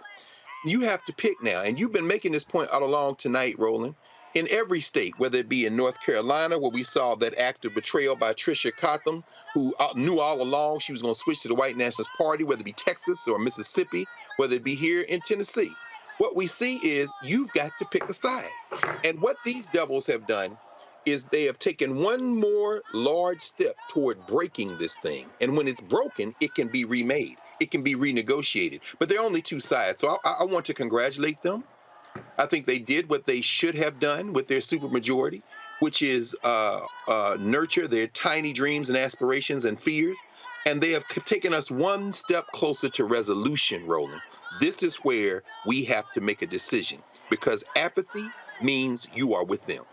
You have to pick now, and you've been making this point all along tonight, Roland, in every state, whether it be in North Carolina, where we saw that act of betrayal by Tricia Cotham, who knew all along she was going to switch to the white nationalist party, whether it be Texas or Mississippi, whether it be here in Tennessee. What we see is you've got to pick a side. And what these devils have done is they have taken one more large step toward breaking this thing. And when it's broken, it can be remade. It can be renegotiated. But there are only two sides. So I want to congratulate them. I think they did what they should have done with their supermajority, which is nurture their tiny dreams and aspirations and fears. And they have taken us one step closer to resolution, Roland. This is where we have to make a decision, because apathy means you are with them.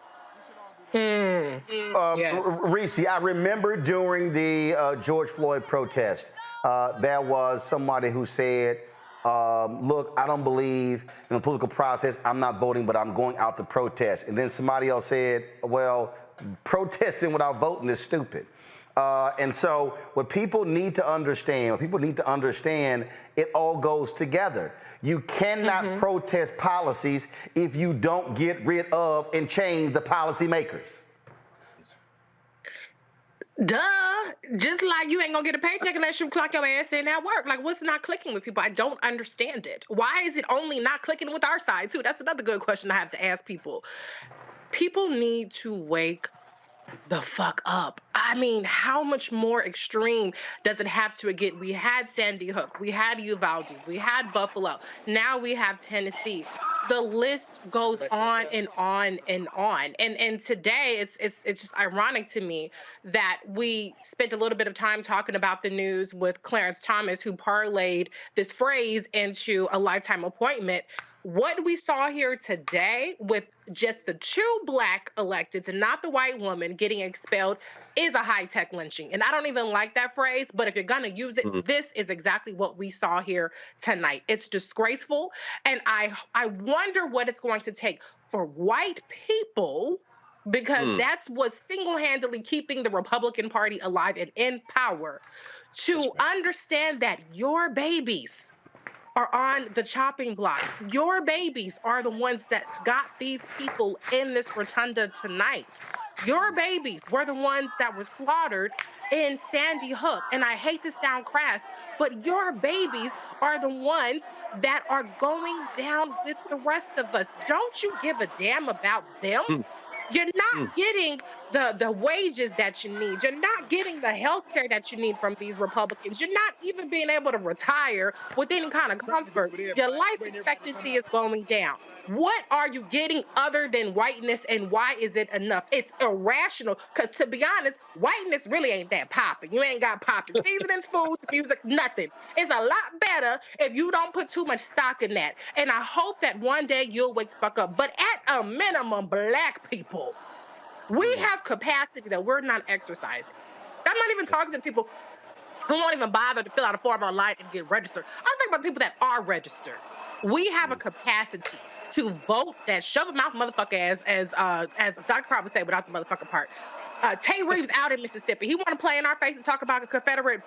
Yes. Reese, I remember during the George Floyd protest, there was somebody who said, look, I don't believe in the political process. I'm not voting, but I'm going out to protest. And then somebody else said, well, protesting without voting is stupid. And so what people need to understand, it all goes together. You cannot protest policies if you don't get rid of and change the policymakers. Duh. Just like you ain't gonna get a paycheck unless you clock your ass in at work. Like, what's not clicking with people? I don't understand it. Why is it only not clicking with our side, too? That's another good question I have to ask people. People need to wake the fuck up. I mean, how much more extreme does it have to get? We had Sandy Hook, we had Uvalde, we had Buffalo, now we have Tennessee. The list goes on and on and on. And today it's just ironic to me that we spent a little bit of time talking about the news with Clarence Thomas, who parlayed this phrase into a lifetime appointment. What we saw here today with just the two black electeds and not the white woman getting expelled is a high-tech lynching. And I don't even like that phrase, but if you're going to use it, this is exactly what we saw here tonight. It's disgraceful. And I wonder what it's going to take for white people, because that's what's single-handedly keeping the Republican Party alive and in power, to understand that your babies are on the chopping block. Your babies are the ones that got these people in this rotunda tonight. Your babies were the ones that were slaughtered in Sandy Hook. And I hate to sound crass, but your babies are the ones that are going down with the rest of us. Don't you give a damn about them? You're not getting the wages that you need. You're not getting the health care that you need from these Republicans. You're not even being able to retire with any kind of comfort. Your life expectancy is going down. What are you getting other than whiteness, and why is it enough? It's irrational, because to be honest, whiteness really ain't that popping. You ain't got popping seasonings, foods, music, nothing. It's a lot better if you don't put too much stock in that. And I hope that one day you'll wake the fuck up. But at a minimum, black people, we have capacity that we're not exercising. I'm not even talking to people who won't even bother to fill out a form online and get registered. I'm talking about people that are registered. We have a capacity to vote that shove-a-mouth motherfucker, as Dr. Crowd would say without the motherfucking part. Tay Reeves out in Mississippi. He want to play in our face and talk about a Confederate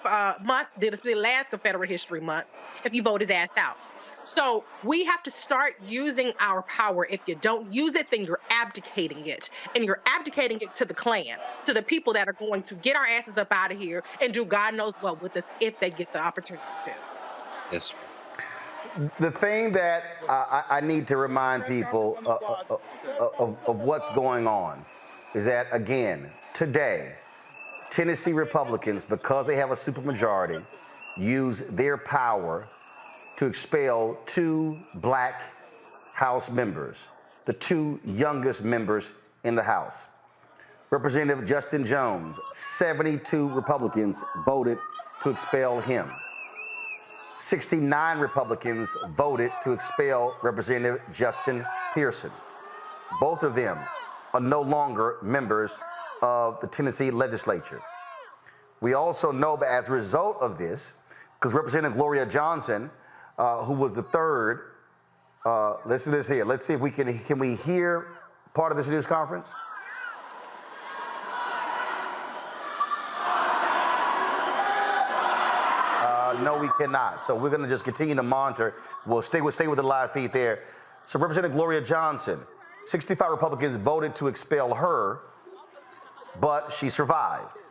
month. This is the last Confederate History Month if you vote his ass out. So we have to start using our power. If you don't use it, then you're abdicating it. And you're abdicating it to the Klan, to the people that are going to get our asses up out of here and do God knows what with us if they get the opportunity to. Yes. The thing that I need to remind people of what's going on is that, again, today, Tennessee Republicans, because they have a supermajority, use their power to expel two black House members, the two youngest members in the House. Representative Justin Jones, 72 Republicans voted to expel him. 69 Republicans voted to expel Representative Justin Pearson. Both of them are no longer members of the Tennessee Legislature. We also know that as a result of this, because Representative Gloria Johnson, who was the third, listen to this here. Let's see if we can we hear part of this news conference? No, we cannot. So we're going to just continue to monitor. We'll stay with the live feed there. So Representative Gloria Johnson, 65 Republicans voted to expel her, but she survived.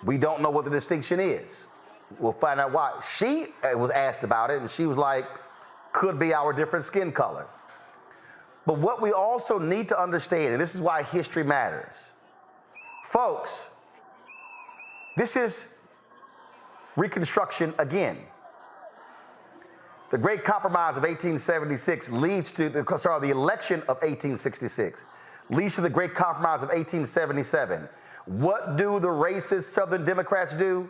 We don't know what the distinction is. We'll find out why. She was asked about it, and she was like, could be our different skin color. But what we also need to understand, and this is why history matters, folks, this is Reconstruction again. The Great Compromise of 1876 leads to the election of 1866 leads to the Great Compromise of 1877. What do the racist Southern Democrats do?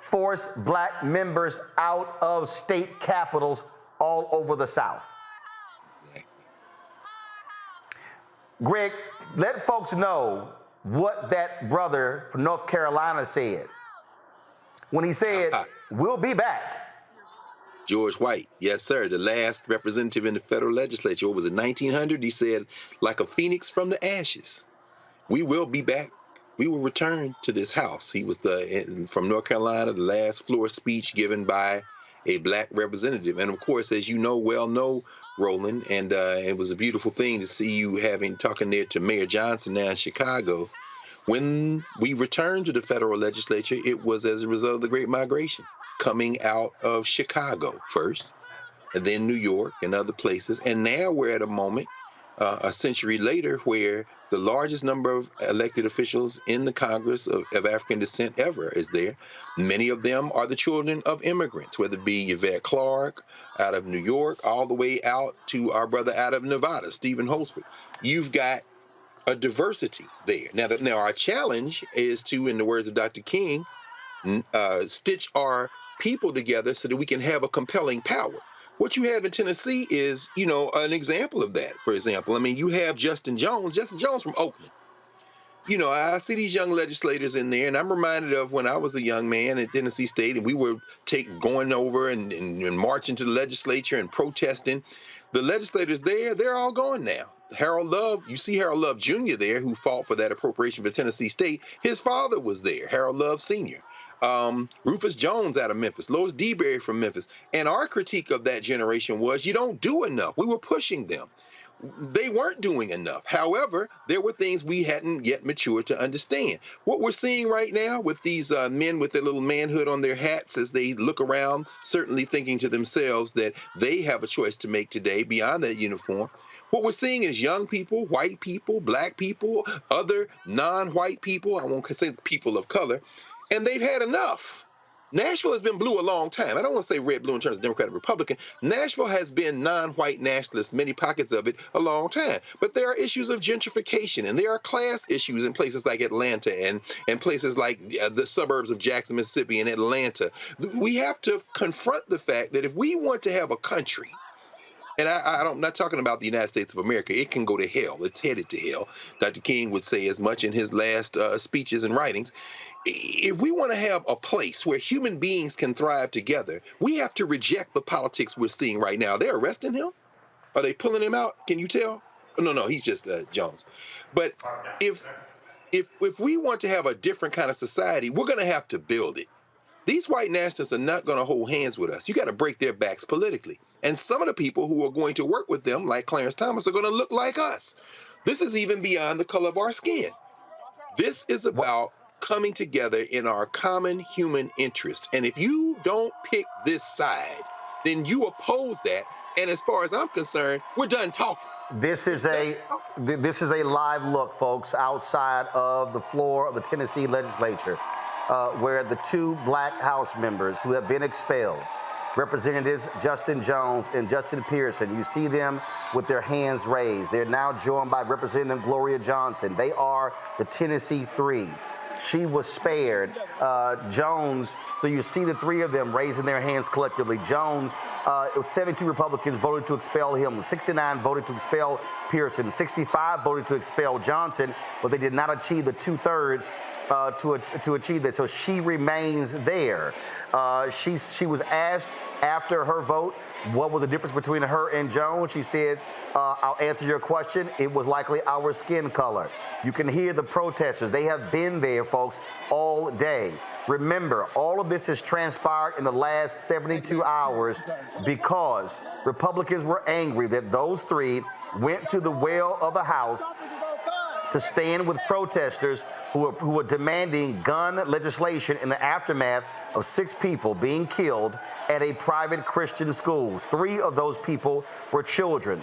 Force black members out of state capitals all over the South. Greg, let folks know what that brother from North Carolina said when he said, we'll be back. George White, yes, sir, the last representative in the federal legislature. What was it, 1900? He said, like a phoenix from the ashes, we will be back. We will return to this house. He was from North Carolina, the last floor speech given by a black representative. And of course, as you know, Roland, and it was a beautiful thing to see you talking there to Mayor Johnson now in Chicago. When we returned to the federal legislature, it was as a result of the Great Migration, coming out of Chicago first, and then New York and other places. And now we're at a moment, a century later, where the largest number of elected officials in the Congress of African descent ever is there. Many of them are the children of immigrants, whether it be Yvette Clarke out of New York, all the way out to our brother out of Nevada, Stephen Holsford. You've got a diversity there. Now our challenge is to, in the words of Dr. King, stitch our people together so that we can have a compelling power. What you have in Tennessee is, an example of that. For example, I mean, you have Justin Jones from Oakland. I see these young legislators in there, and I'm reminded of when I was a young man at Tennessee State, and we were going over and marching to the legislature and protesting. The legislators there, they're all gone now. Harold Love, you see Harold Love Jr. there, who fought for that appropriation for Tennessee State. His father was there, Harold Love Sr. Rufus Jones out of Memphis, Lois DeBerry from Memphis. And our critique of that generation was, you don't do enough. We were pushing them. They weren't doing enough. However, there were things we hadn't yet matured to understand. What we're seeing right now with these men with their little manhood on their hats as they look around, certainly thinking to themselves that they have a choice to make today beyond that uniform. What we're seeing is young people, white people, black people, other non-white people, I won't say people of color, and they've had enough. Nashville has been blue a long time. I don't want to say red, blue in terms of Democrat and Republican. Nashville has been non-white nationalist, many pockets of it, a long time. But there are issues of gentrification, and there are class issues in places like Atlanta and places like the suburbs of Jackson, Mississippi, and Atlanta. We have to confront the fact that if we want to have a country, and I'm not talking about the United States of America. It can go to hell. It's headed to hell. Dr. King would say as much in his last speeches and writings. If we want to have a place where human beings can thrive together, we have to reject the politics we're seeing right now. They're arresting him? Are they pulling him out? Can you tell? No, he's just Jones. But if we want to have a different kind of society, we're going to have to build it. These white nationalists are not going to hold hands with us. You got to break their backs politically. And some of the people who are going to work with them, like Clarence Thomas, are going to look like us. This is even beyond the color of our skin. This is about coming together in our common human interest. And if you don't pick this side, then you oppose that. And as far as I'm concerned, we're done talking. This is a live look, folks, outside of the floor of the Tennessee legislature, where the two black House members who have been expelled, Representatives Justin Jones and Justin Pearson, you see them with their hands raised. They're now joined by Representative Gloria Johnson. They are the Tennessee Three. She was spared. Jones, so you see the three of them raising their hands collectively. Jones, it was 72 Republicans voted to expel him. 69 voted to expel Pearson. 65 voted to expel Johnson, but they did not achieve the 2/3 to achieve that. So she remains there. She was asked after her vote what was the difference between her and Jones. She said, I'll answer your question. It was likely our skin color. You can hear the protesters. They have been there folks, all day. Remember, all of this has transpired in the last 72 hours because Republicans were angry that those three went to the well of the House to stand with protesters who were demanding gun legislation in the aftermath of 6 people being killed at a private Christian school. 3 of those people were children.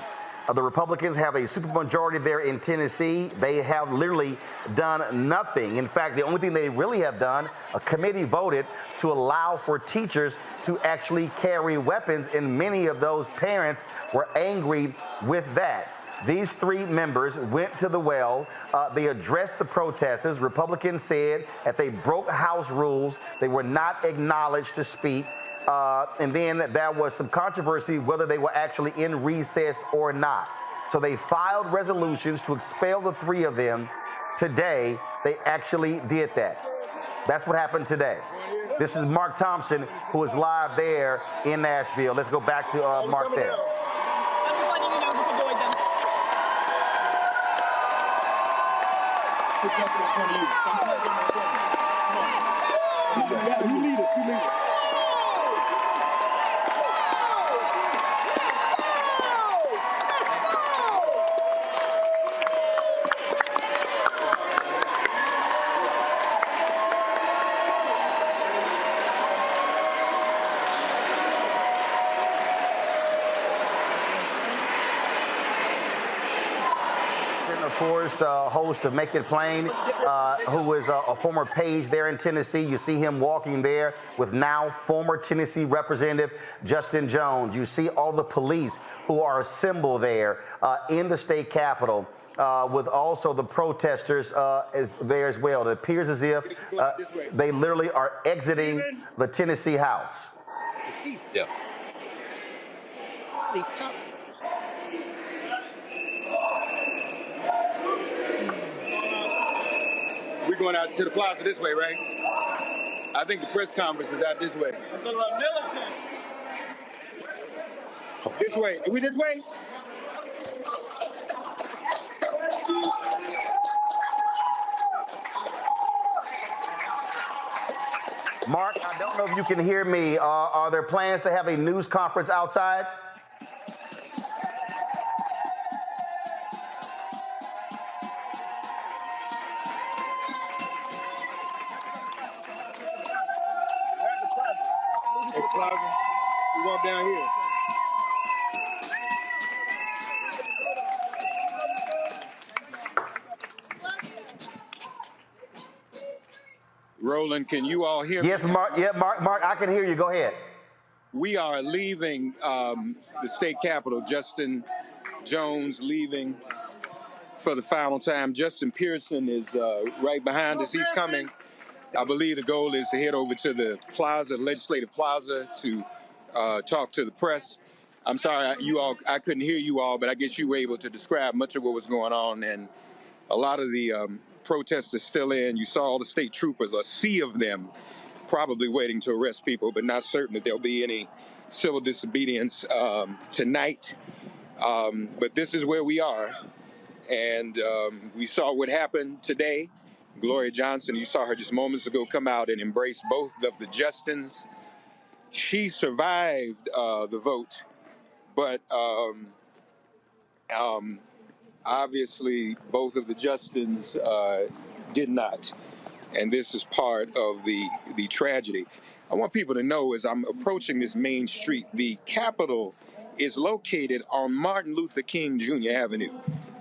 The Republicans have a supermajority there in Tennessee. They have literally done nothing. In fact, the only thing they really have done, a committee voted to allow for teachers to actually carry weapons, and many of those parents were angry with that. These 3 members went to the well. They addressed the protesters. Republicans said that they broke House rules. They were not acknowledged to speak. And then there was some controversy whether they were actually in recess or not. So they filed resolutions to expel the 3 of them. Today, they actually did that. That's what happened today. This is Mark Thompson, who is live there in Nashville. Let's go back to Mark there. You lead it. You lead it. Of course, host of Make It Plain, who is a former page there in Tennessee. You see him walking there with now former Tennessee Representative Justin Jones. You see all the police who are assembled there in the state capitol. With also the protesters is there as well. It appears as if they literally are exiting the Tennessee House. Yeah. We're going out to the plaza this way, right? I think the press conference is out this way. It's a little militant. This way. Are we this way? Mark, I don't know if you can hear me. Are there plans to have a news conference outside? Plaza. We walk down here. Roland, can you all hear me? Yes, Mark. Yeah, Mark, I can hear you. Go ahead. We are leaving the state capitol. Justin Jones leaving for the final time. Justin Pearson is right behind us. He's coming. I believe the goal is to head over to the plaza, the legislative plaza, to talk to the press. I'm sorry, I couldn't hear you all, but I guess you were able to describe much of what was going on. And a lot of the protests are still in. You saw all the state troopers, a sea of them, probably waiting to arrest people, but not certain that there'll be any civil disobedience tonight. But this is where we are. And we saw what happened today. Gloria Johnson, you saw her just moments ago come out and embrace both of the Justins. She survived the vote, but obviously both of the Justins did not. And this is part of the tragedy. I want people to know as I'm approaching this main street, the Capitol is located on Martin Luther King Jr. Avenue.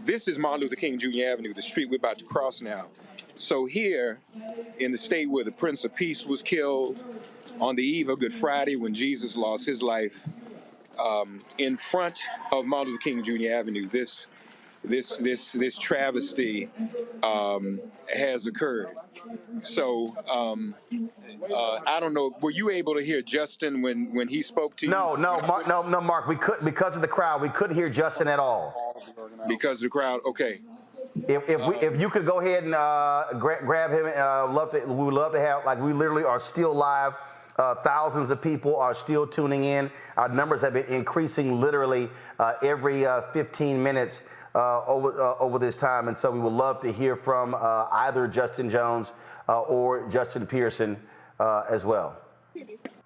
This is Martin Luther King Jr. Avenue, the street we're about to cross now. So here in the state where the Prince of Peace was killed on the eve of Good Friday when Jesus lost his life, in front of Martin Luther King Jr. Avenue, this travesty has occurred. So I don't know. Were you able to hear Justin when he spoke to you? No, Mark. We couldn't because of the crowd. We couldn't hear Justin at all. Because of the crowd. Okay. If you could go ahead and grab him, we would love to have. Like, we literally are still live. Thousands of people are still tuning in. Our numbers have been increasing literally every 15 minutes. over this time. And so we would love to hear from either Justin Jones or Justin Pearson as well.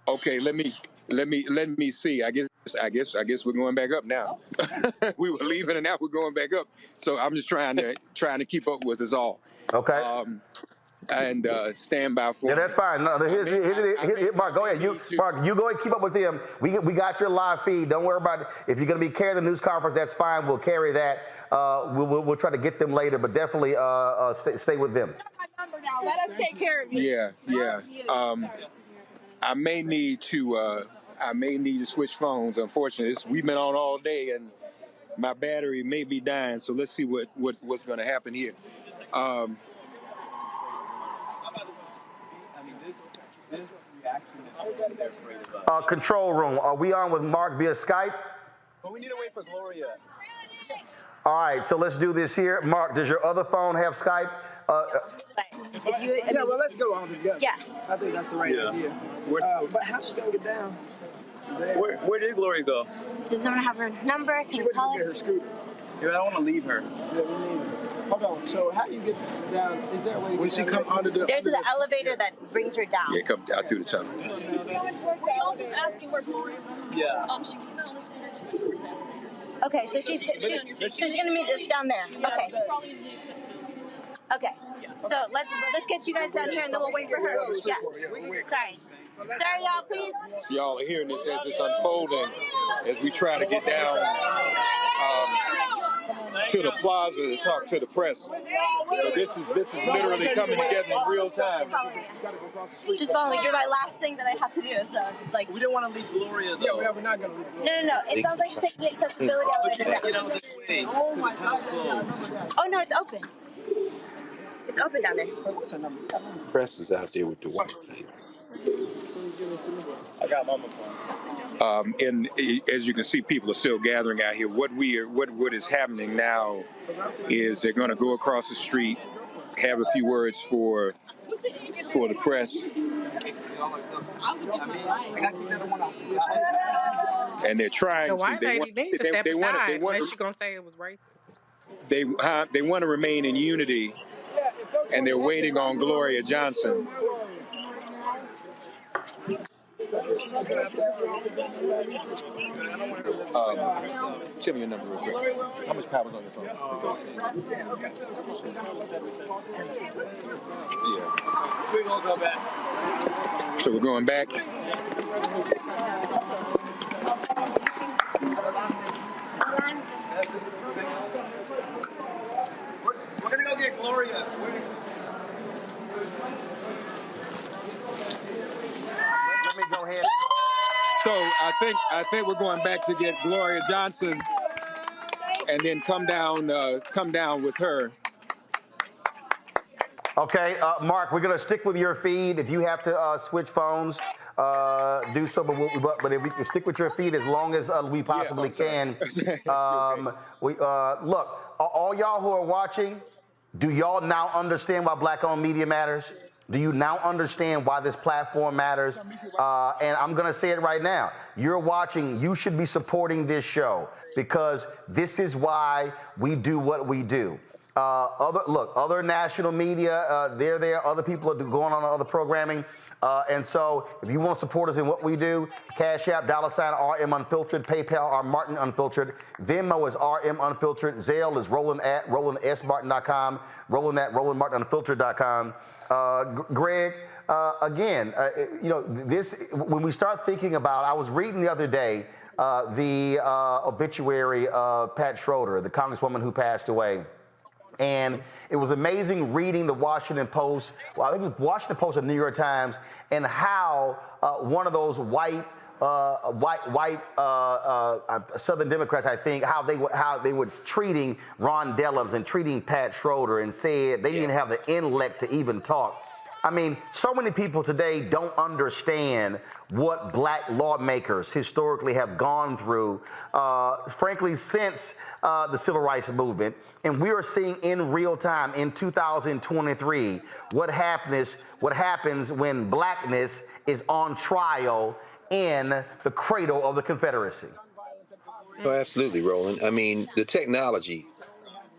Okay, let me see. I guess we're going back up now. We were leaving and now we're going back up. So I'm just trying to keep up with us all. Okay. And stand by for. Yeah, that's fine. No, Mark, go ahead. Mark, you go ahead and keep up with them. We got your live feed. Don't worry about it. If you're going to be carrying the news conference, that's fine. We'll carry that. We'll try to get them later, but definitely stay with them. Let us take care of you. Yeah. I may need to switch phones. Unfortunately, we've been on all day, and my battery may be dying. So let's see what's going to happen here. This reaction is Control room. Are we on with Mark via Skype? But we need to wait for Gloria. All right, so let's do this here. Mark, does your other phone have Skype? Yeah, well, let's go on together. Yeah. I think that's the right idea. But how's she gonna get down? Where did Gloria go? Does someone have her number? Can we call Get her? her scooter. Yeah, I don't want to leave her. Yeah, we need her. Hold on. So how do you get down? Is there a way? When she come under the? There's an elevator that brings her down. Yeah, come down through the tunnel. Were y'all just asking where Gloria was? Yeah. She came out on the scooter and she went towards that. Okay, so she's gonna meet us down there. Okay. Probably in the accessibility. Okay. So let's get you guys down here and then we'll wait for her. Yeah. Sorry. Sorry, y'all. Please. So y'all are hearing this as it's unfolding, as we try to get down to the plaza to talk to the press. But this is literally coming together in real time. Just follow me. You're my last thing that I have to do. So We didn't want to leave Gloria though. Yeah, we're not gonna leave Gloria. No. It sounds like you're taking the accessibility elevator down. Get out this way. Oh my God. Oh no, it's open. It's open down there. What's her number? Press is out there with the white kids. I got mama phone. And as you can see, people are still gathering out here. What is happening now is they're going to go across the street, have a few words for the press, and they're trying The white to. lady needs to step aside unless she's gonna say it was racist. They want to remain in unity, and they're waiting on Gloria Johnson. Tell me your number real quick. How much power's on your phone? Yeah. We're gonna go back. So we're going back. We're gonna go get Gloria. Let me go ahead. So I think we're going back to get Gloria Johnson, and then come down with her. Okay, Mark, we're going to stick with your feed. If you have to switch phones, do so. But if we can stick with your feed as long as we possibly can. Look, all y'all who are watching, do y'all now understand why Black-owned media matters? Do you now understand why this platform matters? And I'm going to say it right now. You're watching. You should be supporting this show because this is why we do what we do. Other national media, they're there. Other people are going on other programming. And so if you want to support us in what we do, Cash App, $RM Unfiltered, PayPal, R Martin Unfiltered, Venmo is RM Unfiltered, Zelle is Roland@RolandSMartin.com, Roland@RolandMartinUnfiltered.com. Greg, again, this, when we start thinking about, I was reading the other day the obituary of Pat Schroeder, the congresswoman who passed away. And it was amazing reading the Washington Post, well, I think it was Washington Post or New York Times, and how one of those white Southern Democrats, I think, how they were treating Ron Dellums and treating Pat Schroeder, and said they didn't have the intellect to even talk. I mean, so many people today don't understand what black lawmakers historically have gone through, frankly, since the Civil Rights Movement. And we are seeing in real time in 2023 what happens when blackness is on trial in the cradle of the Confederacy. Oh, absolutely, Roland. I mean, the technology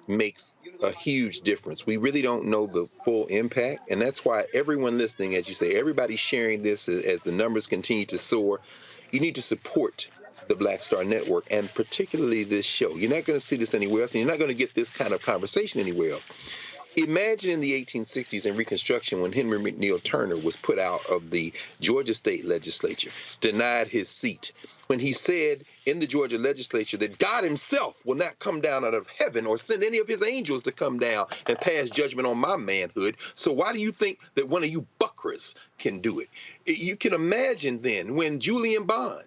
makes a huge difference. We really don't know the full impact, and that's why everyone listening, as you say, everybody sharing this as the numbers continue to soar. You need to support the Black Star Network, and particularly this show. You're not going to see this anywhere else, and you're not going to get this kind of conversation anywhere else. Imagine in the 1860s in Reconstruction when Henry McNeil Turner was put out of the Georgia State Legislature, denied his seat, when he said in the Georgia Legislature that God himself will not come down out of heaven or send any of his angels to come down and pass judgment on my manhood. So why do you think that one of you buckras can do it? You can imagine then when Julian Bond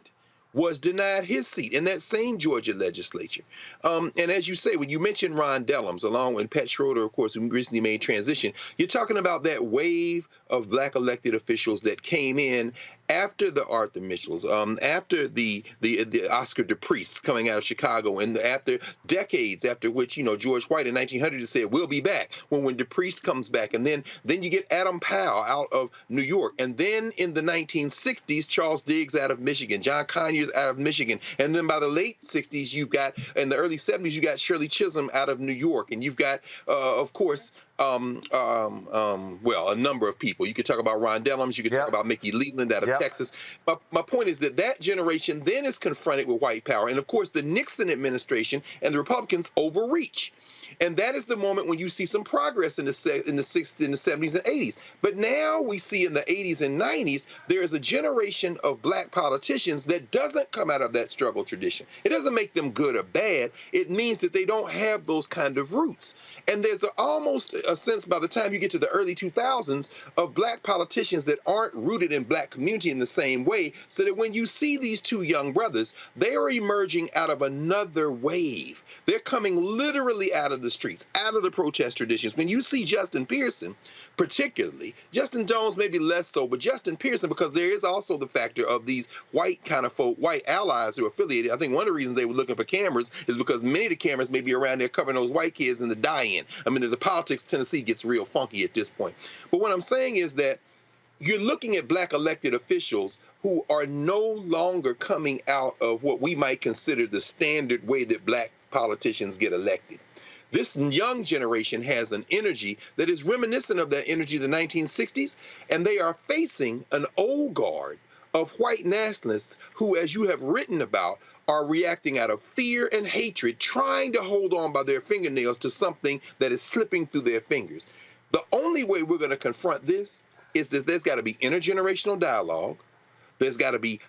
was denied his seat in that same Georgia legislature. And as you say, when you mention Ron Dellums, along with Pat Schroeder, of course, who recently made transition, you're talking about that wave of Black elected officials that came in after the Arthur Mitchells, after the Oscar DePriest coming out of Chicago, and after decades after which, you know, George White in 1900 has said, we'll be back, when DePriest comes back. And then you get Adam Powell out of New York. And then in the 1960s, Charles Diggs out of Michigan, John Conyers out of Michigan. And then by the late 60s, you've got, in the early 70s, you got Shirley Chisholm out of New York. And you've got, of course, well, a number of people. You could talk about Ron Dellums. You could talk about Mickey Leland out of Texas. My point is that generation then is confronted with white power. And, of course, the Nixon administration and the Republicans overreach. And that is the moment when you see some progress in the 60s, in the 70s and 80s. But now we see in the 80s and 90s, there is a generation of Black politicians that doesn't come out of that struggle tradition. It doesn't make them good or bad. It means that they don't have those kind of roots. And there's almost a sense by the time you get to the early 2000s of Black politicians that aren't rooted in Black community in the same way, so that when you see these two young brothers, they are emerging out of another wave. They're coming literally out of the streets, out of the protest traditions. When you see Justin Pearson, particularly, Justin Jones maybe less so, but Justin Pearson, because there is also the factor of these white kind of folk, white allies who are affiliated. I think one of the reasons they were looking for cameras is because many of the cameras may be around there covering those white kids in the die-in. I mean, the politics Tennessee gets real funky at this point. But what I'm saying is that you're looking at Black elected officials who are no longer coming out of what we might consider the standard way that Black politicians get elected. This young generation has an energy that is reminiscent of that energy of the 1960s, and they are facing an old guard of white nationalists who, as you have written about, are reacting out of fear and hatred, trying to hold on by their fingernails to something that is slipping through their fingers. The only way we're going to confront this is that there's got to be intergenerational dialogue, there's got to be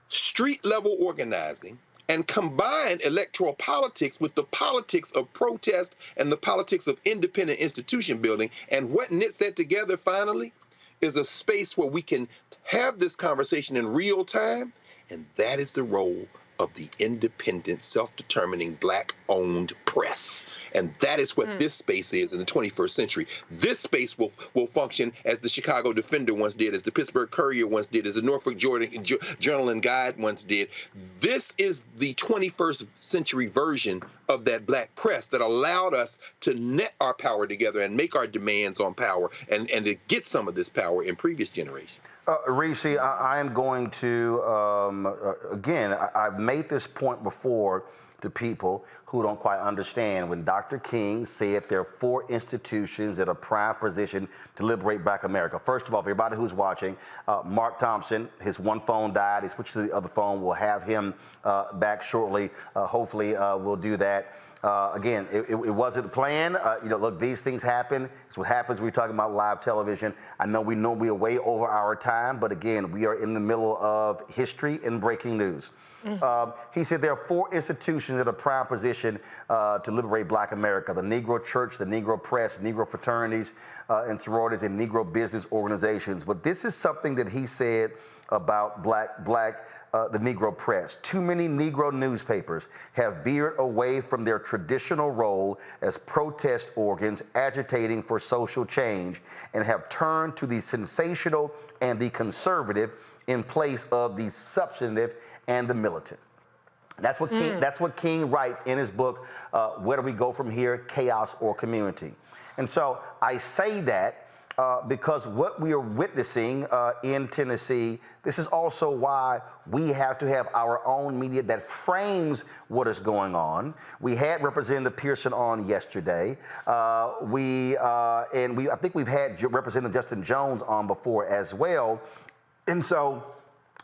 street-level organizing, and combine electoral politics with the politics of protest and the politics of independent institution building. And what knits that together finally is a space where we can have this conversation in real time, and that is the role of the independent, self-determining, Black-owned press. And that is what this space is in the 21st century. This space will function as the Chicago Defender once did, as the Pittsburgh Courier once did, as the Norfolk Journal and Guide once did. This is the 21st century version of that Black press that allowed us to net our power together and make our demands on power and to get some of this power in previous generations. Reese, I am going to, again, I've made this point before to people who don't quite understand. When Dr. King said there are 4 institutions that are prime position to liberate Black America. First of all, for everybody who's watching, Mark Thompson, his one phone died. He switched to the other phone. We'll have him back shortly. Hopefully we'll do that. Again, it wasn't planned. You know, look, these things happen. It's what happens when we're talking about live television. I know we are way over our time, but again, we are in the middle of history and breaking news. He said there are 4 institutions that are prime position to liberate Black America: the Negro Church, the Negro Press, Negro fraternities and sororities, and Negro business organizations. But this is something that he said about the Negro press. Too many Negro newspapers have veered away from their traditional role as protest organs agitating for social change and have turned to the sensational and the conservative in place of the substantive and the militant. That's what King writes in his book, Where Do We Go From Here, Chaos or Community? And so I say that because what we are witnessing in Tennessee, this is also why we have to have our own media that frames what is going on. We had Representative Pearson on yesterday. I think we've had Representative Justin Jones on before as well. And so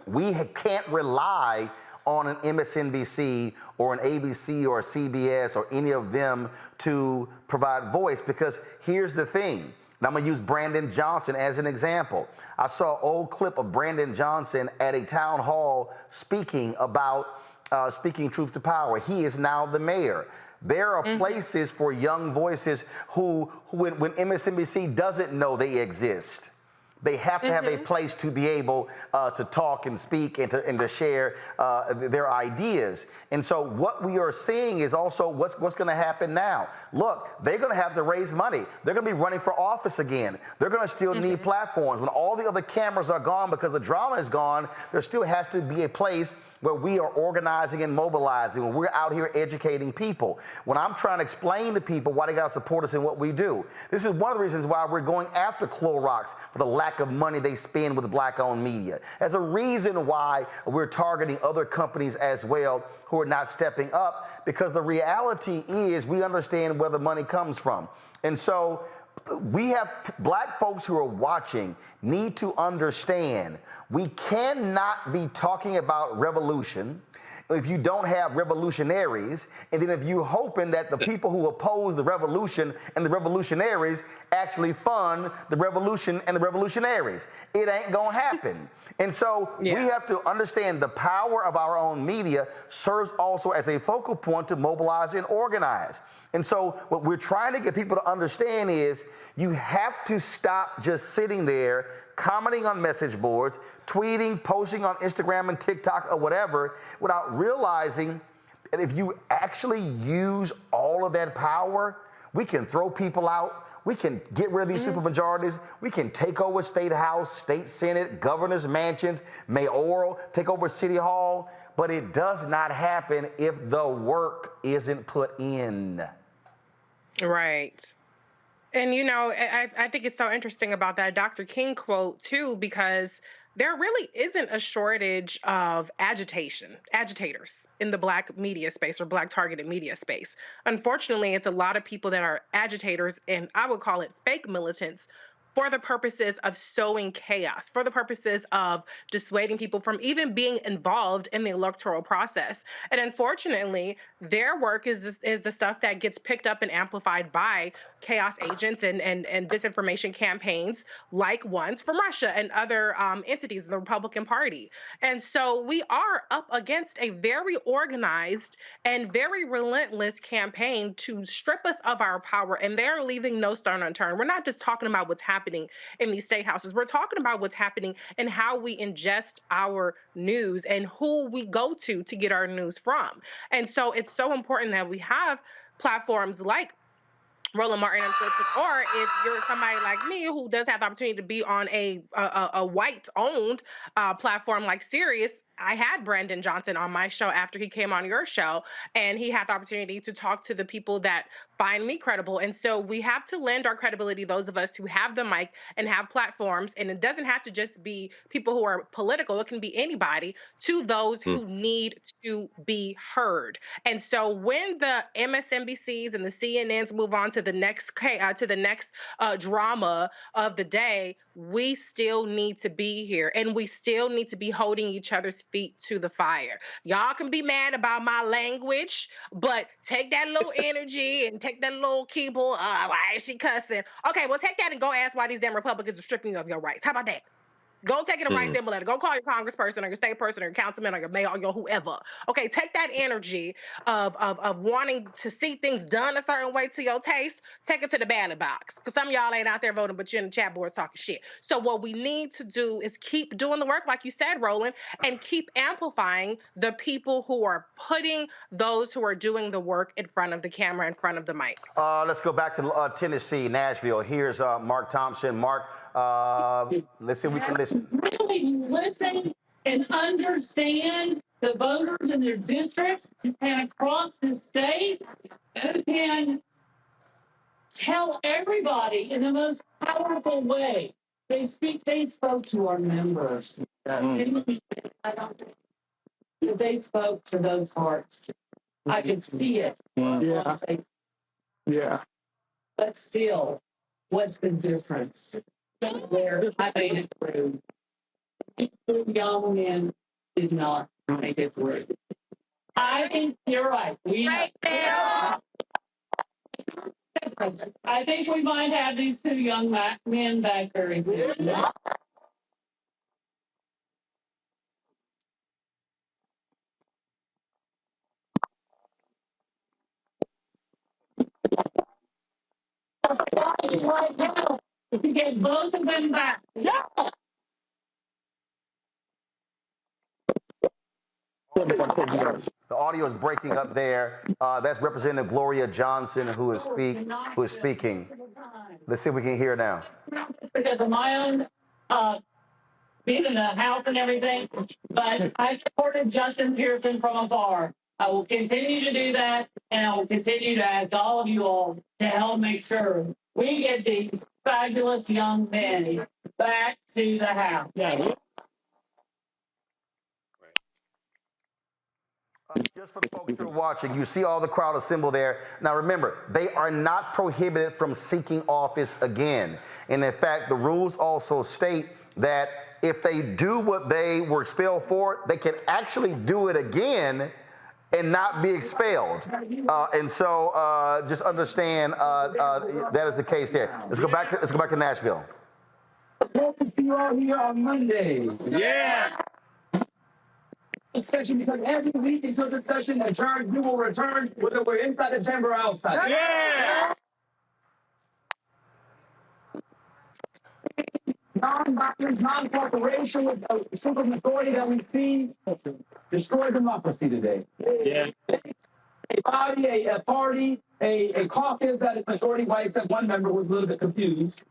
we can't rely on an MSNBC or an ABC or a CBS or any of them to provide voice, because here's the thing. And I'm going to use Brandon Johnson as an example. I saw an old clip of Brandon Johnson at a town hall speaking about speaking truth to power. He is now the mayor. There are places for young voices who when MSNBC doesn't know they exist, they have to have a place to be able to talk and speak and to share their ideas. And so what we are seeing is also what's going to happen now. Look, they're going to have to raise money. They're going to be running for office again. They're going to still need platforms. When all the other cameras are gone because the drama is gone, there still has to be a place where we are organizing and mobilizing, when we're out here educating people, when I'm trying to explain to people why they got to support us in what we do. This is one of the reasons why we're going after Clorox for the lack of money they spend with black-owned media. There's a reason why we're targeting other companies as well who are not stepping up, because the reality is we understand where the money comes from. And so we have black folks who are watching need to understand we cannot be talking about revolution if you don't have revolutionaries, and then if you're hoping that the people who oppose the revolution and the revolutionaries actually fund the revolution and the revolutionaries. It ain't gonna happen. And so we have to understand the power of our own media serves also as a focal point to mobilize and organize. And so what we're trying to get people to understand is you have to stop just sitting there commenting on message boards, tweeting, posting on Instagram and TikTok or whatever, without realizing that if you actually use all of that power, we can throw people out, we can get rid of these supermajorities, we can take over state house, state senate, governor's mansions, mayoral, take over city hall, but it does not happen if the work isn't put in. Right. And, you know, I think it's so interesting about that Dr. King quote, too, because there really isn't a shortage of agitators in the Black media space or Black targeted media space. Unfortunately, it's a lot of people that are agitators, and I would call it fake militants, for the purposes of sowing chaos, for the purposes of dissuading people from even being involved in the electoral process. And unfortunately, their work is the stuff that gets picked up and amplified by chaos agents and disinformation campaigns like ones from Russia and other entities in the Republican Party. And so we are up against a very organized and very relentless campaign to strip us of our power, and they're leaving no stone unturned. We're not just talking about what's happening in these state houses. We're talking about what's happening and how we ingest our news and who we go to get our news from. And so it's so important that we have platforms like Roland Martin, or if you're somebody like me who does have the opportunity to be on a white-owned platform like Sirius. I had Brandon Johnson on my show after he came on your show, and he had the opportunity to talk to the people that find me credible. And so we have to lend our credibility, those of us who have the mic and have platforms, and it doesn't have to just be people who are political, it can be anybody, to those who need to be heard. And so when the MSNBCs and the CNNs move on to the next drama of the day, we still need to be here, and we still need to be holding each other's feet to the fire. Y'all can be mad about my language, but take that little energy and take that little keyboard. Why is she cussing? Okay, well, take that and go ask why these damn Republicans are stripping you of your rights. How about that? Go take it and write them a letter. Go call your congressperson or your state person or your councilman or your mayor or your whoever. Okay, take that energy of wanting to see things done a certain way to your taste, take it to the ballot box. Because some of y'all ain't out there voting, but you're in the chat boards talking shit. So what we need to do is keep doing the work, like you said, Roland, and keep amplifying the people who are putting those who are doing the work in front of the camera, in front of the mic. Let's go back to Tennessee, Nashville. Here's Mark Thompson. Mark, let's see if we can listen. Really listen and understand the voters in their districts and across the state who can tell everybody in the most powerful way. They spoke to our members. I don't think they spoke to those hearts. I could see it. Yeah. Yeah. But still, what's the difference? Where I made it through. The young men did not make it through. I think you're right. I think we might have these two young men back very soon. Right now, to get both of them back. The audio is breaking up there. That's Representative Gloria Johnson who is speaking. Let's see if we can hear now. Because of my own being in the House and everything, but I supported Justin Pearson from afar. I will continue to do that, and I will continue to ask all of you all to help make sure we get these fabulous young men back to the House. Just for the folks who are watching, you see all the crowd assembled there. Now remember, they are not prohibited from seeking office again. And in fact, the rules also state that if they do what they were expelled for, they can actually do it again and not be expelled. And so just understand that is the case there. Let's go back to Nashville. Hope to see you all here on Monday. Yeah. Session, because every week until the session adjourns, we will return whether we're inside the chamber or outside. Yeah. Non-violence, non-cooperation with the simple majority that we see destroy democracy today. Yeah. A body, a party, a caucus that is majority white, except one member was a little bit confused.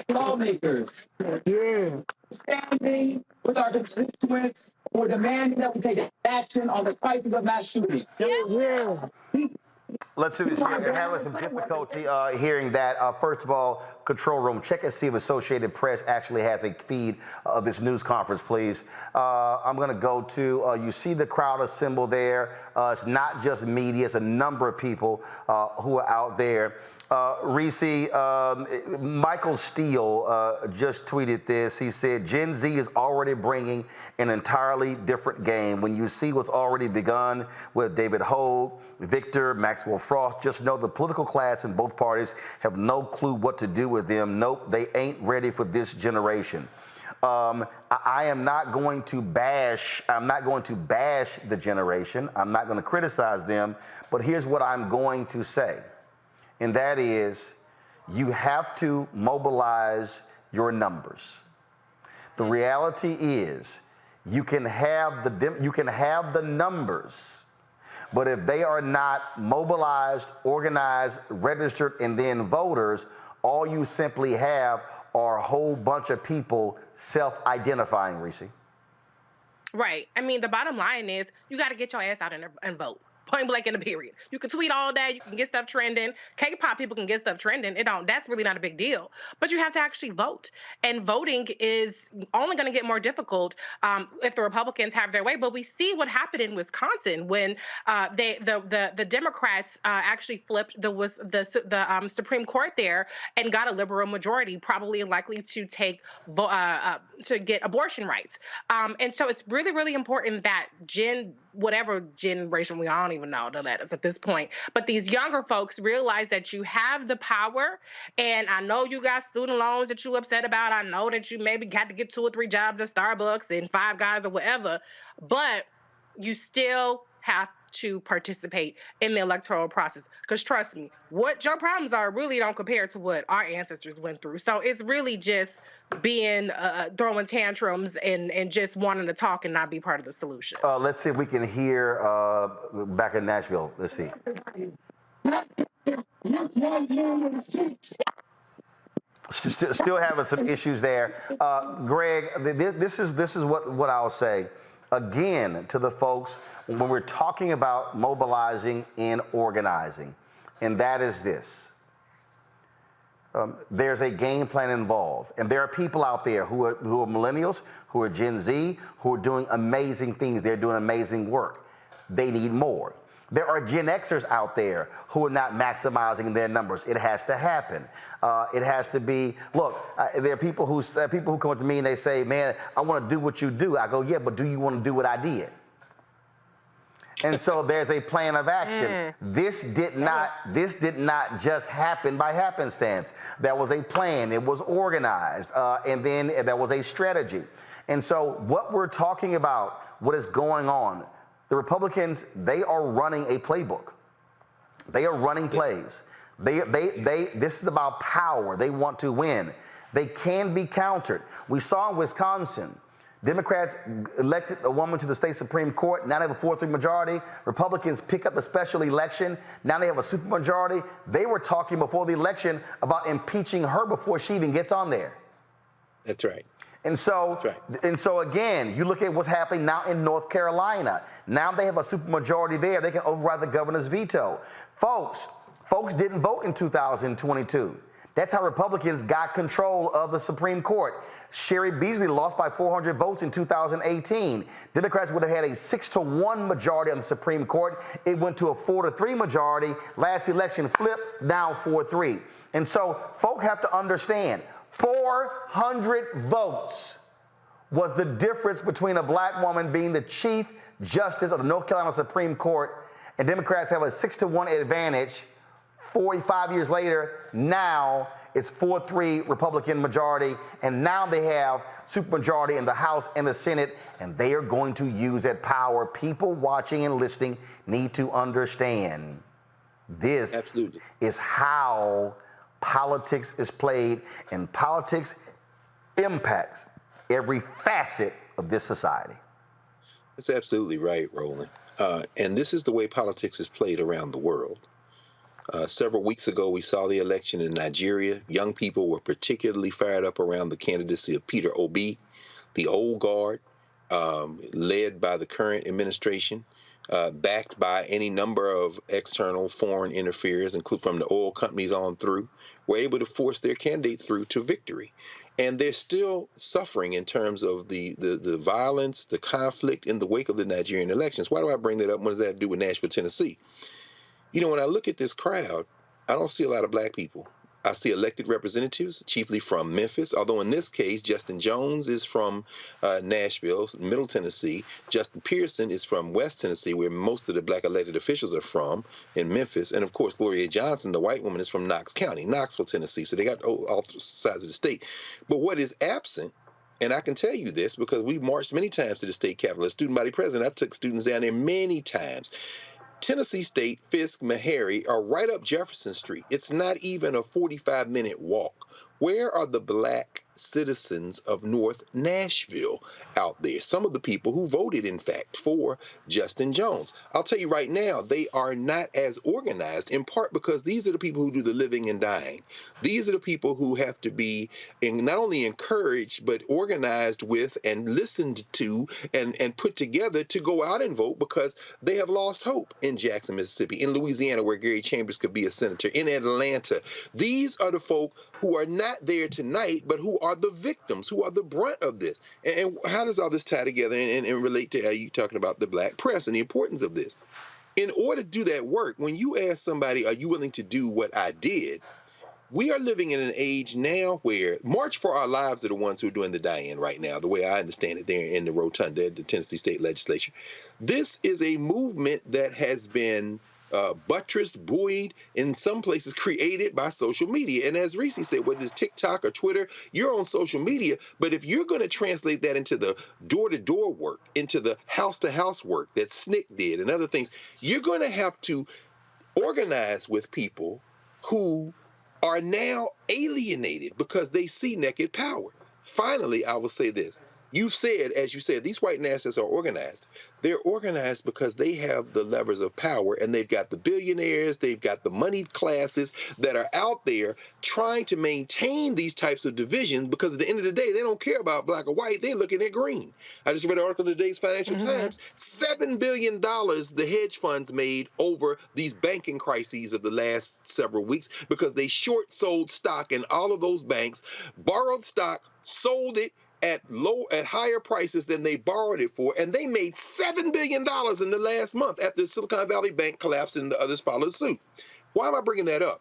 Lawmakers. Yeah. Standing with our constituents, we're demanding that we take action on the crisis of mass shooting. Yeah. Let's do this here. We're having some difficulty hearing that. First of all, control room, check and see if Associated Press actually has a feed of this news conference, please. I'm going to go to, you see the crowd assembled there. It's not just media, it's a number of people who are out there. Reese, Michael Steele just tweeted this. He said, Gen Z is already bringing an entirely different game. When you see what's already begun with David Hogue, Victor, Maxwell Frost, just know the political class in both parties have no clue what to do with them. Nope, they ain't ready for this generation. I am not going to bash the generation. I'm not going to criticize them, but here's what I'm going to say. And that is, you have to mobilize your numbers. The reality is, you can have the numbers, but if they are not mobilized, organized, registered, and then voters, all you simply have are a whole bunch of people self-identifying, Reese. Right. I mean, the bottom line is, you got to get your ass out and vote. Point blank in the period. You can tweet all day. You can get stuff trending. K-pop people can get stuff trending. That's really not a big deal. But you have to actually vote. And voting is only going to get more difficult if the Republicans have their way. But we see what happened in Wisconsin when the Democrats actually flipped the Supreme Court there and got a liberal majority, probably likely to to get abortion rights. And so it's really, really important that whatever generation we all don't even know the letters at this point, but these younger folks realize that you have the power. And I know you got student loans that you're upset about. I know that you maybe got to get 2 or 3 jobs at Starbucks and 5 guys or whatever, but you still have to participate in the electoral process. Because trust me, what your problems are really don't compare to what our ancestors went through. So it's really just being throwing tantrums and just wanting to talk and not be part of the solution. Let's see if we can hear back in Nashville. Let's see. Still having some issues there. Greg, this is what I'll say. again to the folks when we're talking about mobilizing and organizing, and that is this. There's a game plan involved, and there are people out there who are millennials, who are Gen Z, who are doing amazing things. They're doing amazing work. They need more. There are Gen Xers out there who are not maximizing their numbers. It has to happen. It has to be. Look, there are people who come up to me and they say, "Man, I want to do what you do." I go, "Yeah, but do you want to do what I did?" And so there's a plan of action. This did not just happen by happenstance. There was a plan. It was organized, and then there was a strategy. And so what we're talking about, what is going on, the Republicans, they are running a playbook. They are running plays. This is about power. They want to win. They can be countered. We saw in Wisconsin, Democrats elected a woman to the state Supreme Court. Now they have a 4-3 majority. Republicans pick up the special election. Now they have a supermajority. They were talking before the election about impeaching her before she even gets on there. That's right. And so, again, you look at what's happening now in North Carolina. Now they have a supermajority there. They can override the governor's veto. Folks didn't vote in 2022. That's how Republicans got control of the Supreme Court. Sherry Beasley lost by 400 votes in 2018. Democrats would have had a 6-1 majority on the Supreme Court. It went to a 4-3 majority. Last election flipped, now 4-3. And so folk have to understand, 400 votes was the difference between a black woman being the Chief Justice of the North Carolina Supreme Court, and Democrats have a 6-1 advantage. 45 years later, now it's 4-3 Republican majority, and now they have supermajority in the House and the Senate, and they are going to use that power. People watching and listening need to understand this is how politics is played, and politics impacts every facet of this society. That's absolutely right, Roland. And this is the way politics is played around the world. Several weeks ago, we saw the election in Nigeria. Young people were particularly fired up around the candidacy of Peter Obi, the old guard, led by the current administration, backed by any number of external foreign interferers, including from the oil companies on through, were able to force their candidate through to victory. And they're still suffering in terms of the violence, the conflict in the wake of the Nigerian elections. Why do I bring that up? What does that have to do with Nashville, Tennessee? You know, when I look at this crowd, I don't see a lot of black people. I see elected representatives, chiefly from Memphis, although in this case, Justin Jones is from Nashville, Middle Tennessee. Justin Pearson is from West Tennessee, where most of the black elected officials are from, in Memphis. And, of course, Gloria Johnson, the white woman, is from Knox County, Knoxville, Tennessee. So they got all sides of the state. But what is absent, and I can tell you this because we marched many times to the state capitol as student body president. I took students down there many times. Tennessee State, Fisk, Meharry are right up Jefferson Street. It's not even a 45-minute walk. Where are the black citizens of North Nashville out there? Some of the people who voted, in fact, for Justin Jones. I'll tell you right now, they are not as organized, in part because these are the people who do the living and dying. These are the people who have to be not only encouraged, but organized with and listened to and put together to go out and vote because they have lost hope in Jackson, Mississippi, in Louisiana, where Gary Chambers could be a senator, in Atlanta. These are the folk who are not there tonight, but who are the victims, who are the brunt of this. And how does all this tie together and relate to how you talking about the black press and the importance of this? In order to do that work, when you ask somebody, are you willing to do what I did? We are living in an age now where March for Our Lives are the ones who are doing the die-in right now, the way I understand it, there in the rotunda at the Tennessee State Legislature. This is a movement that has been buttressed, buoyed, in some places created by social media. And as Reese said, whether it's TikTok or Twitter, you're on social media. But if you're going to translate that into the door-to-door work, into the house-to-house work that SNCC did and other things, you're going to have to organize with people who are now alienated because they see naked power. Finally, I will say this. You've said, as you said, these white nationalists are organized. They're organized because they have the levers of power, and they've got the billionaires, they've got the moneyed classes that are out there trying to maintain these types of divisions, because at the end of the day, they don't care about black or white. They're looking at green. I just read an article in today's Financial Times, $7 billion the hedge funds made over these banking crises of the last several weeks because they short sold stock in all of those banks, borrowed stock, sold it at higher prices than they borrowed it for, and they made $7 billion in the last month after Silicon Valley Bank collapsed and the others followed suit. Why am I bringing that up?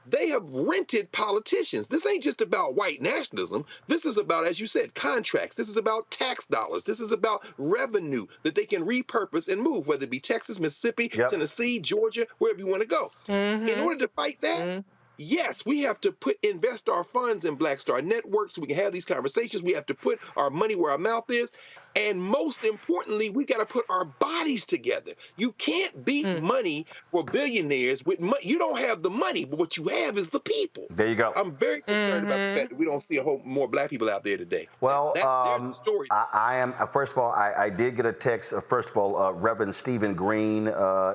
They have rented politicians. This ain't just about white nationalism. This is about, as you said, contracts. This is about tax dollars. This is about revenue that they can repurpose and move, whether it be Texas, Mississippi, Tennessee, Georgia, wherever you want to go. In order to fight that, yes, we have to invest our funds in Black Star Network so we can have these conversations. We have to put our money where our mouth is. And most importantly, we got to put our bodies together. You can't beat money for billionaires with money. You don't have the money, but what you have is the people. There you go. I'm very concerned about the fact that we don't see a whole more black people out there today. Well, there's the story. I am, first of all, I did get a text. First of all, Reverend Stephen Green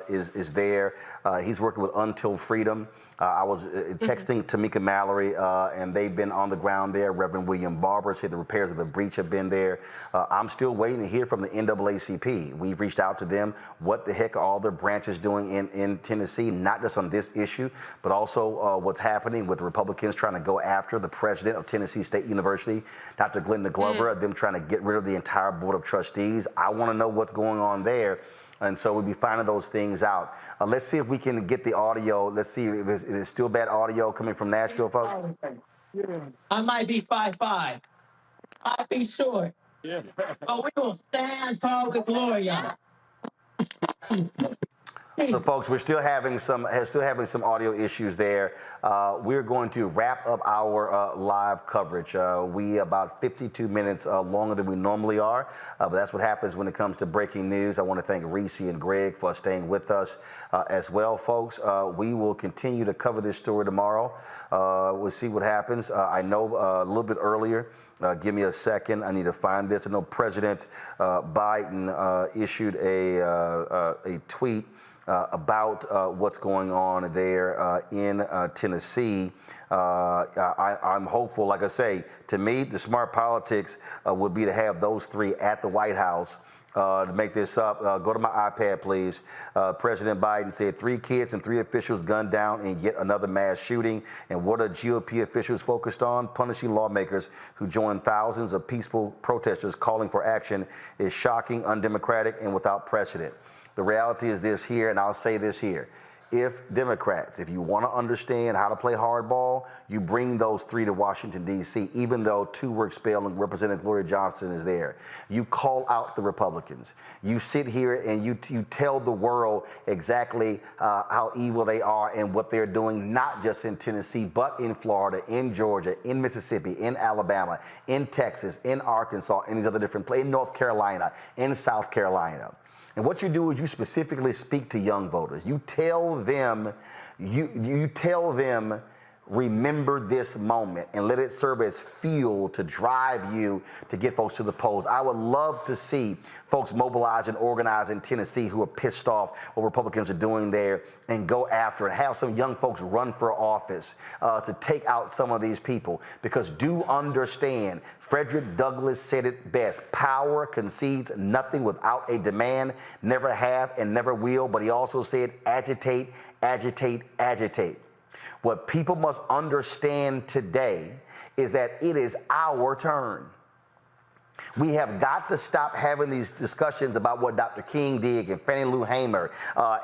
is there. He's working with Until Freedom. I was texting Tamika Mallory, and they've been on the ground there. Reverend William Barber said the repairs of the breach have been there. I'm still waiting to hear from the NAACP. We've reached out to them. What the heck are all their branches doing in Tennessee, not just on this issue, but also what's happening with Republicans trying to go after the president of Tennessee State University, Dr. Glenda Glover, them trying to get rid of the entire board of trustees. I want to know what's going on there. And so we'll be finding those things out. Let's see if we can get the audio. Let's see if it's still bad audio coming from Nashville, folks. I might be 5'5". I might be short. But we will stand tall with glory on it. So, folks, we're still having some audio issues there. We're going to wrap up our live coverage. We about 52 minutes longer than we normally are, but that's what happens when it comes to breaking news. I want to thank Reese and Greg for staying with us as well, folks. We will continue to cover this story tomorrow. We'll see what happens. I know a little bit earlier. Give me a second. I need to find this. I know President Biden issued a tweet about what's going on there in Tennessee. I'm hopeful, like I say, to me, the smart politics would be to have those three at the White House. To make this up, go to my iPad, please. President Biden said 3 kids and 3 officials gunned down in yet another mass shooting. And what are GOP officials focused on? Punishing lawmakers who joined thousands of peaceful protesters calling for action is shocking, undemocratic, and without precedent. The reality is this here, and I'll say this here. If Democrats, if you want to understand how to play hardball, you bring those 3 to Washington, D.C., even though 2 were expelled and Representative Gloria Johnson is there. You call out the Republicans. You sit here and you tell the world exactly how evil they are and what they're doing, not just in Tennessee, but in Florida, in Georgia, in Mississippi, in Alabama, in Texas, in Arkansas, in these other different places, in North Carolina, in South Carolina. And what you do is you specifically speak to young voters. You tell them, remember this moment and let it serve as fuel to drive you to get folks to the polls. I would love to see folks mobilize and organize in Tennessee who are pissed off what Republicans are doing there and go after it. Have some young folks run for office to take out some of these people. Because do understand, Frederick Douglass said it best, power concedes nothing without a demand, never have and never will. But he also said agitate, agitate, agitate. What people must understand today is that it is our turn. We have got to stop having these discussions about what Dr. King did and Fannie Lou Hamer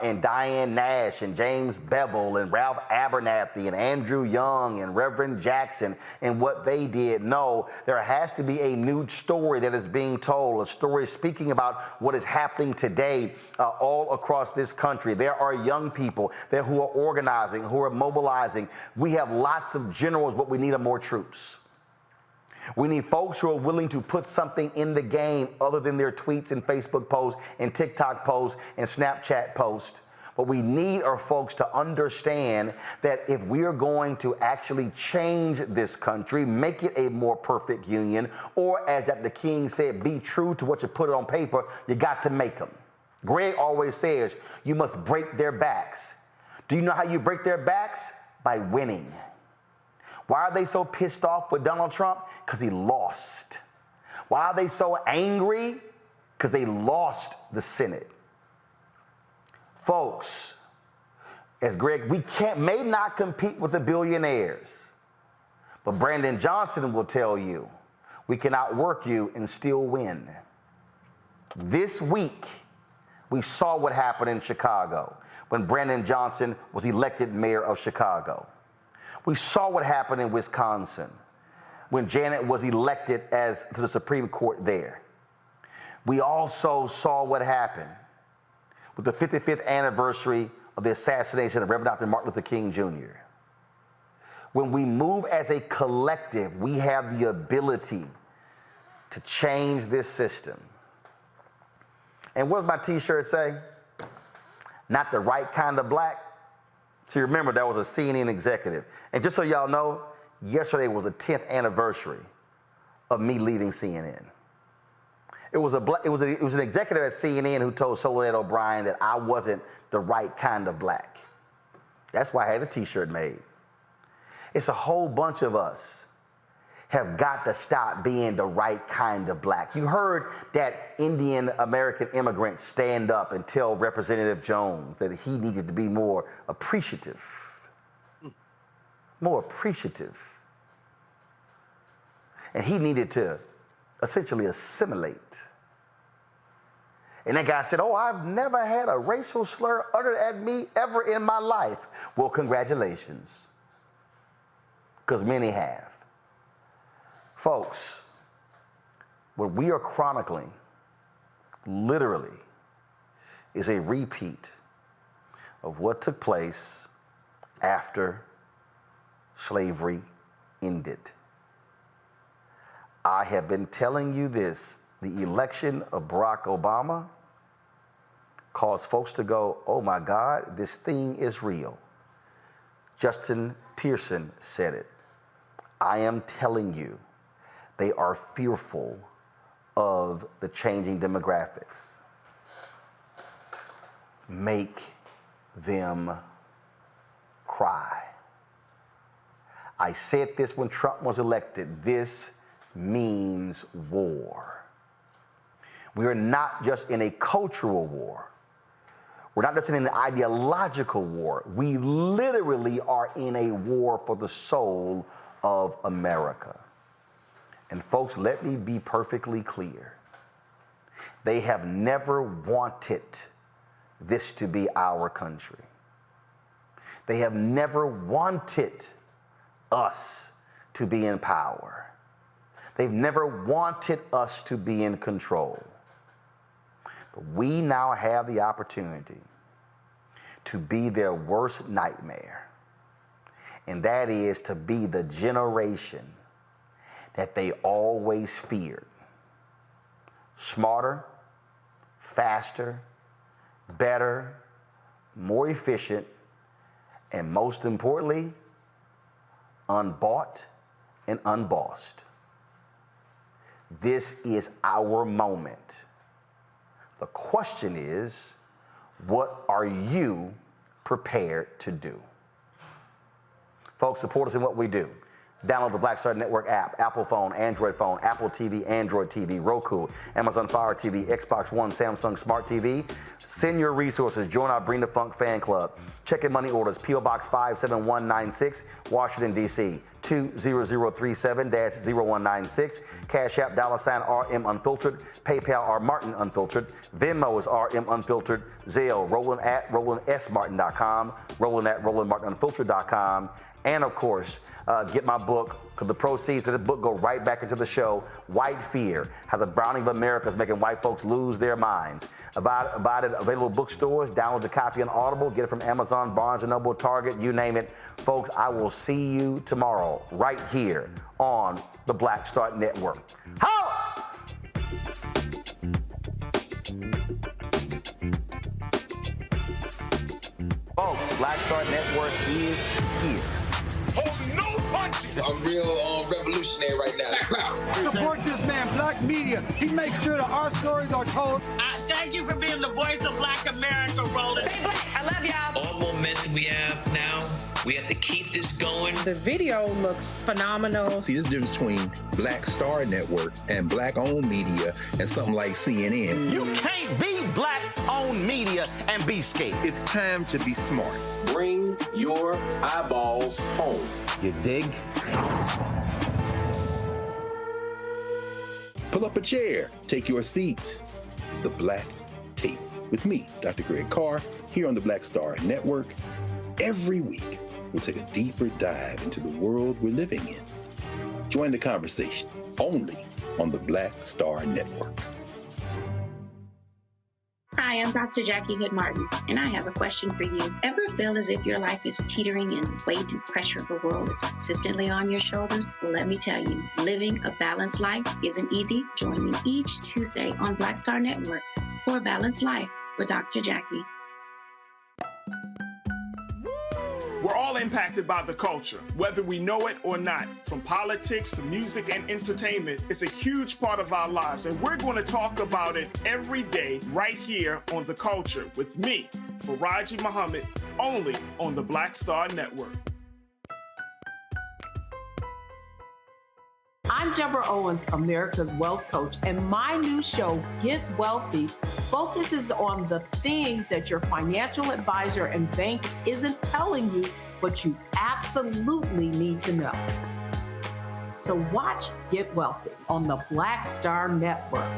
and Diane Nash and James Bevel and Ralph Abernathy and Andrew Young and Reverend Jackson and what they did. No, there has to be a new story that is being told, a story speaking about what is happening today all across this country. There are young people there who are organizing, who are mobilizing. We have lots of generals, but we need more troops. We need folks who are willing to put something in the game other than their tweets and Facebook posts and TikTok posts and Snapchat posts. What we need are folks to understand that if we are going to actually change this country, make it a more perfect union, or as Dr. King said, be true to what you put on paper, you got to make them. Greg always says you must break their backs. Do you know how you break their backs? By winning. Why are they so pissed off with Donald Trump? Because he lost. Why are they so angry? Because they lost the Senate. Folks, as Greg, we may not compete with the billionaires, but Brandon Johnson will tell you we can outwork you and still win. This week, we saw what happened in Chicago when Brandon Johnson was elected mayor of Chicago. We saw what happened in Wisconsin when Janet was elected to the Supreme Court there. We also saw what happened with the 55th anniversary of the assassination of Reverend Dr. Martin Luther King Jr. When we move as a collective, we have the ability to change this system. And what does my t-shirt say? Not the right kind of black. See, remember, that was a CNN executive. And just so y'all know, yesterday was the 10th anniversary of me leaving CNN. It was an executive at CNN who told Soledad O'Brien that I wasn't the right kind of black. That's why I had the t-shirt made. It's a whole bunch of us have got to stop being the right kind of black. You heard that Indian American immigrant stand up and tell Representative Jones that he needed to be more appreciative. More appreciative. And he needed to essentially assimilate. And that guy said, oh, I've never had a racial slur uttered at me ever in my life. Well, congratulations. Because many have. Folks, what we are chronicling, literally, is a repeat of what took place after slavery ended. I have been telling you this. The election of Barack Obama caused folks to go, oh my God, this thing is real. Justin Pearson said it. I am telling you, they are fearful of the changing demographics. Make them cry. I said this when Trump was elected. This means war. We are not just in a cultural war. We're not just in an ideological war. We literally are in a war for the soul of America. And folks, let me be perfectly clear. They have never wanted this to be our country. They have never wanted us to be in power. They've never wanted us to be in control. But we now have the opportunity to be their worst nightmare. And that is to be the generation that they always feared. Smarter, faster, better, more efficient, and most importantly, unbought and unbossed. This is our moment. The question is, what are you prepared to do? Folks, support us in what we do. Download the Black Star Network app, Apple phone, Android phone, Apple TV, Android TV, Roku, Amazon Fire TV, Xbox One, Samsung Smart TV. Send your resources. Join our Bring the Funk fan club. Check in money orders. P.O. Box 57196, Washington, D.C. 20037-0196. Cash App, $RM Unfiltered. PayPal, R Martin Unfiltered. Venmo is RM Unfiltered. Zelle, Roland@RolandSMartin.com. Roland@RolandMartinUnfiltered.com. And of course, get my book, because the proceeds of the book go right back into the show, White Fear, How the Browning of America is Making White Folks Lose Their Minds. About it, available bookstores, download the copy on Audible, get it from Amazon, Barnes & Noble, Target, you name it. Folks, I will see you tomorrow, right here on the Black Star Network. Holla! Folks, Black Star Network is here. Hold no punches. I'm real revolutionary. revolutionary right now. Support this man, Black media. He makes sure that our stories are told. Thank you for being the voice of Black America, Roland. Stay black. I love y'all. All momentum we have now, we have to keep this going. The video looks phenomenal. See, this difference between Black Star Network and Black-owned media and something like CNN. You can't be Black-owned media and be scared. It's time to be smart. Bring your eyeballs home. You dig? Pull up a chair. Take your seat. The Black Tape with me, Dr. Greg Carr, here on the Black Star Network. Every week, we'll take a deeper dive into the world we're living in. Join the conversation only on the Black Star Network. Hi, I'm Dr. Jackie Hood Martin, and I have a question for you. Ever feel as if your life is teetering and the weight and pressure of the world is consistently on your shoulders? Well, let me tell you, living a balanced life isn't easy. Join me each Tuesday on Black Star Network for A Balanced Life with Dr. Jackie. We're all impacted by the culture, whether we know it or not. From politics to music and entertainment, it's a huge part of our lives, and we're going to talk about it every day right here on The Culture with me, Faraji Muhammad, only on the Black Star Network. I'm Deborah Owens, America's Wealth Coach, and my new show, Get Wealthy, focuses on the things that your financial advisor and bank isn't telling you, but you absolutely need to know. So watch Get Wealthy on the Black Star Network.